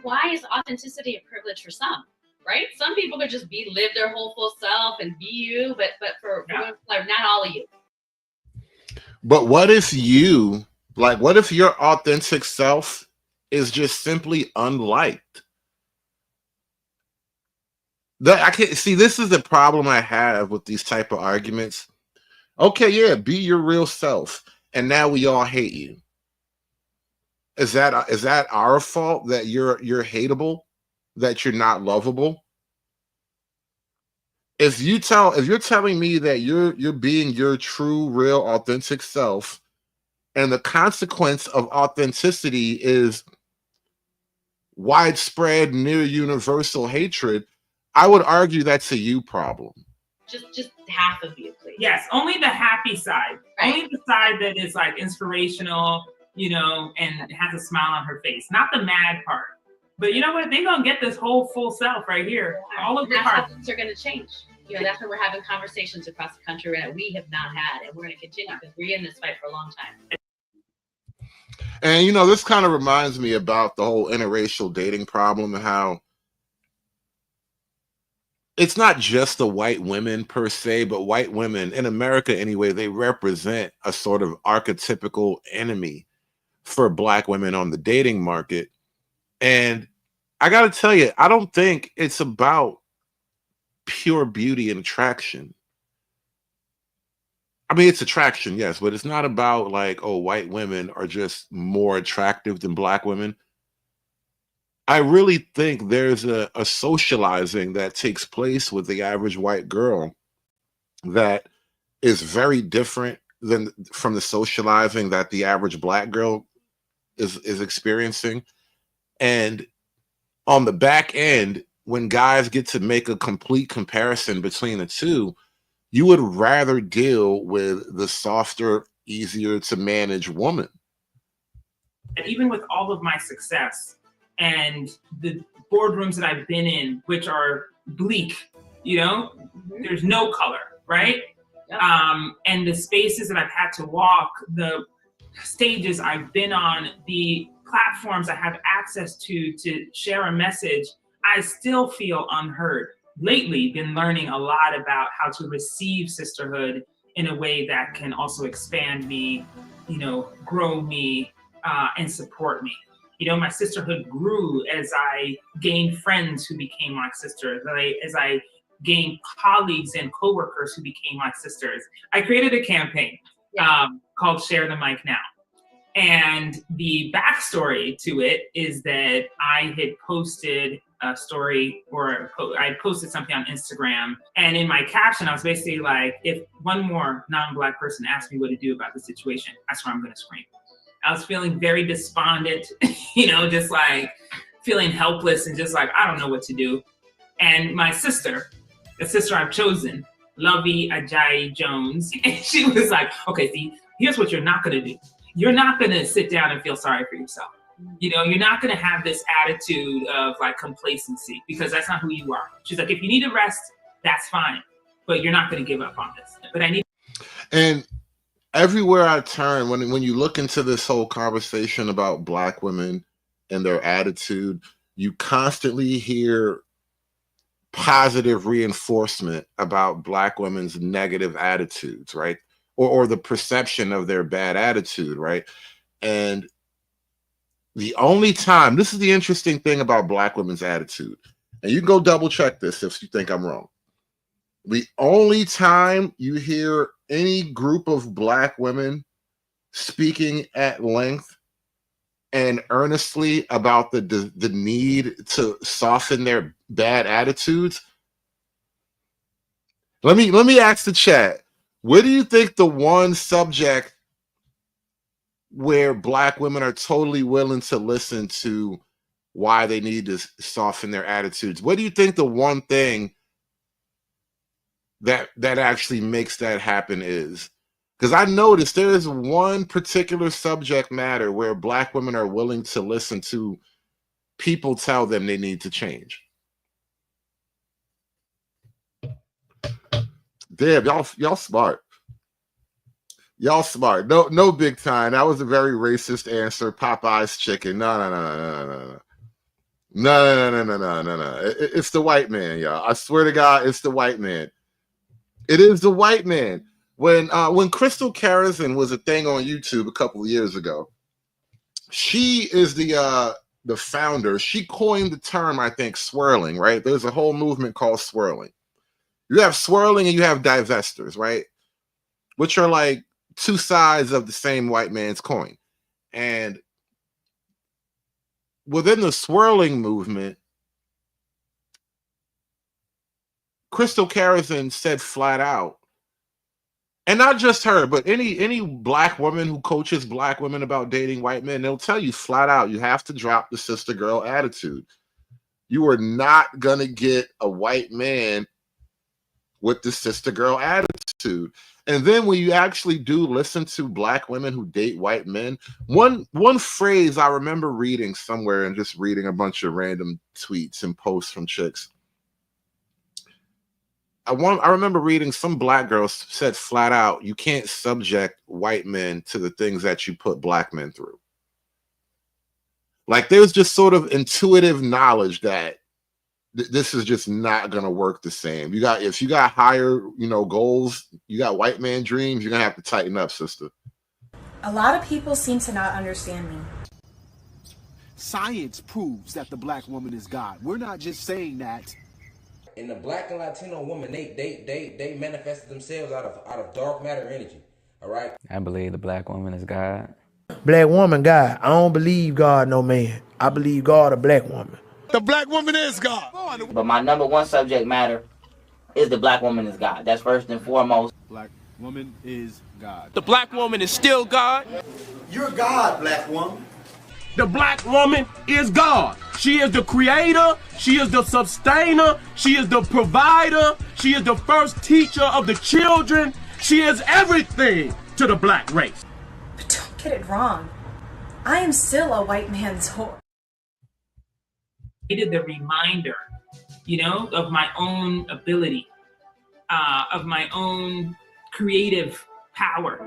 Why is authenticity a privilege for some, right? Some people could just live their whole full self and be you, but for like not all of you. But what if your authentic self is just simply unliked? I can't see, this is the problem I have with these type of arguments. Okay, yeah, be your real self, and now we all hate you. Is that our fault that you're hateable, that you're not lovable? If you're telling me that you're being your true, real, authentic self, and the consequence of authenticity is widespread, near universal hatred, I would argue that's a you problem. Just half of you, please. Yes, only the happy side. Right. Only the side that is like inspirational, and has a smile on her face. Not the mad part. But you know what? They're gonna get this whole full self right here. All of the that's parts. how things are gonna change. That's why we're having conversations across the country that we have not had, and we're gonna continue because we're in this fight for a long time. And this kind of reminds me about the whole interracial dating problem and how it's not just the white women per se, but white women in America anyway, they represent a sort of archetypical enemy for black women on the dating market. And I got to tell you, I don't think it's about pure beauty and attraction. I mean, it's attraction, yes, but it's not about like, oh, white women are just more attractive than black women. I really think there's a socializing that takes place with the average white girl that is very different than from the socializing that the average black girl is experiencing. And on the back end, when guys get to make a complete comparison between the two, you would rather deal with the softer, easier to manage woman. And even with all of my success and the boardrooms that I've been in, which are bleak, you know, there's no color, right? And the spaces that I've had to walk, the stages I've been on, the platforms I have access to share a message, I still feel unheard. Lately, been learning a lot about how to receive sisterhood in a way that can also expand me, you know, grow me, and support me. You know, my sisterhood grew as I gained friends who became my sisters, as I gained colleagues and coworkers who became my sisters. I created a campaign called Share the Mic Now. And the backstory to it is that I had posted a story, or I posted something on Instagram, and in my caption, I was basically like, if one more non-Black person asks me what to do about the situation, I swear I'm gonna scream. I was feeling very despondent, you know, just like feeling helpless and just like, I don't know what to do. And my sister, the sister I've chosen, Lovey Ajayi Jones, and she was like, okay, see, here's what you're not gonna do. You're not gonna sit down and feel sorry for yourself. You know, you're not gonna have this attitude of like complacency, because that's not who you are. She's like, if you need to rest, that's fine, but you're not gonna give up on this. But I need. And everywhere I turn, when you look into this whole conversation about Black women and their attitude, you constantly hear positive reinforcement about Black women's negative attitudes, right? Or the perception of their bad attitude, right? And the only time, this is the interesting thing about Black women's attitude, and you can go double check this if you think I'm wrong. The only time you hear any group of Black women speaking at length and earnestly about the need to soften their bad attitudes. Let me ask the chat. Where do you think the one subject where Black women are totally willing to listen to why they need to soften their attitudes? What do you think the one thing that actually makes that happen is? Because I noticed there is one particular subject matter where Black women are willing to listen to people tell them they need to change. Damn, y'all smart. Y'all smart. No big time. That was a very racist answer. Popeye's chicken. No. It's the white man, y'all. I swear to God, it's the white man. It is the white man. When Crystal Carrison was a thing on YouTube a couple of years ago, she is the founder. She coined the term, I think, swirling, right? There's a whole movement called swirling. You have swirling and you have divestors, right? Which are like two sides of the same white man's coin. And within the swirling movement, Crystal Carrison said flat out, and not just her, but any Black woman who coaches Black women about dating white men, they'll tell you flat out, you have to drop the sister girl attitude. You are not gonna get a white man with the sister girl attitude. And then when you actually do listen to Black women who date white men, one phrase I remember reading somewhere and just reading a bunch of random tweets and posts from chicks. I remember reading some Black girls said flat out, you can't subject white men to the things that you put Black men through. Like there's just sort of intuitive knowledge that this is just not going to work the same. If you got higher, goals, you got white man dreams, you're going to have to tighten up, sister. A lot of people seem to not understand me. Science proves that the Black woman is God. We're not just saying that. And the Black and Latino woman, they manifested themselves out of dark matter energy. All right. I believe the Black woman is God. Black woman, God. I don't believe God, no man. I believe God, a Black woman. The Black woman is God. But my number one subject matter is the black woman is God. That's first and foremost. Black woman is God. The black woman is still God. You're God, black woman. The black woman is God. She is the creator. She is the sustainer. She is the provider. She is the first teacher of the children. She is everything to the black race. But don't get it wrong. I am still a white man's whore. Needed the reminder, of my own ability, of my own creative power.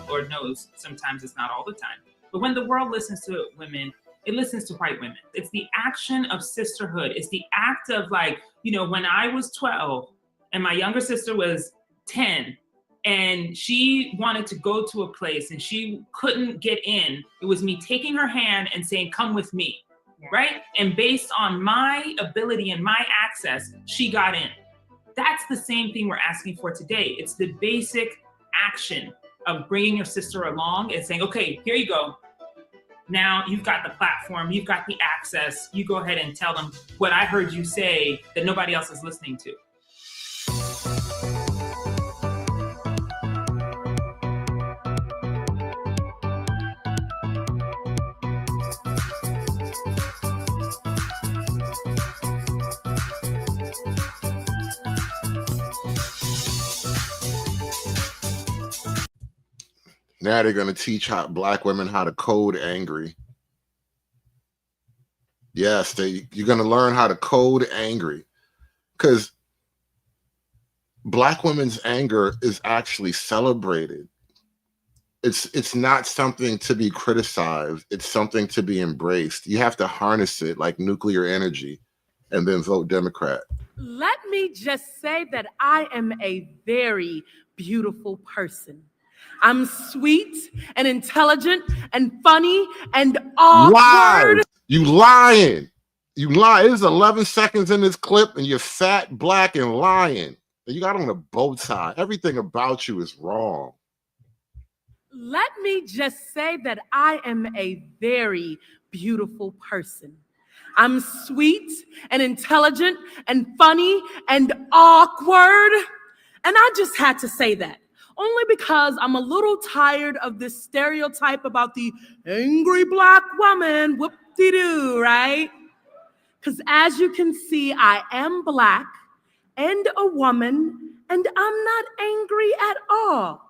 Lord knows, sometimes it's not all the time. But when the world listens to women, it listens to white women. It's the action of sisterhood. It's the act of when I was 12 and my younger sister was 10, and she wanted to go to a place and she couldn't get in. It was me taking her hand and saying, come with me, right? And based on my ability and my access, she got in. That's the same thing we're asking for today. It's the basic action of bringing your sister along and saying, okay, here you go. Now you've got the platform, you've got the access. You go ahead and tell them what I heard you say that nobody else is listening to. Now they're going to teach black women how to code angry. Yes, you're going to learn how to code angry, because black women's anger is actually celebrated. It's not something to be criticized. It's something to be embraced. You have to harness it like nuclear energy and then vote Democrat. Let me just say that I am a very beautiful person. I'm sweet and intelligent and funny and awkward. Lies. You lying. You lie. It's 11 seconds in this clip and you're fat, black, and lying. And you got on a bow tie. Everything about you is wrong. Let me just say that I am a very beautiful person. I'm sweet and intelligent and funny and awkward. And I just had to say that. Only because I'm a little tired of this stereotype about the angry black woman, whoop-de-doo, right? Because as you can see, I am black and a woman, and I'm not angry at all.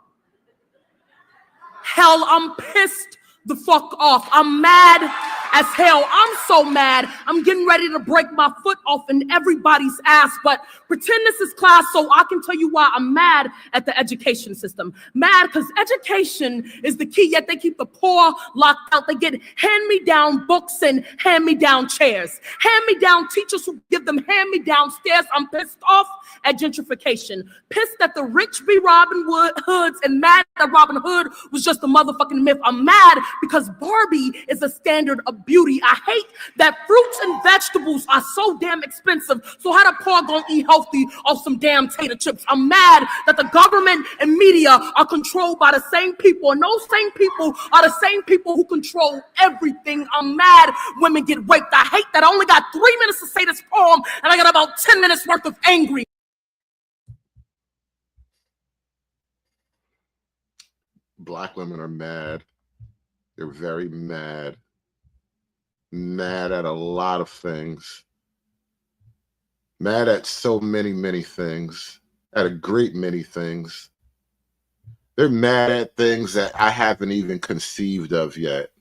Hell, I'm pissed the fuck off. I'm mad as hell. I'm so mad. I'm getting ready to break my foot off in everybody's ass, but pretend this is class so I can tell you why I'm mad at the education system. Mad because education is the key, yet they keep the poor locked out. They get hand-me-down books and hand-me-down chairs. Hand-me-down teachers who give them hand-me-down stairs. I'm pissed off at gentrification. Pissed that the rich be Robin Hoods and mad that Robin Hood was just a motherfucking myth. I'm mad because Barbie is a standard of beauty. I hate that fruits and vegetables are so damn expensive. So how the poor gonna eat healthy off some damn tater chips? I'm mad that the government and media are controlled by the same people, and those same people are the same people who control everything. I'm mad women get raped. I hate that I only got 3 minutes to say this poem, and I got about 10 minutes worth of angry. Black women are mad. They're very mad. Mad at a lot of things. Mad at so many, many things. At a great many things. They're mad at things that I haven't even conceived of yet.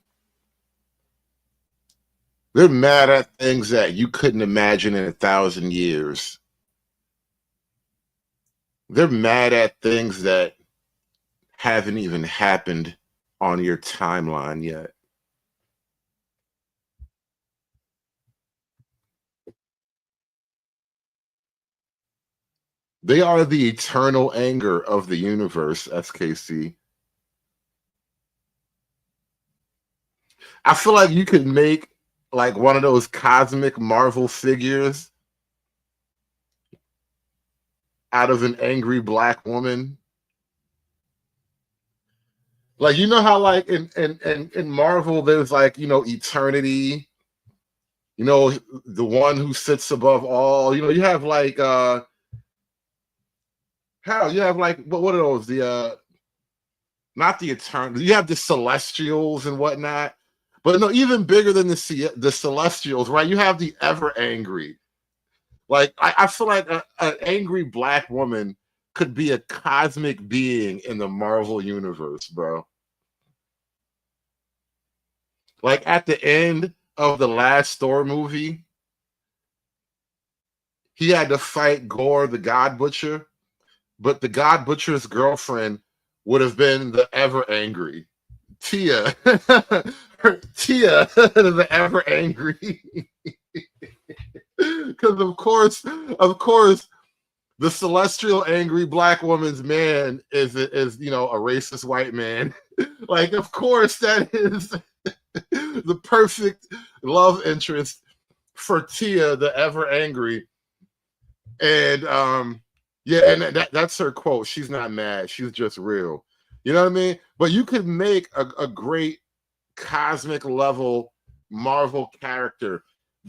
They're mad at things that you couldn't imagine in 1,000 years. They're mad at things that haven't even happened on your timeline yet. They are the eternal anger of the universe, SKC. I feel like you could make like one of those cosmic Marvel figures out of an angry black woman. Like, you know how like in Marvel there's like, you know, eternity, you know, the one who sits above all. You know, you have like how you have like what are those? The not the eternal. You have the celestials and whatnot. But no, even bigger than the celestials, right? You have the ever angry. Like I feel like an angry black woman could be a cosmic being in the Marvel universe, bro. Like at the end of the last Thor movie, he had to fight Gore the God Butcher, but the God Butcher's girlfriend would have been the ever angry Tia. Tia, the ever angry. Because of course, the celestial angry black woman's man is you know a racist white man. Like, of course, that is the perfect love interest for Tia, the ever angry. And yeah, and that's her quote. She's not mad. She's just real. You know what I mean? But you could make a great cosmic level Marvel character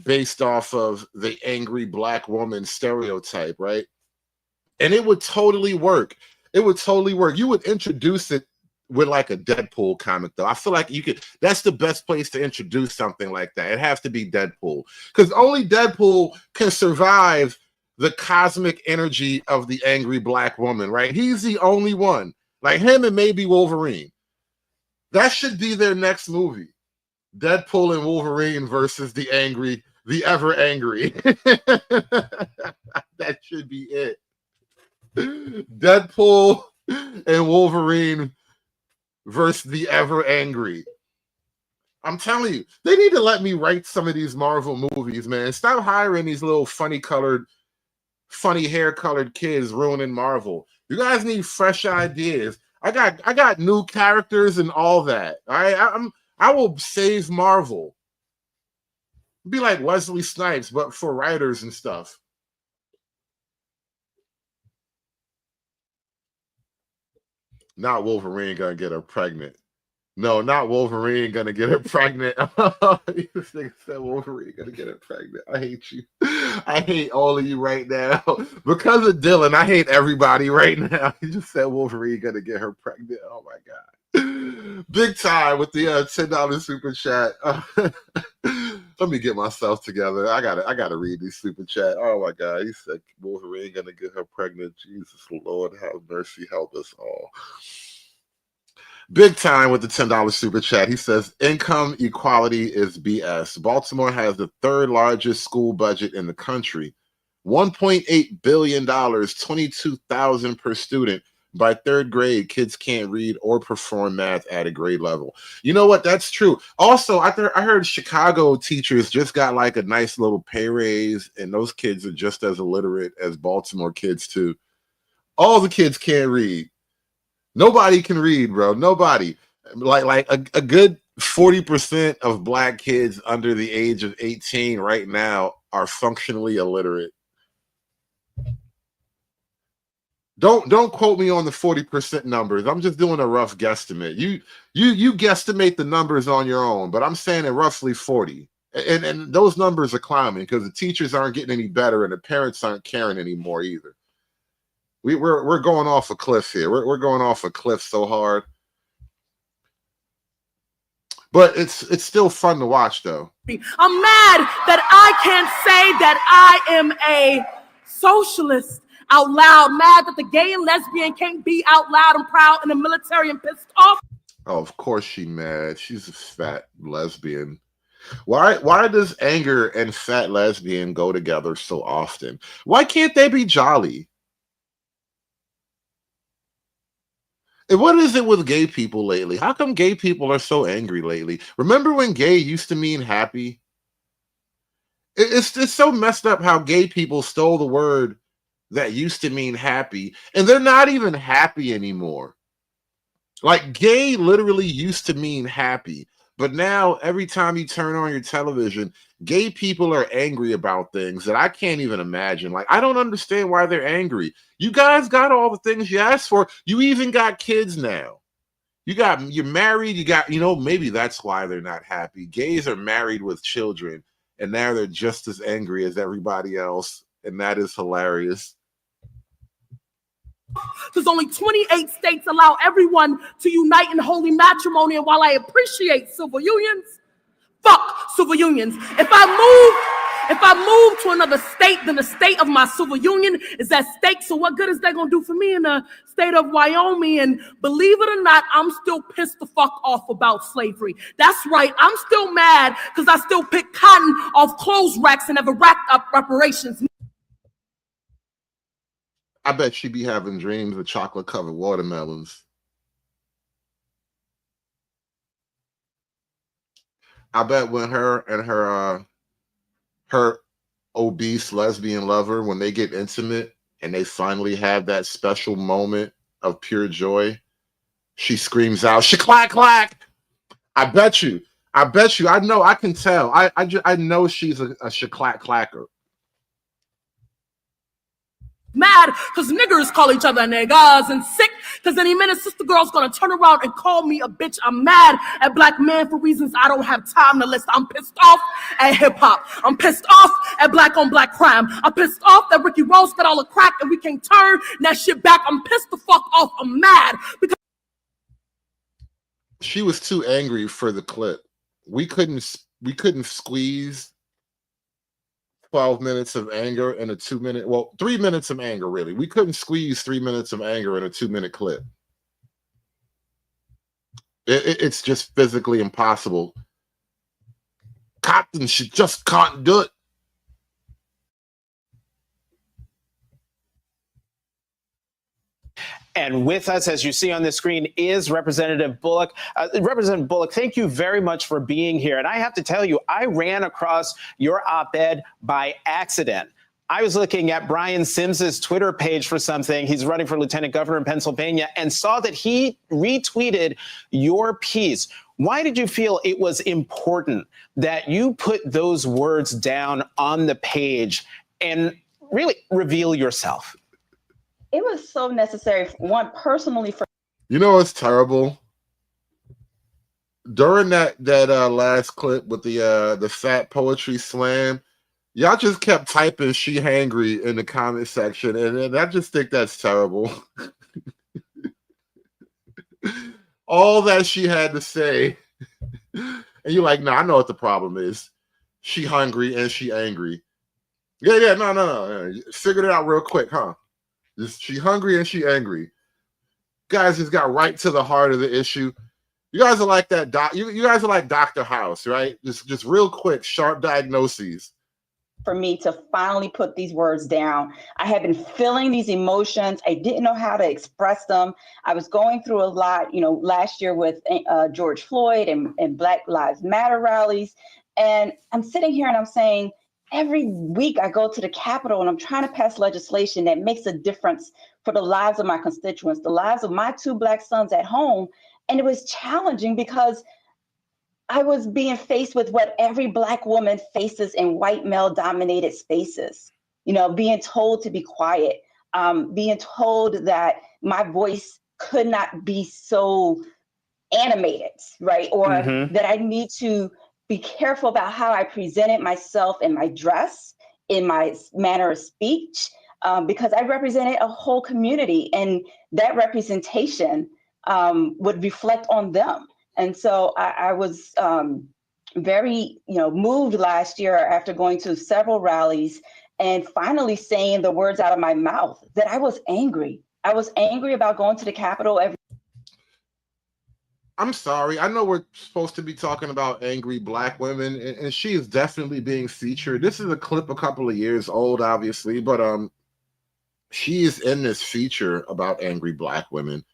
based off of the angry black woman stereotype, right? And it would totally work. It would totally work. You would introduce it with like a Deadpool comic, though. I feel like you could. That's the best place to introduce something like that. It has to be Deadpool, because only Deadpool can survive the cosmic energy of the angry black woman, right? He's the only one. Like him and maybe Wolverine. That should be their next movie. Deadpool and Wolverine versus the ever angry. That should be it. Deadpool and Wolverine versus the ever angry. I'm telling you, they need to let me write some of these Marvel movies, man. Stop hiring these little funny hair colored kids ruining Marvel. You guys need fresh ideas. I got new characters and all that. All right, I will save Marvel. Be like Wesley Snipes, but for writers and stuff. Not Wolverine gonna get her pregnant. No, not Wolverine gonna get her pregnant. This nigga said Wolverine gonna get her pregnant. I hate you. I hate all of you right now. Because of Dylan, I hate everybody right now. He just said Wolverine gonna get her pregnant. Oh my God. Big time with the $10 super chat. Let me get myself together. I gotta read these super chat. Oh my God. He said Wolverine gonna get her pregnant. Jesus Lord, have mercy, help us all. Big time with the $10 super chat. He says, income equality is BS. Baltimore has the third largest school budget in the country. $1.8 billion, 22,000 per student. By third grade, kids can't read or perform math at a grade level. You know what? That's true. Also, I heard Chicago teachers just got like a nice little pay raise, and those kids are just as illiterate as Baltimore kids too. All the kids can't read. Nobody can read, bro. Nobody. Like a good 40% of black kids under the age of 18 right now are functionally illiterate. Don't quote me on the 40% numbers. I'm just doing a rough guesstimate. You guesstimate the numbers on your own, but I'm saying it roughly 40. And those numbers are climbing because the teachers aren't getting any better and the parents aren't caring anymore either. We're going off a cliff here. We're going off a cliff so hard. But it's still fun to watch though. I'm mad that I can't say that I am a socialist out loud. Mad that the gay and lesbian can't be out loud and proud in the military and pissed off. Oh, of course she mad. She's a fat lesbian. Why does anger and fat lesbian go together so often? Why can't they be jolly? And what is it with gay people lately? How come gay people are so angry lately? Remember when gay used to mean happy? It's so messed up how gay people stole the word that used to mean happy, and they're not even happy anymore. Like gay literally used to mean happy, but now every time you turn on your television, gay people are angry about things that I can't even imagine. Like, I don't understand why they're angry. You guys got all the things you asked for. You even got kids now. You're married, maybe that's why they're not happy. Gays are married with children, and now they're just as angry as everybody else, and that is hilarious. Because only 28 states allow everyone to unite in holy matrimony, and while I appreciate civil unions, fuck civil unions. If I move to another state, then the state of my civil union is at stake. So what good is that gonna do for me in the state of Wyoming? And believe it or not, I'm still pissed the fuck off about slavery. That's right, I'm still mad because I still pick cotton off clothes racks and never racked up reparations. I bet she be having dreams of chocolate-covered watermelons. I bet when her and her obese lesbian lover, when they get intimate and they finally have that special moment of pure joy, she screams out, "Shaklack clack!" I bet you. I know. I can tell. I know she's a shaklack clacker. Mad because niggers call each other niggas, and sick because any minute sister girl's gonna turn around and call me a bitch. I'm mad at black men for reasons I don't have time to list. I'm pissed off at hip-hop. I'm pissed off at black on black crime. I'm pissed off that Ricky Ross got all the crack and we can't turn that shit back. I'm pissed the fuck off. I'm mad because she was too angry for the clip. We couldn't squeeze 12 minutes of anger in a 2-minute, 3 minutes of anger, really. We couldn't squeeze 3 minutes of anger in a 2-minute clip. It's just physically impossible. Cotton, she just can't do it. And with us, as you see on the screen, is Representative Bullock. Representative Bullock, thank you very much for being here. And I have to tell you, I ran across your op-ed by accident. I was looking at Brian Sims's Twitter page for something. He's running for lieutenant governor in Pennsylvania, and saw that he retweeted your piece. Why did you feel it was important that you put those words down on the page and really reveal yourself? It was so necessary, one, personally for. You know what's terrible? During that last clip with the fat poetry slam, y'all just kept typing "she hangry" in the comment section, and I just think that's terrible. All that she had to say, and you're like, "No, I know what the problem is. She hungry and she angry." Yeah, no. Figured it out real quick, huh? She hungry and she angry. Guys just got right to the heart of the issue. You guys are like that you guys are like Dr. House, right? Just real quick, sharp diagnoses. For me to finally put these words down. I had been feeling these emotions. I didn't know how to express them. I was going through a lot, last year with George Floyd and Black Lives Matter rallies. And I'm sitting here and I'm saying, every week I go to the Capitol and I'm trying to pass legislation that makes a difference for the lives of my constituents, the lives of my 2 Black sons at home. And it was challenging because I was being faced with what every Black woman faces in white male dominated spaces, being told to be quiet, being told that my voice could not be so animated, right? Or that I need to be careful about how I presented myself in my dress, in my manner of speech, because I represented a whole community, and that representation would reflect on them. And so I was very, moved last year after going to several rallies and finally saying the words out of my mouth that I was angry. I was angry about going to the Capitol every. I'm sorry. I know we're supposed to be talking about angry Black women, and she is definitely being featured. This is a clip a couple of years old, obviously, but she is in this feature about angry Black women.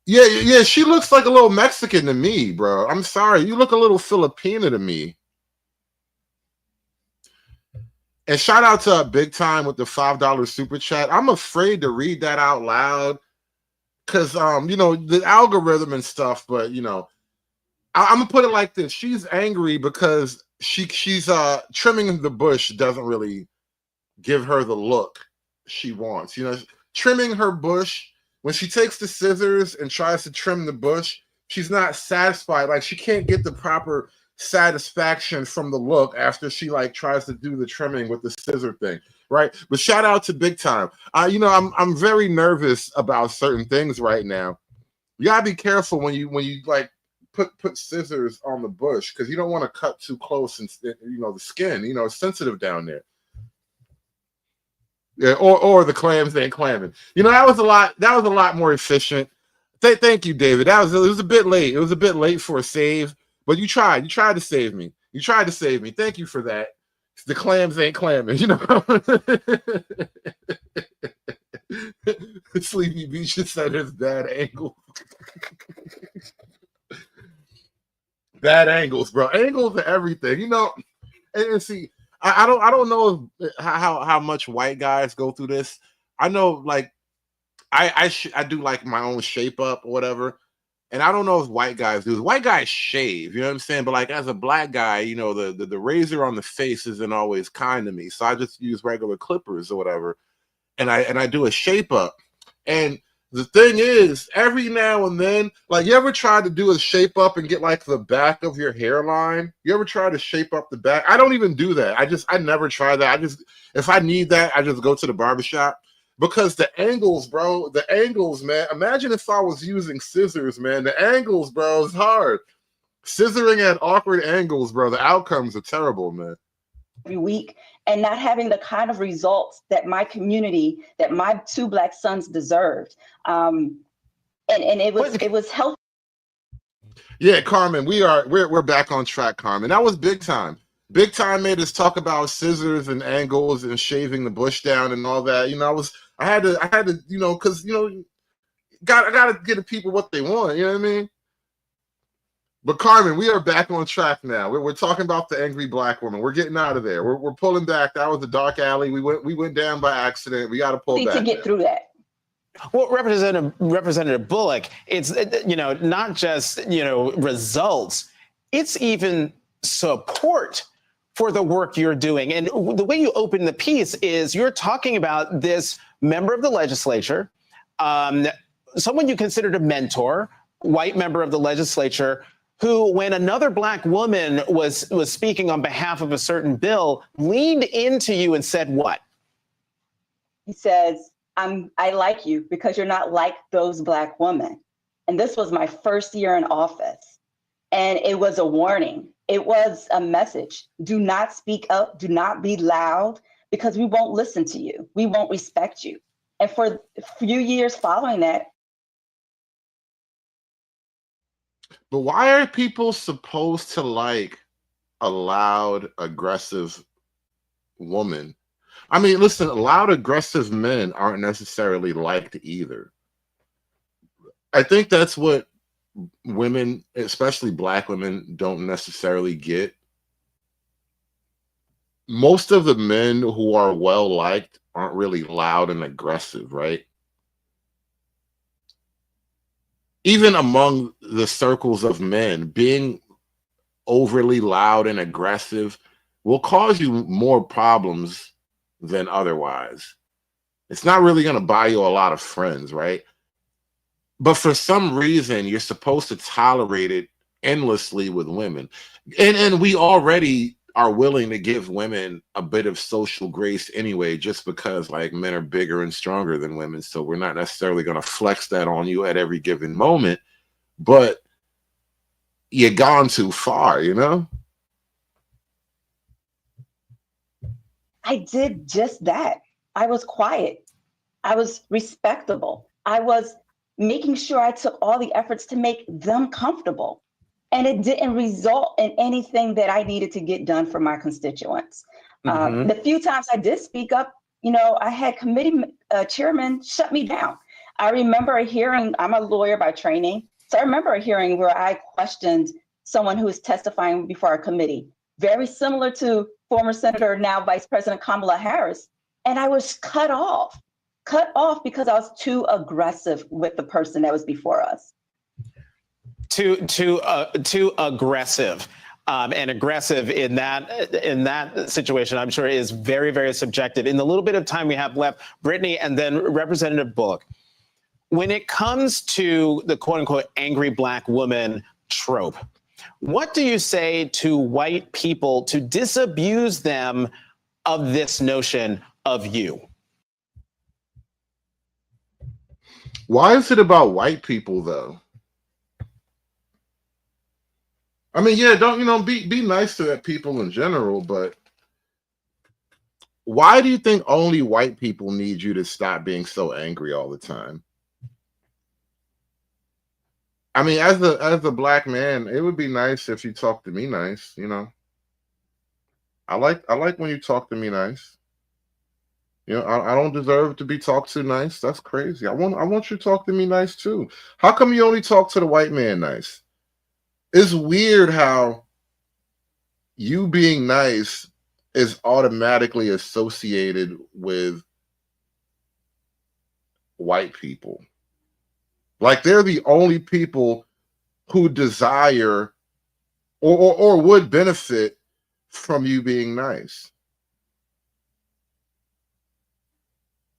Yeah, she looks like a little Mexican to me, bro. I'm sorry. You look a little Filipina to me. And shout out to Big Time with the $5 super chat. I'm afraid to read that out loud because, the algorithm and stuff. But, I'm going to put it like this. She's angry because she's trimming the bush doesn't really give her the look she wants. Trimming her bush when she takes the scissors and tries to trim the bush, she's not satisfied. Like she can't get the proper satisfaction from the look after she like tries to do the trimming with the scissor thing, right? But shout out to Big Time. I'm very nervous about certain things right now. You gotta be careful when you like put scissors on the bush, because you don't want to cut too close and the skin, it's sensitive down there. Yeah, or the clams ain't clamming. That was a lot more efficient. Thank you, David. It was a bit late. It was a bit late for a save, but you tried. You tried to save me. You tried to save me. Thank you for that. The clams ain't clamming. Sleepy Beach just said it's bad angle. Bad angles, bro. Angles are everything. And see, I don't know how much white guys go through this. I know, like, I do like my own shape up or whatever, and I don't know if white guys do. White guys shave, you know what I'm saying? But like as a black guy, the razor on the face isn't always kind to me, so I just use regular clippers or whatever, and I do a shape up. And the thing is, every now and then, like, you ever try to do a shape up and get like the back of your hairline? You ever try to shape up the back? I don't even do that. I never try that. If I need that, I just go to the barbershop, because the angles, bro, man. Imagine if I was using scissors, man. The angles, bro, is hard. Scissoring at awkward angles, bro. The outcomes are terrible, man. Every week, and not having the kind of results that my community, that my two Black sons deserved. And it was healthy. Yeah, Carmen, we're back on track, Carmen. That was Big Time. Big Time made us talk about scissors and angles and shaving the bush down and all that. I had to, because I gotta get the people what they want. You know what I mean? But Carmen, we are back on track now. We're talking about the angry Black woman. We're getting out of there. We're pulling back. That was the dark alley. We went down by accident. We got to pull back to get through that. Well, Representative Bullock, it's not just results. It's even support for the work you're doing. And the way you open the piece is you're talking about this member of the legislature, someone you considered a mentor, white member of the legislature, who, when another Black woman was speaking on behalf of a certain bill, leaned into you and said what? He says, I like you because you're not like those Black women. And this was my first year in office. And it was a warning. It was a message. Do not speak up. Do not be loud, because we won't listen to you. We won't respect you. And for a few years following that. But why are people supposed to like a loud, aggressive woman? I mean, listen, loud, aggressive men aren't necessarily liked either. I think that's what women, especially Black women, don't necessarily get. Most of the men who are well-liked aren't really loud and aggressive, right? Even among the circles of men, being overly loud and aggressive will cause you more problems than otherwise. It's not really going to buy you a lot of friends, right? But for some reason, you're supposed to tolerate it endlessly with women. And we already are willing to give women a bit of social grace anyway, just because like men are bigger and stronger than women. So we're not necessarily going to flex that on you at every given moment, but you're gone too far, I did just that. I was quiet. I was respectable. I was making sure I took all the efforts to make them comfortable. And it didn't result in anything that I needed to get done for my constituents. The few times I did speak up, I had committee chairmen shut me down. I remember a hearing, I'm a lawyer by training, so I remember a hearing where I questioned someone who was testifying before a committee, very similar to former Senator, now Vice President Kamala Harris, and I was cut off because I was too aggressive with the person that was before us. Too aggressive, and aggressive in that situation, I'm sure, is very, very subjective. In the little bit of time we have left, Brittany and then Representative Bullock, when it comes to the quote unquote angry black woman trope, what do you say to white people to disabuse them of this notion of you? Why is it about white people though? I mean, yeah, don't be nice to people in general, but why do you think only white people need you to stop being so angry all the time? I mean, as a black man, it would be nice if you talk to me nice, I like when you talk to me nice. I don't deserve to be talked to nice. That's crazy. I want you to talk to me nice too. How come you only talk to the white man nice? It's weird how you being nice is automatically associated with white people. Like they're the only people who desire or would benefit from you being nice.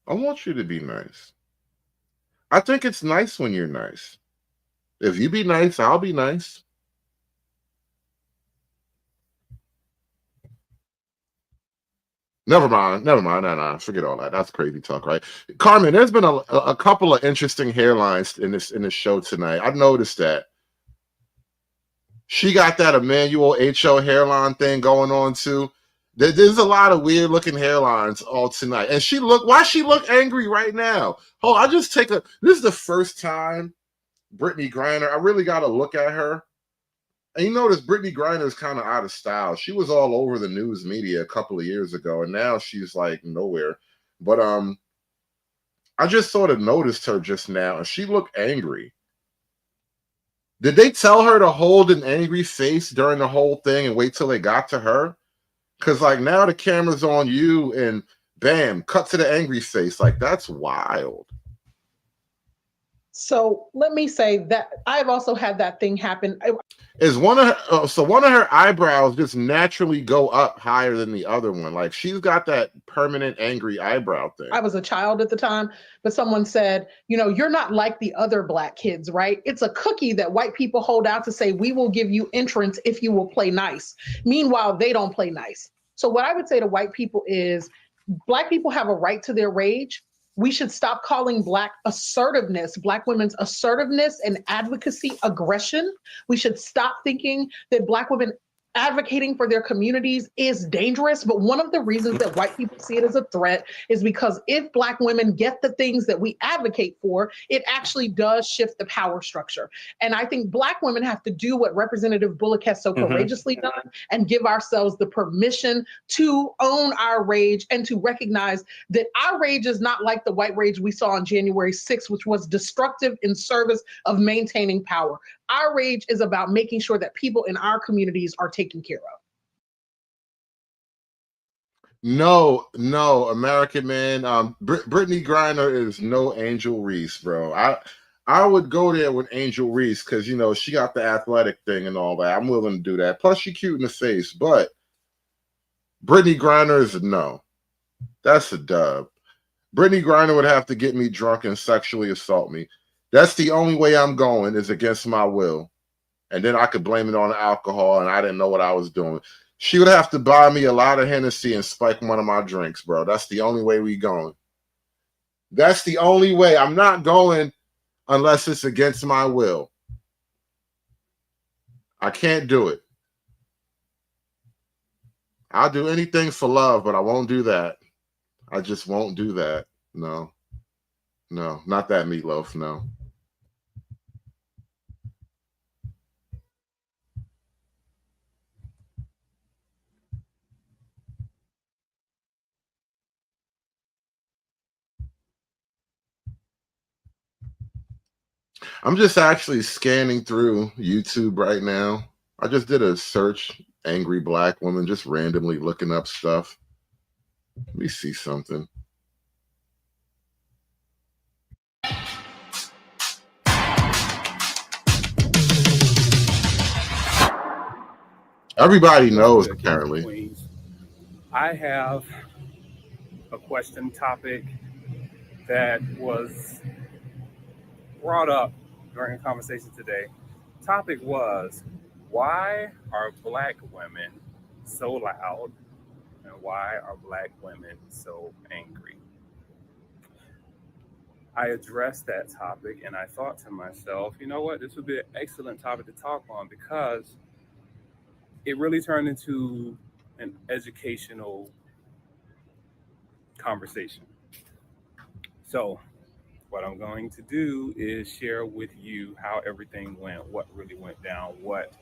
I want you to be nice. I think it's nice when you're nice. If you be nice, I'll be nice. Never mind. No. Forget all that. That's crazy talk, right? Carmen, there's been a couple of interesting hairlines in this show tonight. I noticed that. She got that Emmanuel H.O. hairline thing going on too. There's a lot of weird looking hairlines all tonight. And why she look angry right now? This is the first time Brittany Griner, I really got to look at her. And you notice Brittany Griner is kind of out of style. She was all over the news media a couple of years ago, and now she's like nowhere. But I just sort of noticed her just now, and she looked angry. Did they tell her to hold an angry face during the whole thing and wait till they got to her? Because like now the camera's on you, and bam, cut to the angry face. Like that's wild. So let me say that I've also had that thing happen. Is one of her eyebrows just naturally go up higher than the other one? Like she's got that permanent angry eyebrow thing. I was a child at the time, but someone said, you're not like the other black kids, right? It's a cookie that white people hold out to say, we will give you entrance if you will play nice. Meanwhile, they don't play nice. So what I would say to white people is black people have a right to their rage. We should stop calling black women's assertiveness and advocacy aggression. We should stop thinking that black women advocating for their communities is dangerous. But one of the reasons that white people see it as a threat is because if black women get the things that we advocate for, it actually does shift the power structure. And I think black women have to do what Representative Bullock has so courageously done and give ourselves the permission to own our rage and to recognize that our rage is not like the white rage we saw on January 6th, which was destructive in service of maintaining power. Our rage is about making sure that people in our communities are taken care of. No, American man. Brittany Griner is no Angel Reese, bro. I would go there with Angel Reese because she got the athletic thing and all that. I'm willing to do that. Plus, she cute in the face, but Brittany Griner is no. That's a dub. Brittany Griner would have to get me drunk and sexually assault me. That's the only way I'm going is against my will. And then I could blame it on the alcohol and I didn't know what I was doing. She would have to buy me a lot of Hennessy and spike one of my drinks, bro. That's the only way we going. That's the only way. I'm not going unless it's against my will. I can't do it. I'll do anything for love, but I won't do that. I just won't do that. No, not that meatloaf, no. I'm just actually scanning through YouTube right now. I just did a search, angry black woman, just randomly looking up stuff. Let me see something. Everybody knows, apparently. I have a question topic that was brought up during a conversation today. Topic was, why are Black women so loud and why are Black women so angry? I addressed that topic and I thought to myself, you know what, this would be an excellent topic to talk on because it really turned into an educational conversation. So, what I'm going to do is share with you how everything went, what really went down, what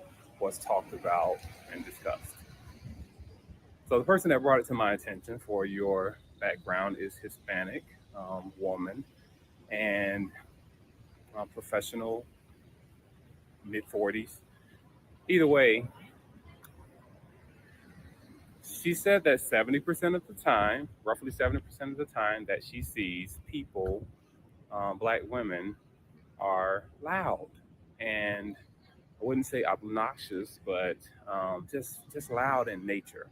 was talked about and discussed. So, the person that brought it to my attention, for your background, is Hispanic woman and professional, mid 40s. Either way, she said that 70% of the time, roughly 70% of the time, that she sees people, Black women, are loud and I wouldn't say obnoxious, but just loud in nature.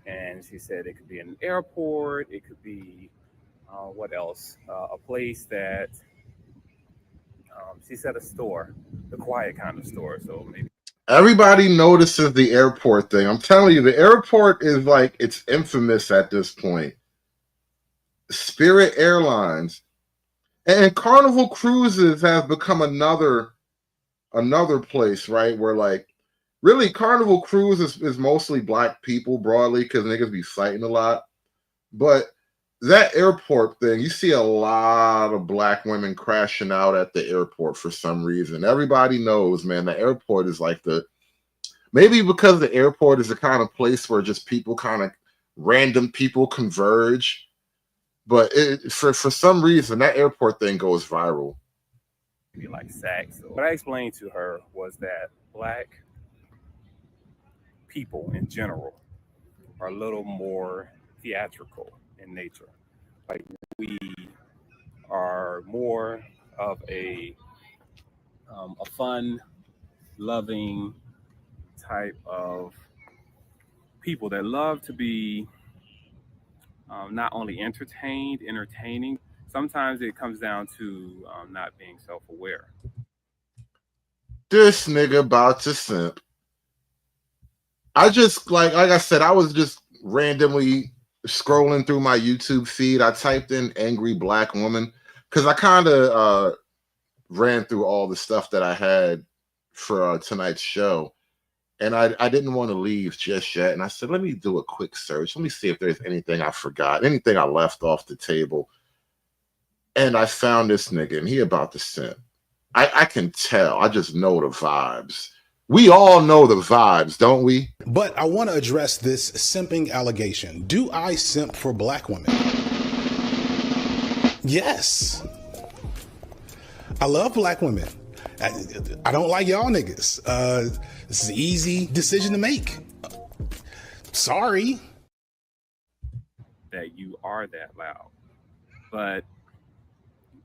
And she said it could be an airport, it could be what else? A place that she said a store, the quiet kind of store. So maybe. Everybody notices the airport thing. I'm telling you, the airport is like, it's infamous at this point. Spirit Airlines and Carnival Cruises have become another place, right? Where like really Carnival Cruise is mostly Black people broadly because niggas be fighting a lot. But that airport thing, you see a lot of Black women crashing out at the airport for some reason. Everybody knows, man, the airport is like maybe because the airport is the kind of place where just people kind of random people converge. But for some reason, that airport thing goes viral. Be like sex. What I explained to her was that Black people in general are a little more theatrical in nature. Like we are more of a fun, loving type of people that love to be not only entertaining. Sometimes it comes down to not being self-aware. This nigga about to simp. I just like I said, I was just randomly scrolling through my YouTube feed. I typed in angry Black woman because I kind of ran through all the stuff that I had for tonight's show. And I didn't want to leave just yet. And I said, let me do a quick search. Let me see if there's anything I forgot, anything I left off the table. And I found this nigga, and he about to simp. I can tell. I just know the vibes. We all know the vibes, don't we? But I want to address this simping allegation. Do I simp for Black women? Yes. I love Black women. I don't like y'all niggas. This is an easy decision to make. Sorry. That you are that loud. But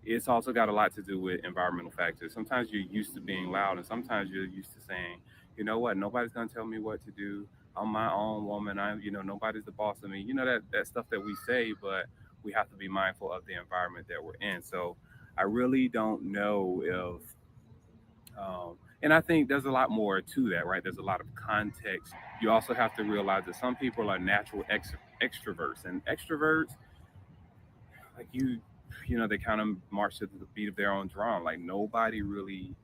it's also got a lot to do with environmental factors. Sometimes you're used to being loud, and sometimes you're used to saying, you know what, nobody's gonna tell me what to do. I'm my own woman. Nobody's the boss of me. You know, that stuff that we say, but we have to be mindful of the environment that we're in. So I really don't know if and I think there's a lot more to that, right? There's a lot of context. You also have to realize that some people are natural extroverts, and extroverts, like they kind of march to the beat of their own drum. Like nobody really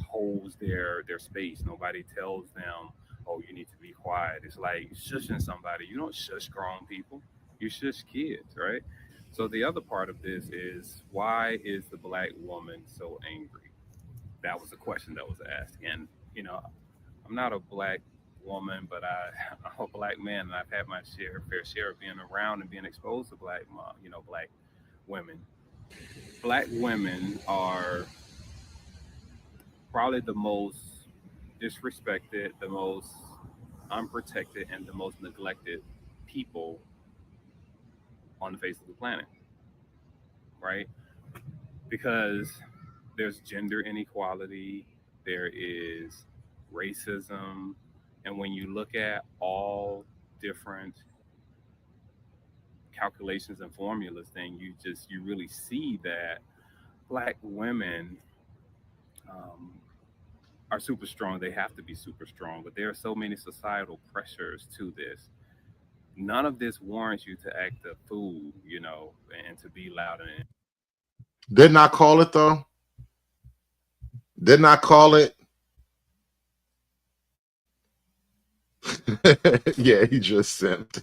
holds their space. Nobody tells them, "Oh, you need to be quiet." It's like shushing somebody. You don't shush grown people. You shush kids, right? So the other part of this is, why is the Black woman so angry? That was a question that was asked. And, I'm not a Black woman, but I'm a Black man, and I've had my fair share of being around and being exposed to Black women. Black women are probably the most disrespected, the most unprotected, and the most neglected people on the face of the planet, right? Because there's gender inequality, there is racism, and when you look at all different calculations and formulas, then you really see that Black women are super strong. They have to be super strong, but there are so many societal pressures to this. None of this warrants you to act a fool, you know, and to be loud. And Didn't I call it though? Didn't I call it? Yeah, he just sent.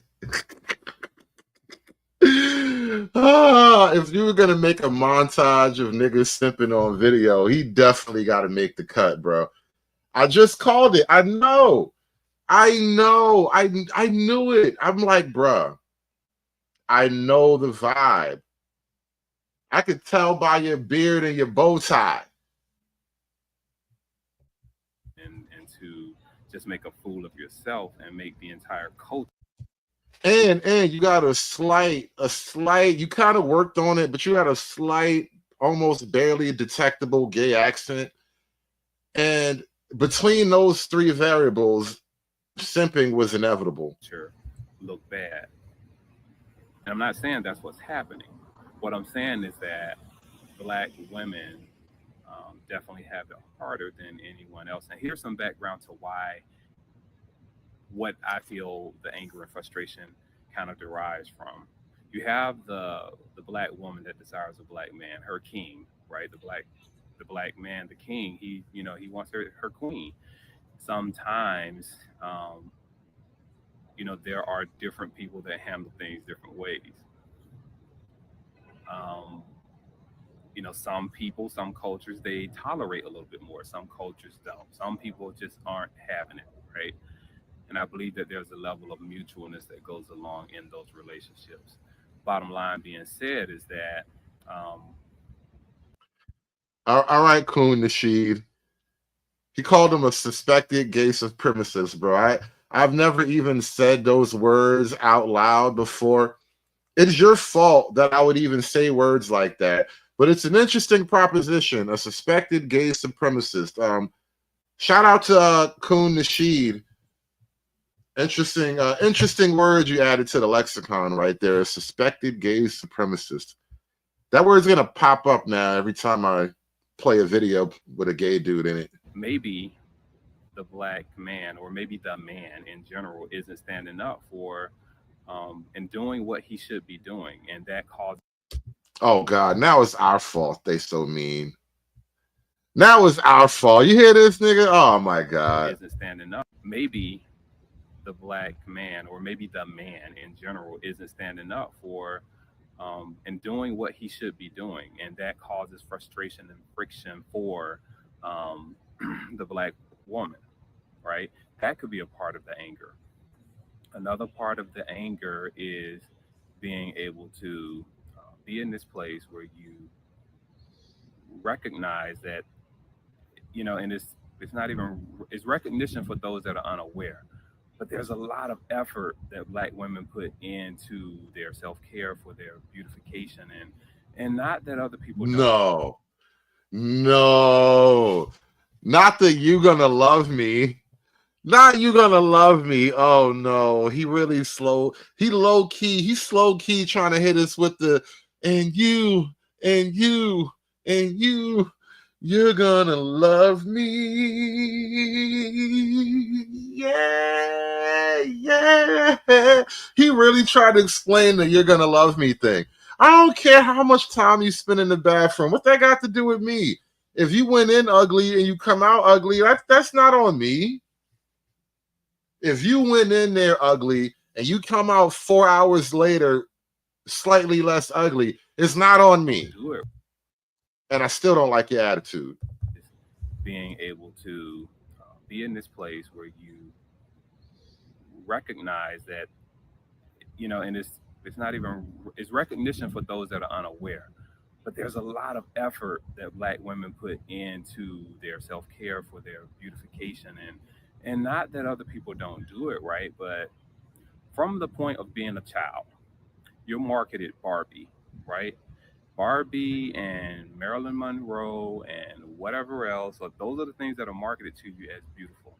If you were gonna make a montage of niggas simping on video, he definitely got to make the cut, bro. I just called it. I know. I knew it. I'm like, bro. I know the vibe. I could tell by your beard and your bow tie. and to just make a fool of yourself and make the entire culture. And you got a slight, you kind of worked on it, but you had a slight, almost barely detectable gay accent. And between those three variables, simping was inevitable. Sure, look bad. And I'm not saying that's what's happening. What I'm saying is that Black women definitely have it harder than anyone else. And here's some background to why what I feel the anger and frustration kind of derives from. You have the Black woman that desires a Black man, her king, right? The black man, the king. He wants her queen. Sometimes, there are different people that handle things different ways. Some people, some cultures, they tolerate a little bit more. Some cultures don't. Some people just aren't having it, right? And I believe that there's a level of mutualness that goes along in those relationships. Bottom line being said is that. All right, Kun Nasheed. He called him a suspected gay supremacist, bro. I've never even said those words out loud before. It's your fault that I would even say words like that. But it's an interesting proposition, a suspected gay supremacist. Shout out to Kun Nasheed. Interesting word you added to the lexicon right there, a suspected gay supremacist. That word's gonna pop up now every time I play a video with a gay dude in it. Maybe the Black man, or maybe the man in general, isn't standing up for and doing what he should be doing, and that causes. Oh God, now it's our fault. They so mean. Now it's our fault. You hear this, nigga? Oh my God. Isn't standing up. Maybe the Black man, or maybe the man in general, isn't standing up for and doing what he should be doing, and that causes frustration and friction for the Black woman, right? That could be a part of the anger. Another part of the anger is being able to be in this place where you recognize that, and it's not even, it's recognition for those that are unaware, but there's a lot of effort that Black women put into their self-care, for their beautification, and not that other people don't. No, not that you gonna love me. Not you gonna love me. Oh no, he really slow. He low key. He's slow key trying to hit us with the and you and you and you. You're gonna love me. Yeah. He really tried to explain the you're gonna love me thing. I don't care how much time you spend in the bathroom. What that got to do with me? If you went in ugly and you come out ugly, that's not on me. If you went in there ugly and you come out 4 hours later slightly less ugly, it's not on me. And I still don't like your attitude. Being able to be in this place where you recognize that, and it's not even, it's recognition for those that are unaware, but there's a lot of effort that Black women put into their self-care, for their beautification, and not that other people don't do it, right? But from the point of being a child, you're marketed Barbie, right? Barbie and Marilyn Monroe and whatever else. So those are the things that are marketed to you as beautiful.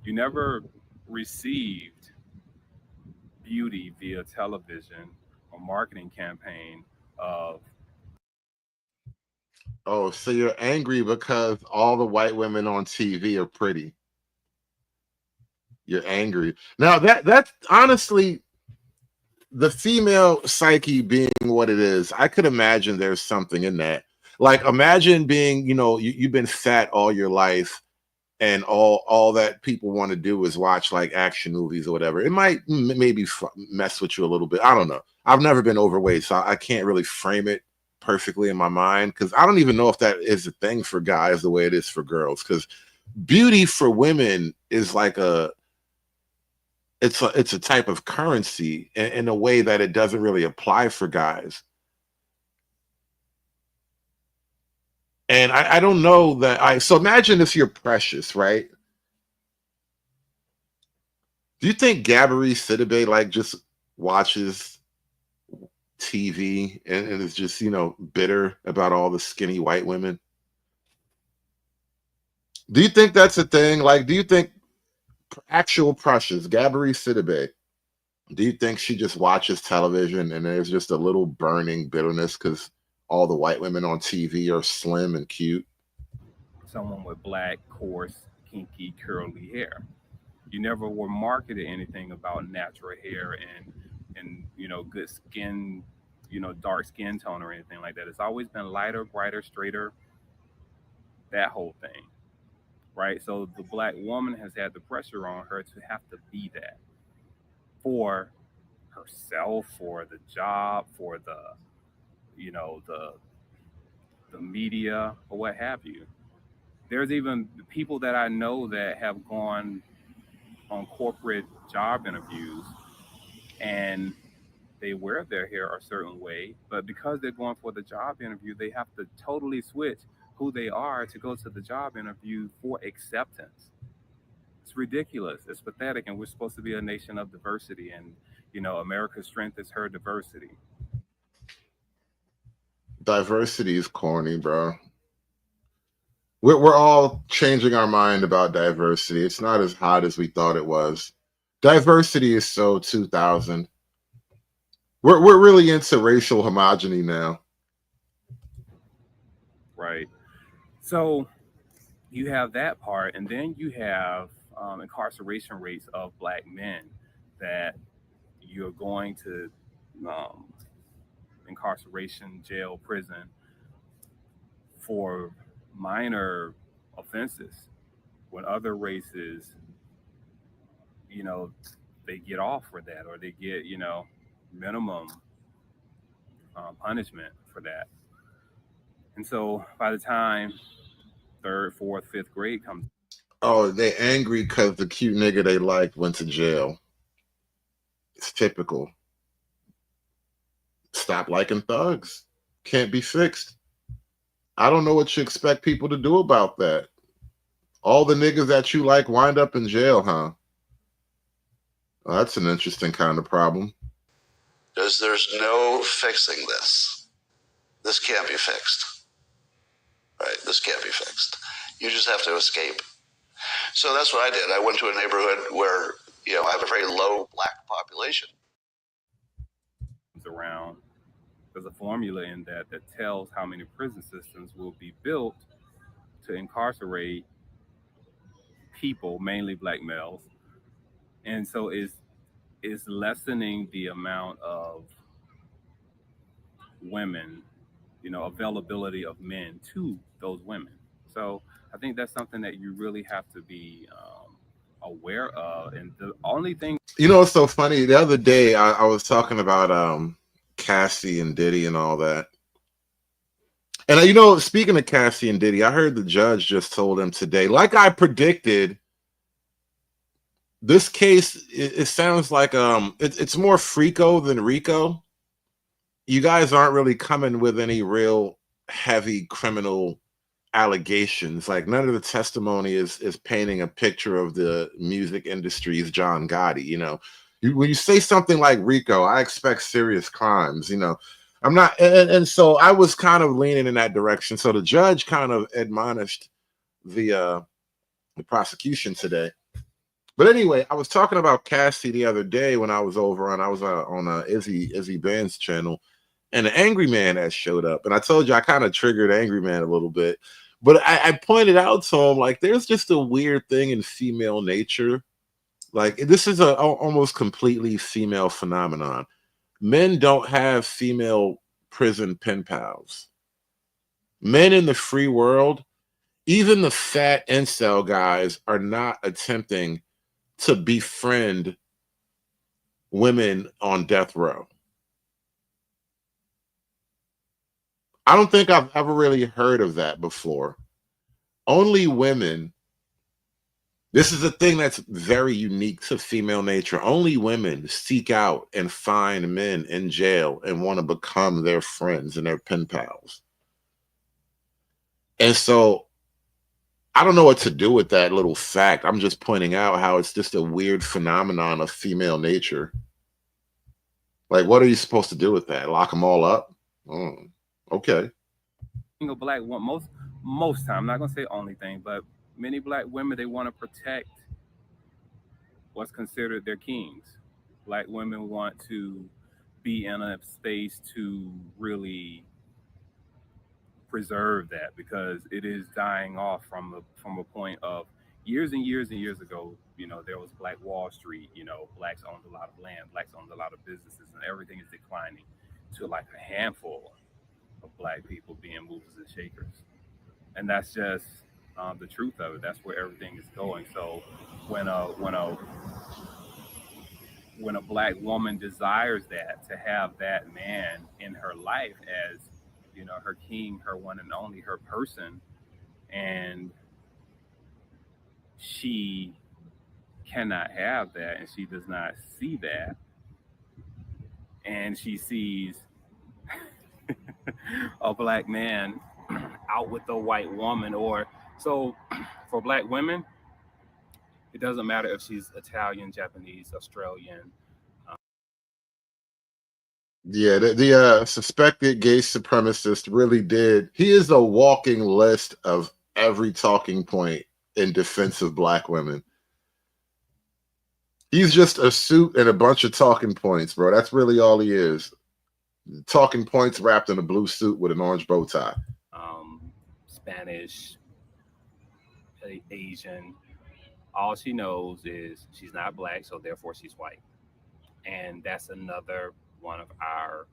You never received beauty via television or marketing campaign of Oh, so you're angry because all the white women on TV are pretty. You're angry. Now that's honestly the female psyche being what it is. I could imagine there's something in that. Like imagine being, you've been fat all your life and all that people want to do is watch like action movies or whatever. It might maybe mess with you a little bit. I don't know. I've never been overweight, so I can't really frame it perfectly in my mind because I don't even know if that is a thing for guys the way it is for girls. Because beauty for women is like it's a type of currency in a way that it doesn't really apply for guys. And I don't know that so imagine if you're precious, right? Do you think Gabby Sidibe like just watches TV and is just, bitter about all the skinny white women? Do you think that's a thing? Like, do you think actual Precious, Gabby Sidibe, do you think she just watches television and there's just a little burning bitterness because all the white women on TV are slim and cute? Someone with black, coarse, kinky, curly hair. You never were marketed anything about natural hair and good skin, dark skin tone or anything like that. It's always been lighter, brighter, straighter, that whole thing, right? So the black woman has had the pressure on her to have to be that for herself, for the job, for the media or what have you. There's even people that I know that have gone on corporate job interviews and they wear their hair a certain way, but because they're going for the job interview, they have to totally switch who they are to go to the job interview for acceptance. It's ridiculous. It's pathetic, and we're supposed to be a nation of diversity, and America's strength is her diversity. Diversity is corny, bro. We're all changing our mind about diversity. It's not as hot as we thought it was. Diversity is so 2000. We're really into racial homogeny now. Right. So you have that part, and then you have incarceration rates of black men that you're going to incarceration, jail, prison for minor offenses when other races, they get off for that or they get, minimum punishment for that. And so by the time third, fourth, fifth grade comes. Oh, they angry because the cute nigga they liked went to jail. It's typical. Stop liking thugs. Can't be fixed. I don't know what you expect people to do about that. All the niggas that you like wind up in jail, huh? Well, that's an interesting kind of problem. There's no fixing this. This can't be fixed. Right? This can't be fixed. You just have to escape. So that's what I did. I went to a neighborhood where, I have a very low black population. Around. There's a formula in that tells how many prison systems will be built to incarcerate people, mainly black males. And so it's lessening the amount of women, availability of men to those women. So I think that's something that you really have to be aware of. And the only thing, It's so funny. The other day I was talking about Cassie and Diddy and all that. And speaking of Cassie and Diddy, I heard the judge just told him today, like I predicted, this case, it sounds like it's more Frico than Rico. You guys aren't really coming with any real heavy criminal allegations. Like none of the testimony is painting a picture of the music industry's John Gotti. When you say something like Rico, I expect serious crimes. I'm not, and so I was kind of leaning in that direction. So the judge kind of admonished the prosecution today. But anyway, I was talking about Cassie the other day when I was over on Izzy Ben's channel, and an angry man that showed up. And I told you I kind of triggered Angry Man a little bit. But I pointed out to him, like, there's just a weird thing in female nature. Like, this is a almost completely female phenomenon. Men don't have female prison pen pals. Men in the free world, even the fat incel guys, are not attempting to befriend women on death row. I don't think I've ever really heard of that before. Only women, this is a thing that's very unique to female nature. Only women seek out and find men in jail and want to become their friends and their pen pals. And so I don't know what to do with that little fact. I'm just pointing out how it's just a weird phenomenon of female nature. Like, what are you supposed to do with that? Lock them all up? Oh, okay. Single black woman, most time, I'm not gonna say only thing, but many black women, they want to protect what's considered their kings. Black women want to be in a space to really preserve that, because it is dying off from a point of years and years and years ago. You know, there was Black Wall Street. You know, blacks owned a lot of land, blacks owned a lot of businesses, and everything is declining to like a handful of black people being movers and shakers. And that's just the truth of it. That's where everything is going. So when a black woman desires that, to have that man in her life as, you know, her king, her one and only, her person, and she cannot have that, and she does not see that, and she sees a black man out with a white woman, or so for black women, it doesn't matter if she's Italian, Japanese, Australian. Yeah, the suspected gay supremacist really did. He is a walking list of every talking point in defense of black women. He's just a suit and a bunch of talking points, bro. That's really all he is. Talking points wrapped in a blue suit with an orange bow tie. Spanish, Asian. All she knows is she's not black, so therefore she's white. And that's another one of our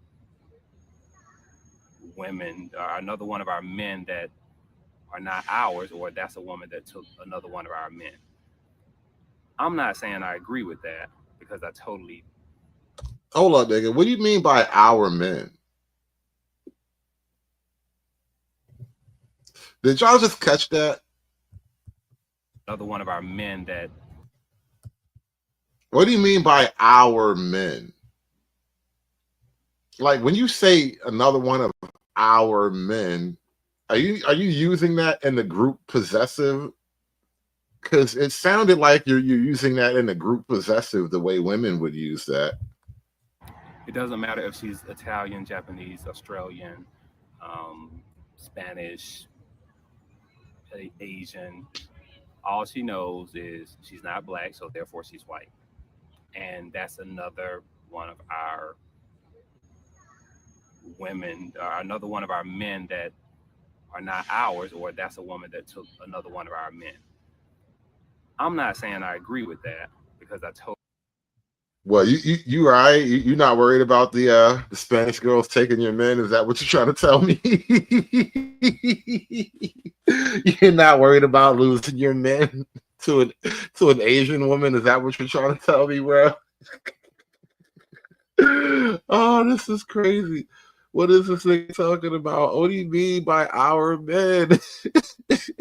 women, or another one of our men that are not ours, or that's a woman that took another one of our men. I'm not saying I agree with that, because I totally... Hold up, nigga. What do you mean by our men? Did y'all just catch that? Another one of our men that... What do you mean by our men? Like, when you say another one of our men, are you using that in the group possessive? Because it sounded like you're using that in the group possessive the way women would use that. It doesn't matter if she's Italian, Japanese, Australian, Spanish, Asian. All she knows is she's not black, so therefore she's white. And that's another one of our women, or another one of our men that are not ours, or that's a woman that took another one of our men. I'm not saying I agree with that, because I told... Well, you right? You're not worried about the Spanish girls taking your men? Is that what you're trying to tell me? You're not worried about losing your men to an Asian woman? Is that what you're trying to tell me, bro? Oh, this is crazy. What is this thing talking about? What do you mean by our men? This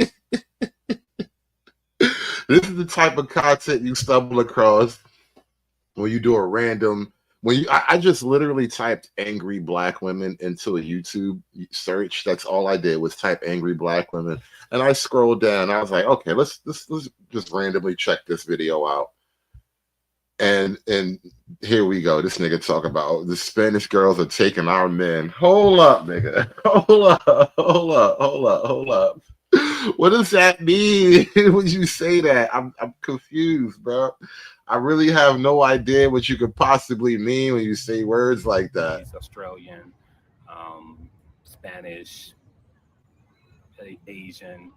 is the type of content you stumble across when you do a random, I just literally typed angry black women into a YouTube search. That's all I did was type angry black women. And I scrolled down. I was like, okay, let's just randomly check this video out. And here we go. This nigga talk about the Spanish girls are taking our men. Hold up, nigga. Hold up. What does that mean when you say that? I'm confused, bro. I really have no idea what you could possibly mean when you say words like that. Australian, Spanish, Asian.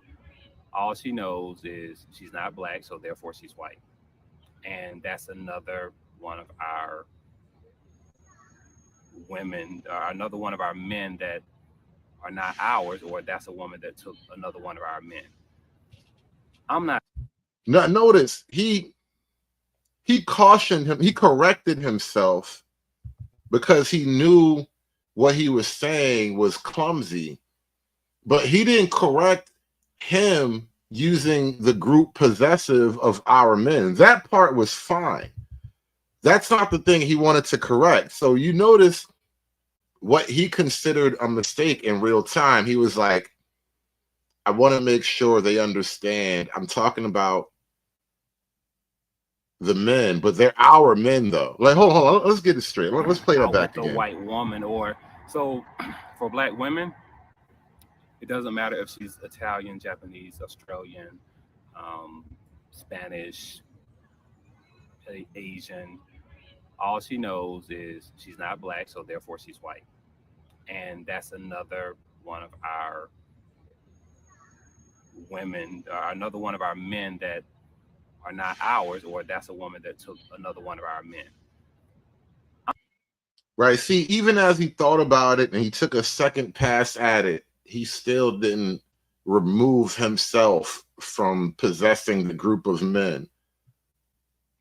All she knows is she's not black, so therefore she's white. And that's another one of our women, or another one of our men that are not ours, or that's a woman that took another one of our men. I'm not. Now, notice he cautioned him, he corrected himself because he knew what he was saying was clumsy, but he didn't correct him using the group possessive of our men. That part was fine. That's not the thing he wanted to correct. So you notice what he considered a mistake in real time. He was like, I want to make sure they understand I'm talking about the men, but they're our men though. Like, hold on, let's get it straight. Let's play that back with again. a white woman, or so for black women, it doesn't matter if she's Italian, Japanese, Australian, Spanish, Asian. All she knows is she's not black, so therefore she's white. And that's another one of our women, or another one of our men that are not ours, or that's a woman that took another one of our men. Right. See, even as he thought about it and he took a second pass at it, he still didn't remove himself from possessing the group of men.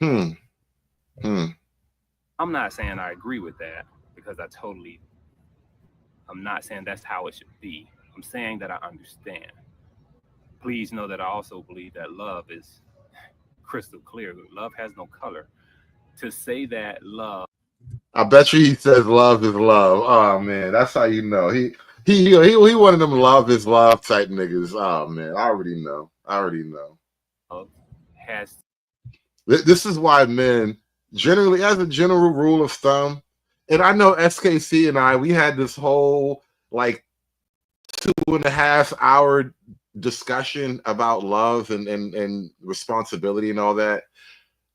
I'm not saying I agree with that, because I'm not saying that's how it should be. I'm saying that I understand. Please know that I also believe that love is crystal clear. Love has no color. To say that love, I bet you he says love is love. Oh man, that's how you know. He one of them love is love type niggas. Oh man, I already know. has This is why men generally, as a general rule of thumb, and I know SKC and I, we had this whole like 2.5 hour discussion about love and responsibility and all that.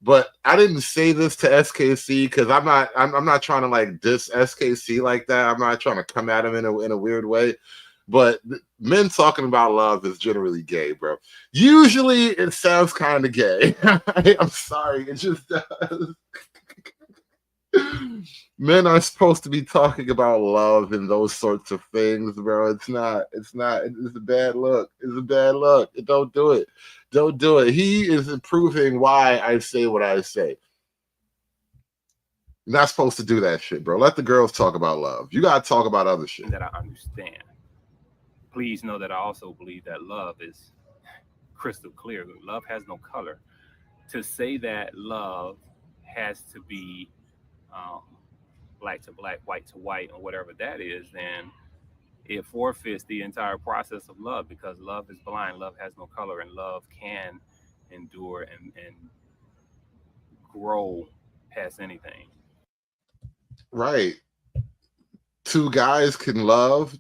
But I didn't say this to SKC because I'm not trying to like diss SKC like that. I'm not trying to come at him in a weird way. But men talking about love is generally gay, bro. Usually it sounds kind of gay. I'm sorry, it just does. Men are supposed to be talking about love and those sorts of things, bro. It's not. It's a bad look. Don't do it. Don't do it. He is proving why I say what I say. You're not supposed to do that shit, bro. Let the girls talk about love. You gotta talk about other shit. That I understand. Please know that I also believe that love is crystal clear. Love has no color. To say that love has to be black to black, white to white, or whatever that is, then it forfeits the entire process of love, because love is blind, love has no color, and love can endure and grow past anything. Right. Two guys can love,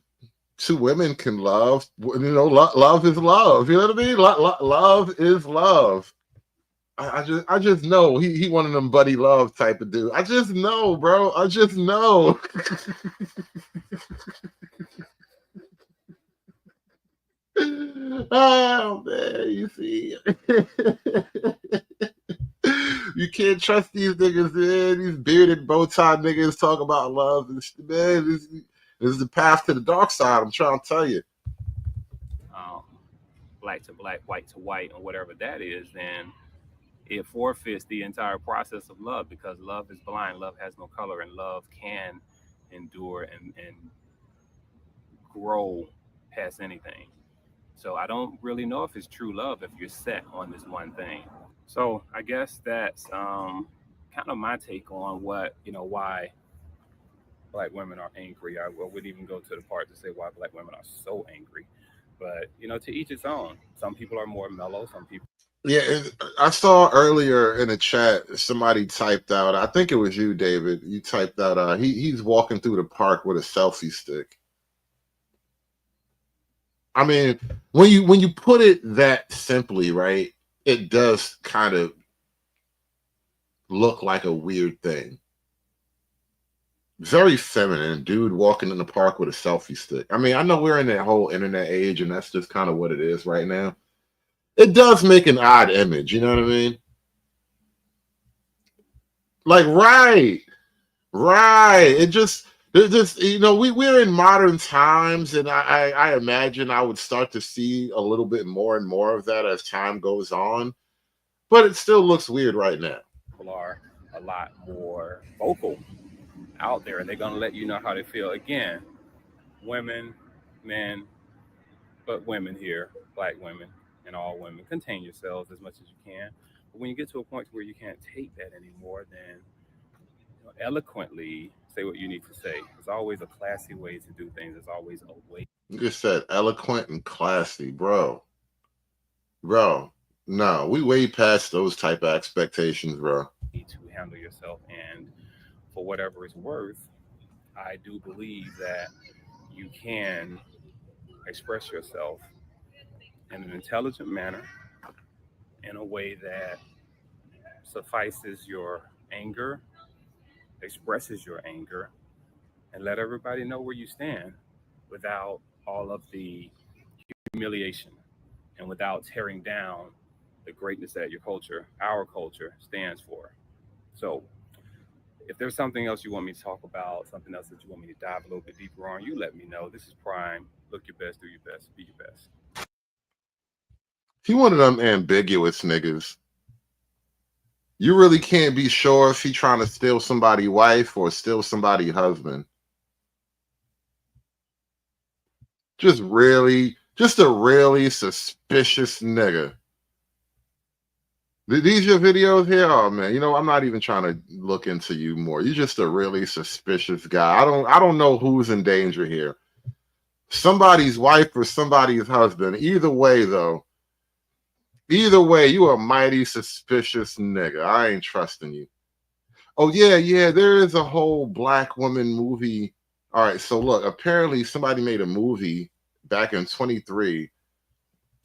two women can love. You know, love is love. You know what I mean? Love is love. I just know he one of them buddy love type of dude. I just know, bro. I just know. Oh man, you see. You can't trust these niggas, man. These bearded bow tie niggas talk about love and shit, man. This is the path to the dark side. I'm trying to tell you. Black to black, white to white, or whatever that is, then it forfeits the entire process of love, because love is blind, love has no color, and love can endure and grow past anything. So I don't really know if it's true love if you're set on this one thing. So I guess that's kind of my take on why black women are angry. I would even go to the part to say why black women are so angry. But to each its own. Some people are more mellow. Some people. Yeah, I saw earlier in the chat somebody typed out. I think it was you, David. You typed out. He's walking through the park with a selfie stick. I mean, when you put it that simply, right? It does kind of look like a weird thing. Very feminine. Dude walking in the park with a selfie stick. I mean, I know we're in that whole internet age, and that's just kind of what it is right now. It does make an odd image, you know what I mean? Like, right. It just we're in modern times, and I imagine I would start to see a little bit more and more of that as time goes on. But it still looks weird right now. People are a lot more vocal out there, and they're going to let you know how they feel. Again, women, men, but women here, black women and all women, contain yourselves as much as you can. But when you get to a point where you can't take that anymore, then eloquently say what you need to say. There's always a classy way to do things. There's always a way. You just said eloquent and classy, bro. Bro, no, we way past those type of expectations, bro. To handle yourself, and for whatever it's worth, I do believe that you can express yourself in an intelligent manner, in a way that suffices your anger, expresses your anger, and let everybody know where you stand without all of the humiliation and without tearing down the greatness that your culture, our culture, stands for. So, if there's something else you want me to talk about, something else that you want me to dive a little bit deeper on, you let me know. This is Prime. Look your best, do your best, be your best. He one of them ambiguous niggas. You really can't be sure if he trying to steal somebody's wife or steal somebody's husband. Just a really suspicious nigga. These your videos here? Oh man, I'm not even trying to look into you more. You're just a really suspicious guy. I don't know who's in danger here. Somebody's wife or somebody's husband. Either way, though. Either way, you a mighty suspicious nigga. I ain't trusting you. Oh yeah, there is a whole black woman movie. All right, so look, apparently somebody made a movie back in 23,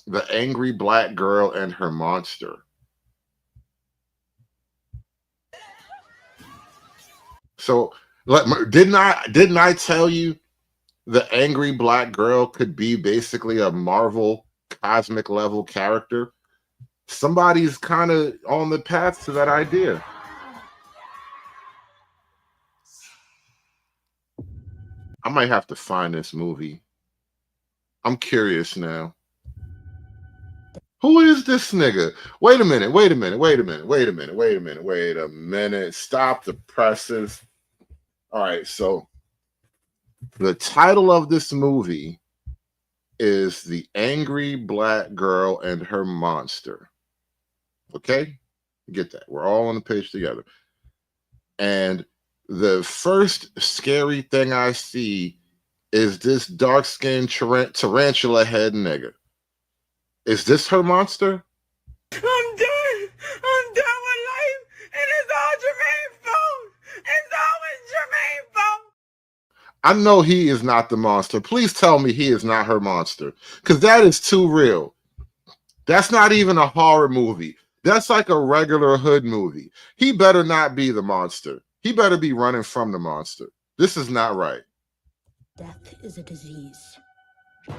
The Angry Black Girl and Her Monster. So, didn't I tell you the angry black girl could be basically a Marvel cosmic level character? Somebody's kind of on the path to that idea. I might have to find this movie. I'm curious now. Who is this nigga? Wait a minute. Stop the presses. All right, so the title of this movie is The Angry Black Girl and Her Monster. Okay? Get that. We're all on the page together. And the first scary thing I see is this dark-skinned tarantula head nigga. Is this her monster? I'm done with life, and it's all Jermaine's fault. It's always Jermaine's fault. I know he is not the monster. Please tell me he is not her monster, because that is too real. That's not even a horror movie. That's like a regular hood movie. He better not be the monster. He better be running from the monster. This is not right. Death is a disease. It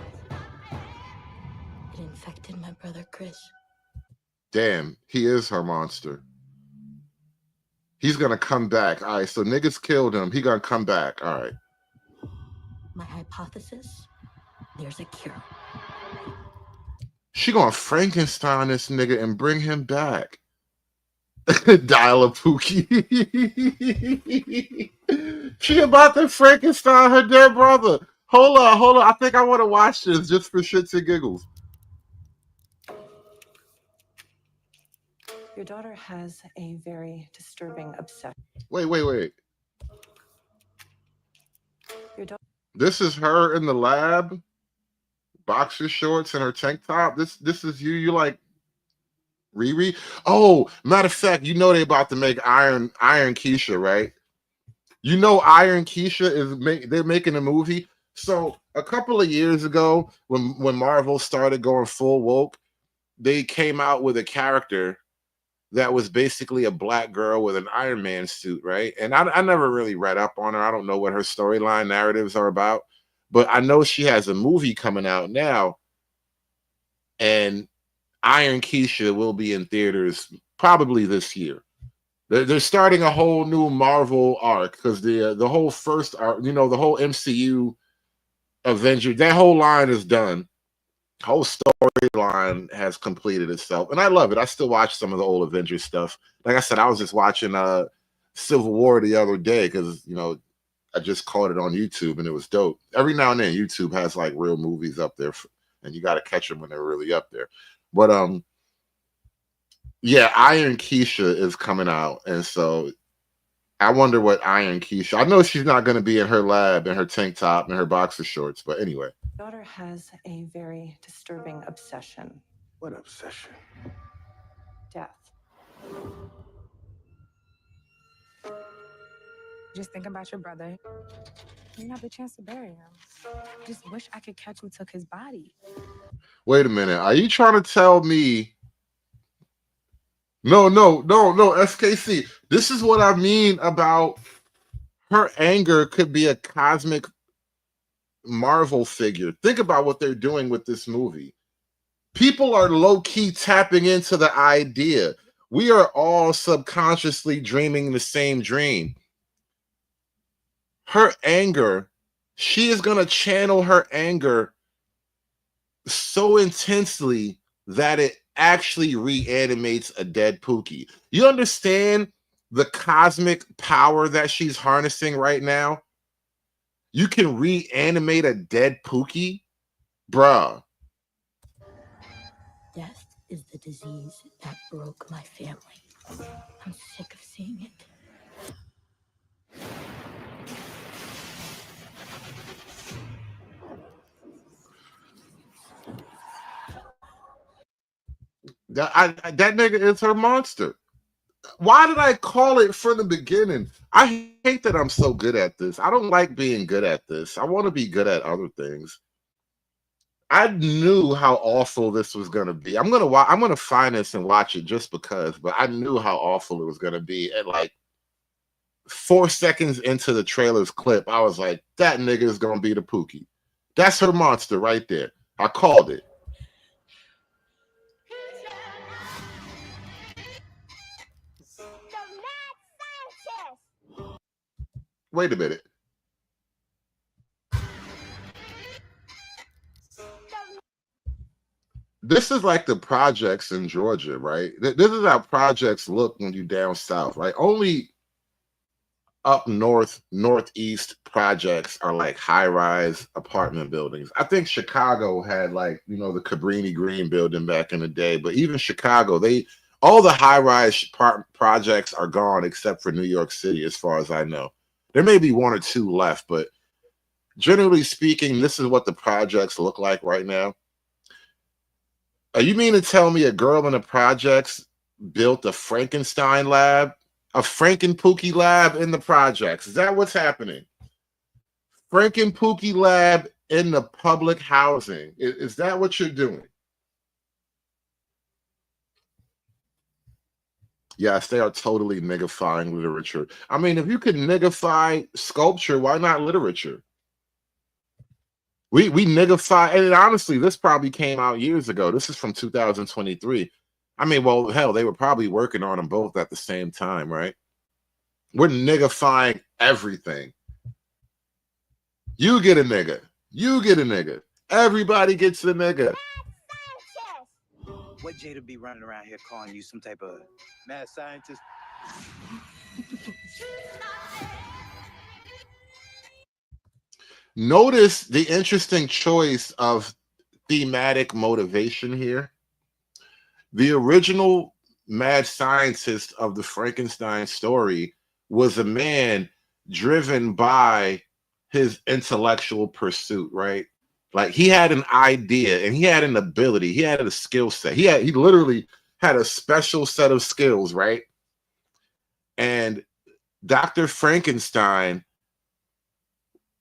infected my brother Chris. Damn, he is her monster. He's gonna come back. All right, so niggas killed him. He gonna come back. All right. My hypothesis, there's a cure. She gonna Frankenstein this nigga and bring him back. Dial a Pookie. She about to Frankenstein her dead brother. Hold on. I think I want to watch this just for shits and giggles. Your daughter has a very disturbing obsession. Wait. Your daughter. This is her in the lab, boxer shorts and her tank top. This is you. You like Riri? Oh, matter of fact, they about to make Iron Keisha, right? Iron Keisha they're making a movie. So a couple of years ago, when Marvel started going full woke, they came out with a character that was basically a black girl with an Iron Man suit, right? And I never really read up on her. I don't know what her storyline narratives are about, but I know she has a movie coming out now, and Iron Keisha will be in theaters probably this year. They're starting a whole new Marvel arc because the whole first arc, the whole MCU Avenger, that whole line is done. Whole storyline has completed itself, and I love it. I still watch some of the old Avengers stuff. Like I said, I was just watching Civil War the other day because I just caught it on YouTube and it was dope. Every now and then, YouTube has like real movies up there, and you got to catch them when they're really up there. But yeah, Iron Keisha is coming out, and so I wonder what Iron Keisha. I know she's not going to be in her lab in her tank top and her boxer shorts, but anyway. Daughter has a very disturbing obsession. What obsession? Death. Just think about your brother. You didn't have the chance to bury him. Just wish I could catch who took his body. Wait a minute. Are you trying to tell me? No, SKC. This is what I mean about her anger could be a cosmic Marvel figure. Think about what they're doing with this movie. People are low-key tapping into the idea. We are all subconsciously dreaming the same dream. Her anger, she is going to channel her anger so intensely that it actually reanimates a dead Pookie. You understand the cosmic power that she's harnessing right now? You can reanimate a dead Pookie? Bruh. Death is the disease that broke my family. I'm sick of seeing it. That nigga is her monster. Why did I call it from the beginning? I hate that I'm so good at this. I don't like being good at this. I want to be good at other things. I knew how awful this was gonna be. I'm gonna find this and watch it just because, but I knew how awful it was gonna be. At like 4 seconds into the trailer's clip, I was like, that nigga is gonna be the Pookie. That's her monster right there. I called it. Wait a minute. This is like the projects in Georgia, right? This is how projects look when you down south, right? Only up north, northeast projects are like high-rise apartment buildings. I think Chicago had like, the Cabrini Green building back in the day, but even Chicago, all the high-rise projects are gone except for New York City, as far as I know. There may be 1 or 2 left, but generally speaking, this is what the projects look like right now. You mean to tell me a girl in the projects built a Frankenstein lab, a Franken-Pookie lab in the projects? Is that what's happening? Franken-Pookie lab in the public housing. Is that what you're doing? Yes, they are totally niggifying literature. I mean, if you could niggify sculpture, why not literature? We niggify, and honestly, this probably came out years ago. This is from 2023. I mean, well, hell, they were probably working on them both at the same time, right? We're niggifying everything. You get a nigga. You get a nigga. Everybody gets a nigga. What Jada be running around here calling you some type of mad scientist? Notice the interesting choice of thematic motivation here. The original mad scientist of the Frankenstein story was a man driven by his intellectual pursuit, right? Like he had an idea and he had an ability, he had a skill set. He literally had a special set of skills, right? And Dr. Frankenstein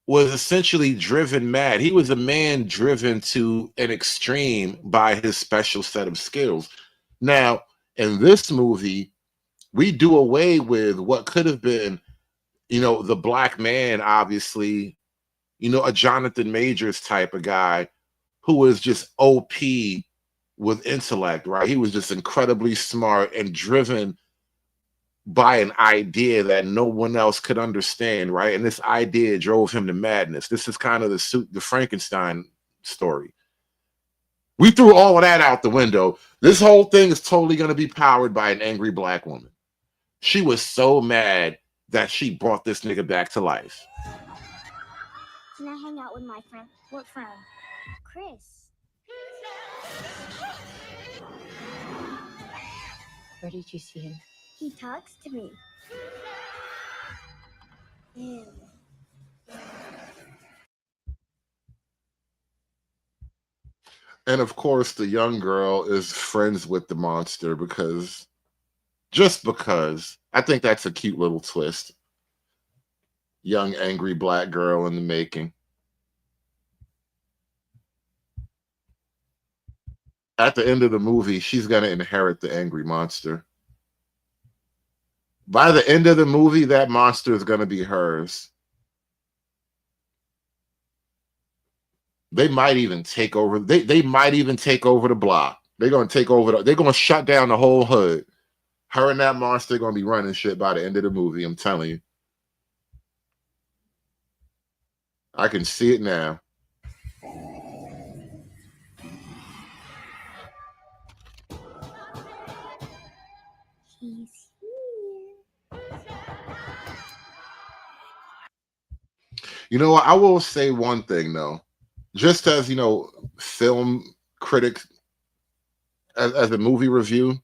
was essentially driven mad. He was a man driven to an extreme by his special set of skills. Now, In this movie, we do away with what could have been, the black man, obviously, a Jonathan Majors type of guy who was just OP with intellect, right? He was just incredibly smart and driven by an idea that no one else could understand, right? And this idea drove him to madness. This is kind of the Frankenstein story. We threw all of that out the window. This whole thing is totally going to be powered by an angry black woman. She was so mad that she brought this nigga back to life. Can I hang out with my friend? What friend? Chris. Where did you see him? He talks to me. Ew. And of course, the young girl is friends with the monster because I think that's a cute little twist. Young, angry black girl in the making. At the end of the movie, she's going to inherit the angry monster. By the end of the movie, that monster is going to be hers. They might even take over. They might even take over the block. They're going to take over. They're going to shut down the whole hood. Her and that monster are going to be running shit by the end of the movie. I'm telling you. I can see it now. He's here. You know what? I will say one thing though. Just as film critics, as a movie review,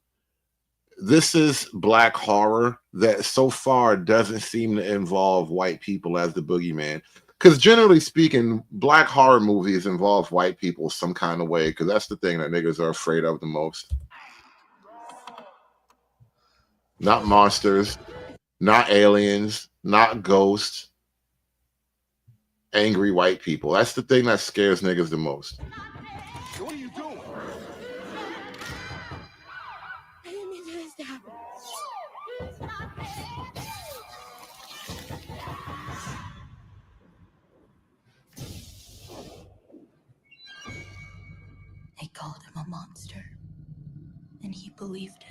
this is black horror that so far doesn't seem to involve white people as the boogeyman. Because generally speaking, black horror movies involve white people some kind of way, because that's the thing that niggas are afraid of the most. Not monsters, not aliens, not ghosts. Angry white people. That's the thing that scares niggas the most. What are you doing? I didn't mean for this to happen. They called him a monster, and he believed it.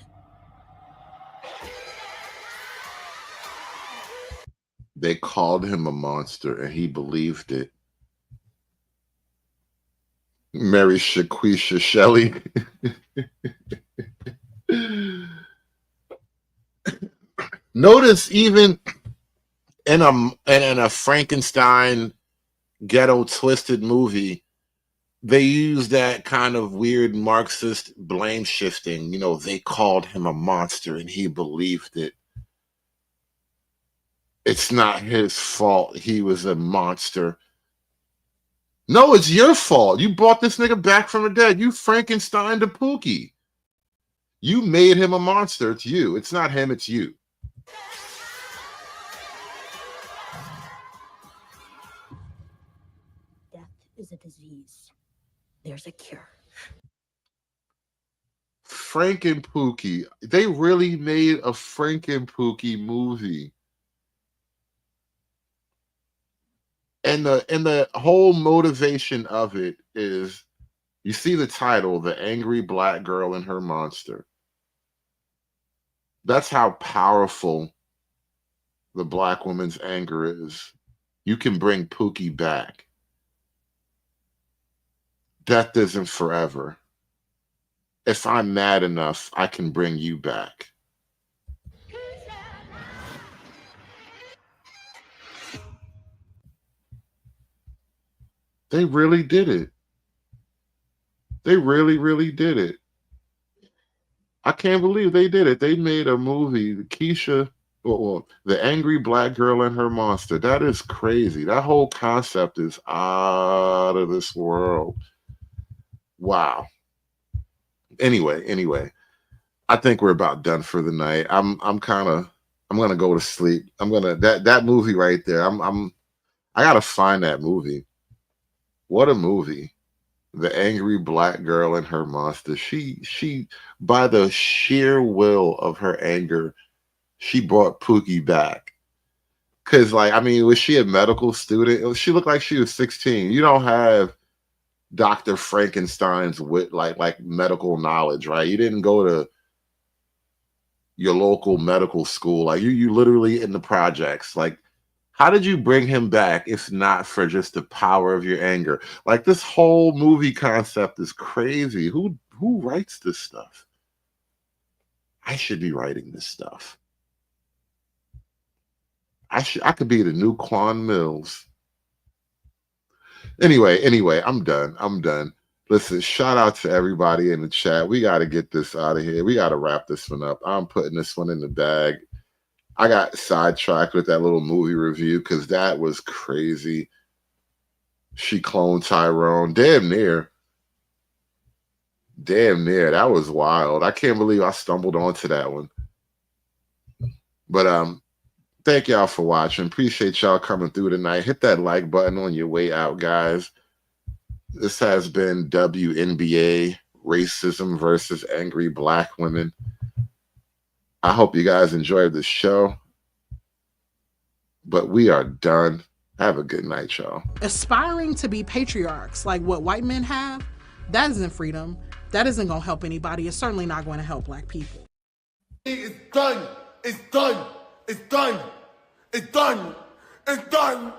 They called him a monster, and he believed it. Mary Shaquisha Shelley. Notice even in a Frankenstein ghetto twisted movie, they use that kind of weird Marxist blame shifting. They called him a monster and he believed it. It's not his fault. He was a monster. No, it's your fault. You brought this nigga back from the dead. You Frankenstein to Pookie. You made him a monster. It's you. It's not him. It's you. Death is a disease. There's a cure. Frank and Pookie. They really made a Frank and Pookie movie. And the whole motivation of it is, you see the title, The Angry Black Girl and Her Monster. That's how powerful the black woman's anger is. You can bring Pookie back. Death isn't forever. If I'm mad enough, I can bring you back. They really did it. They really, really did it. I can't believe they did it. They made a movie, Keisha, The Angry Black Girl and Her Monster. That is crazy. That whole concept is out of this world. Wow. Anyway, I think we're about done for the night. I'm gonna go to sleep. That movie right there. I gotta find that movie. What a movie. The angry black girl and her monster. She by the sheer will of her anger, she brought Pookie back. Cause like, I mean, was she a medical student? She looked like she was 16. You don't have Dr. Frankenstein's with like medical knowledge, right? You didn't go to your local medical school. Like you literally in the projects. Like, how did you bring him back if not for just the power of your anger? Like this whole movie concept is crazy. Who writes this stuff? I should be writing this stuff. I could be the new Quan Mills. Anyway, I'm done. Listen, shout out to everybody in the chat. We got to get this out of here. We got to wrap this one up. I'm putting this one in the bag. I got sidetracked with that little movie review because that was crazy. She cloned Tyrone. Damn near. That was wild. I can't believe I stumbled onto that one. But thank y'all for watching. Appreciate y'all coming through tonight. Hit that like button on your way out, guys. This has been WNBA, Racism versus Angry Black Women. I hope you guys enjoyed the show. But we are done. Have a good night, y'all. Aspiring to be patriarchs like what white men have, that isn't freedom. That isn't going to help anybody. It's certainly not going to help black people. It's done. It's done. It's done. It's done. It's done.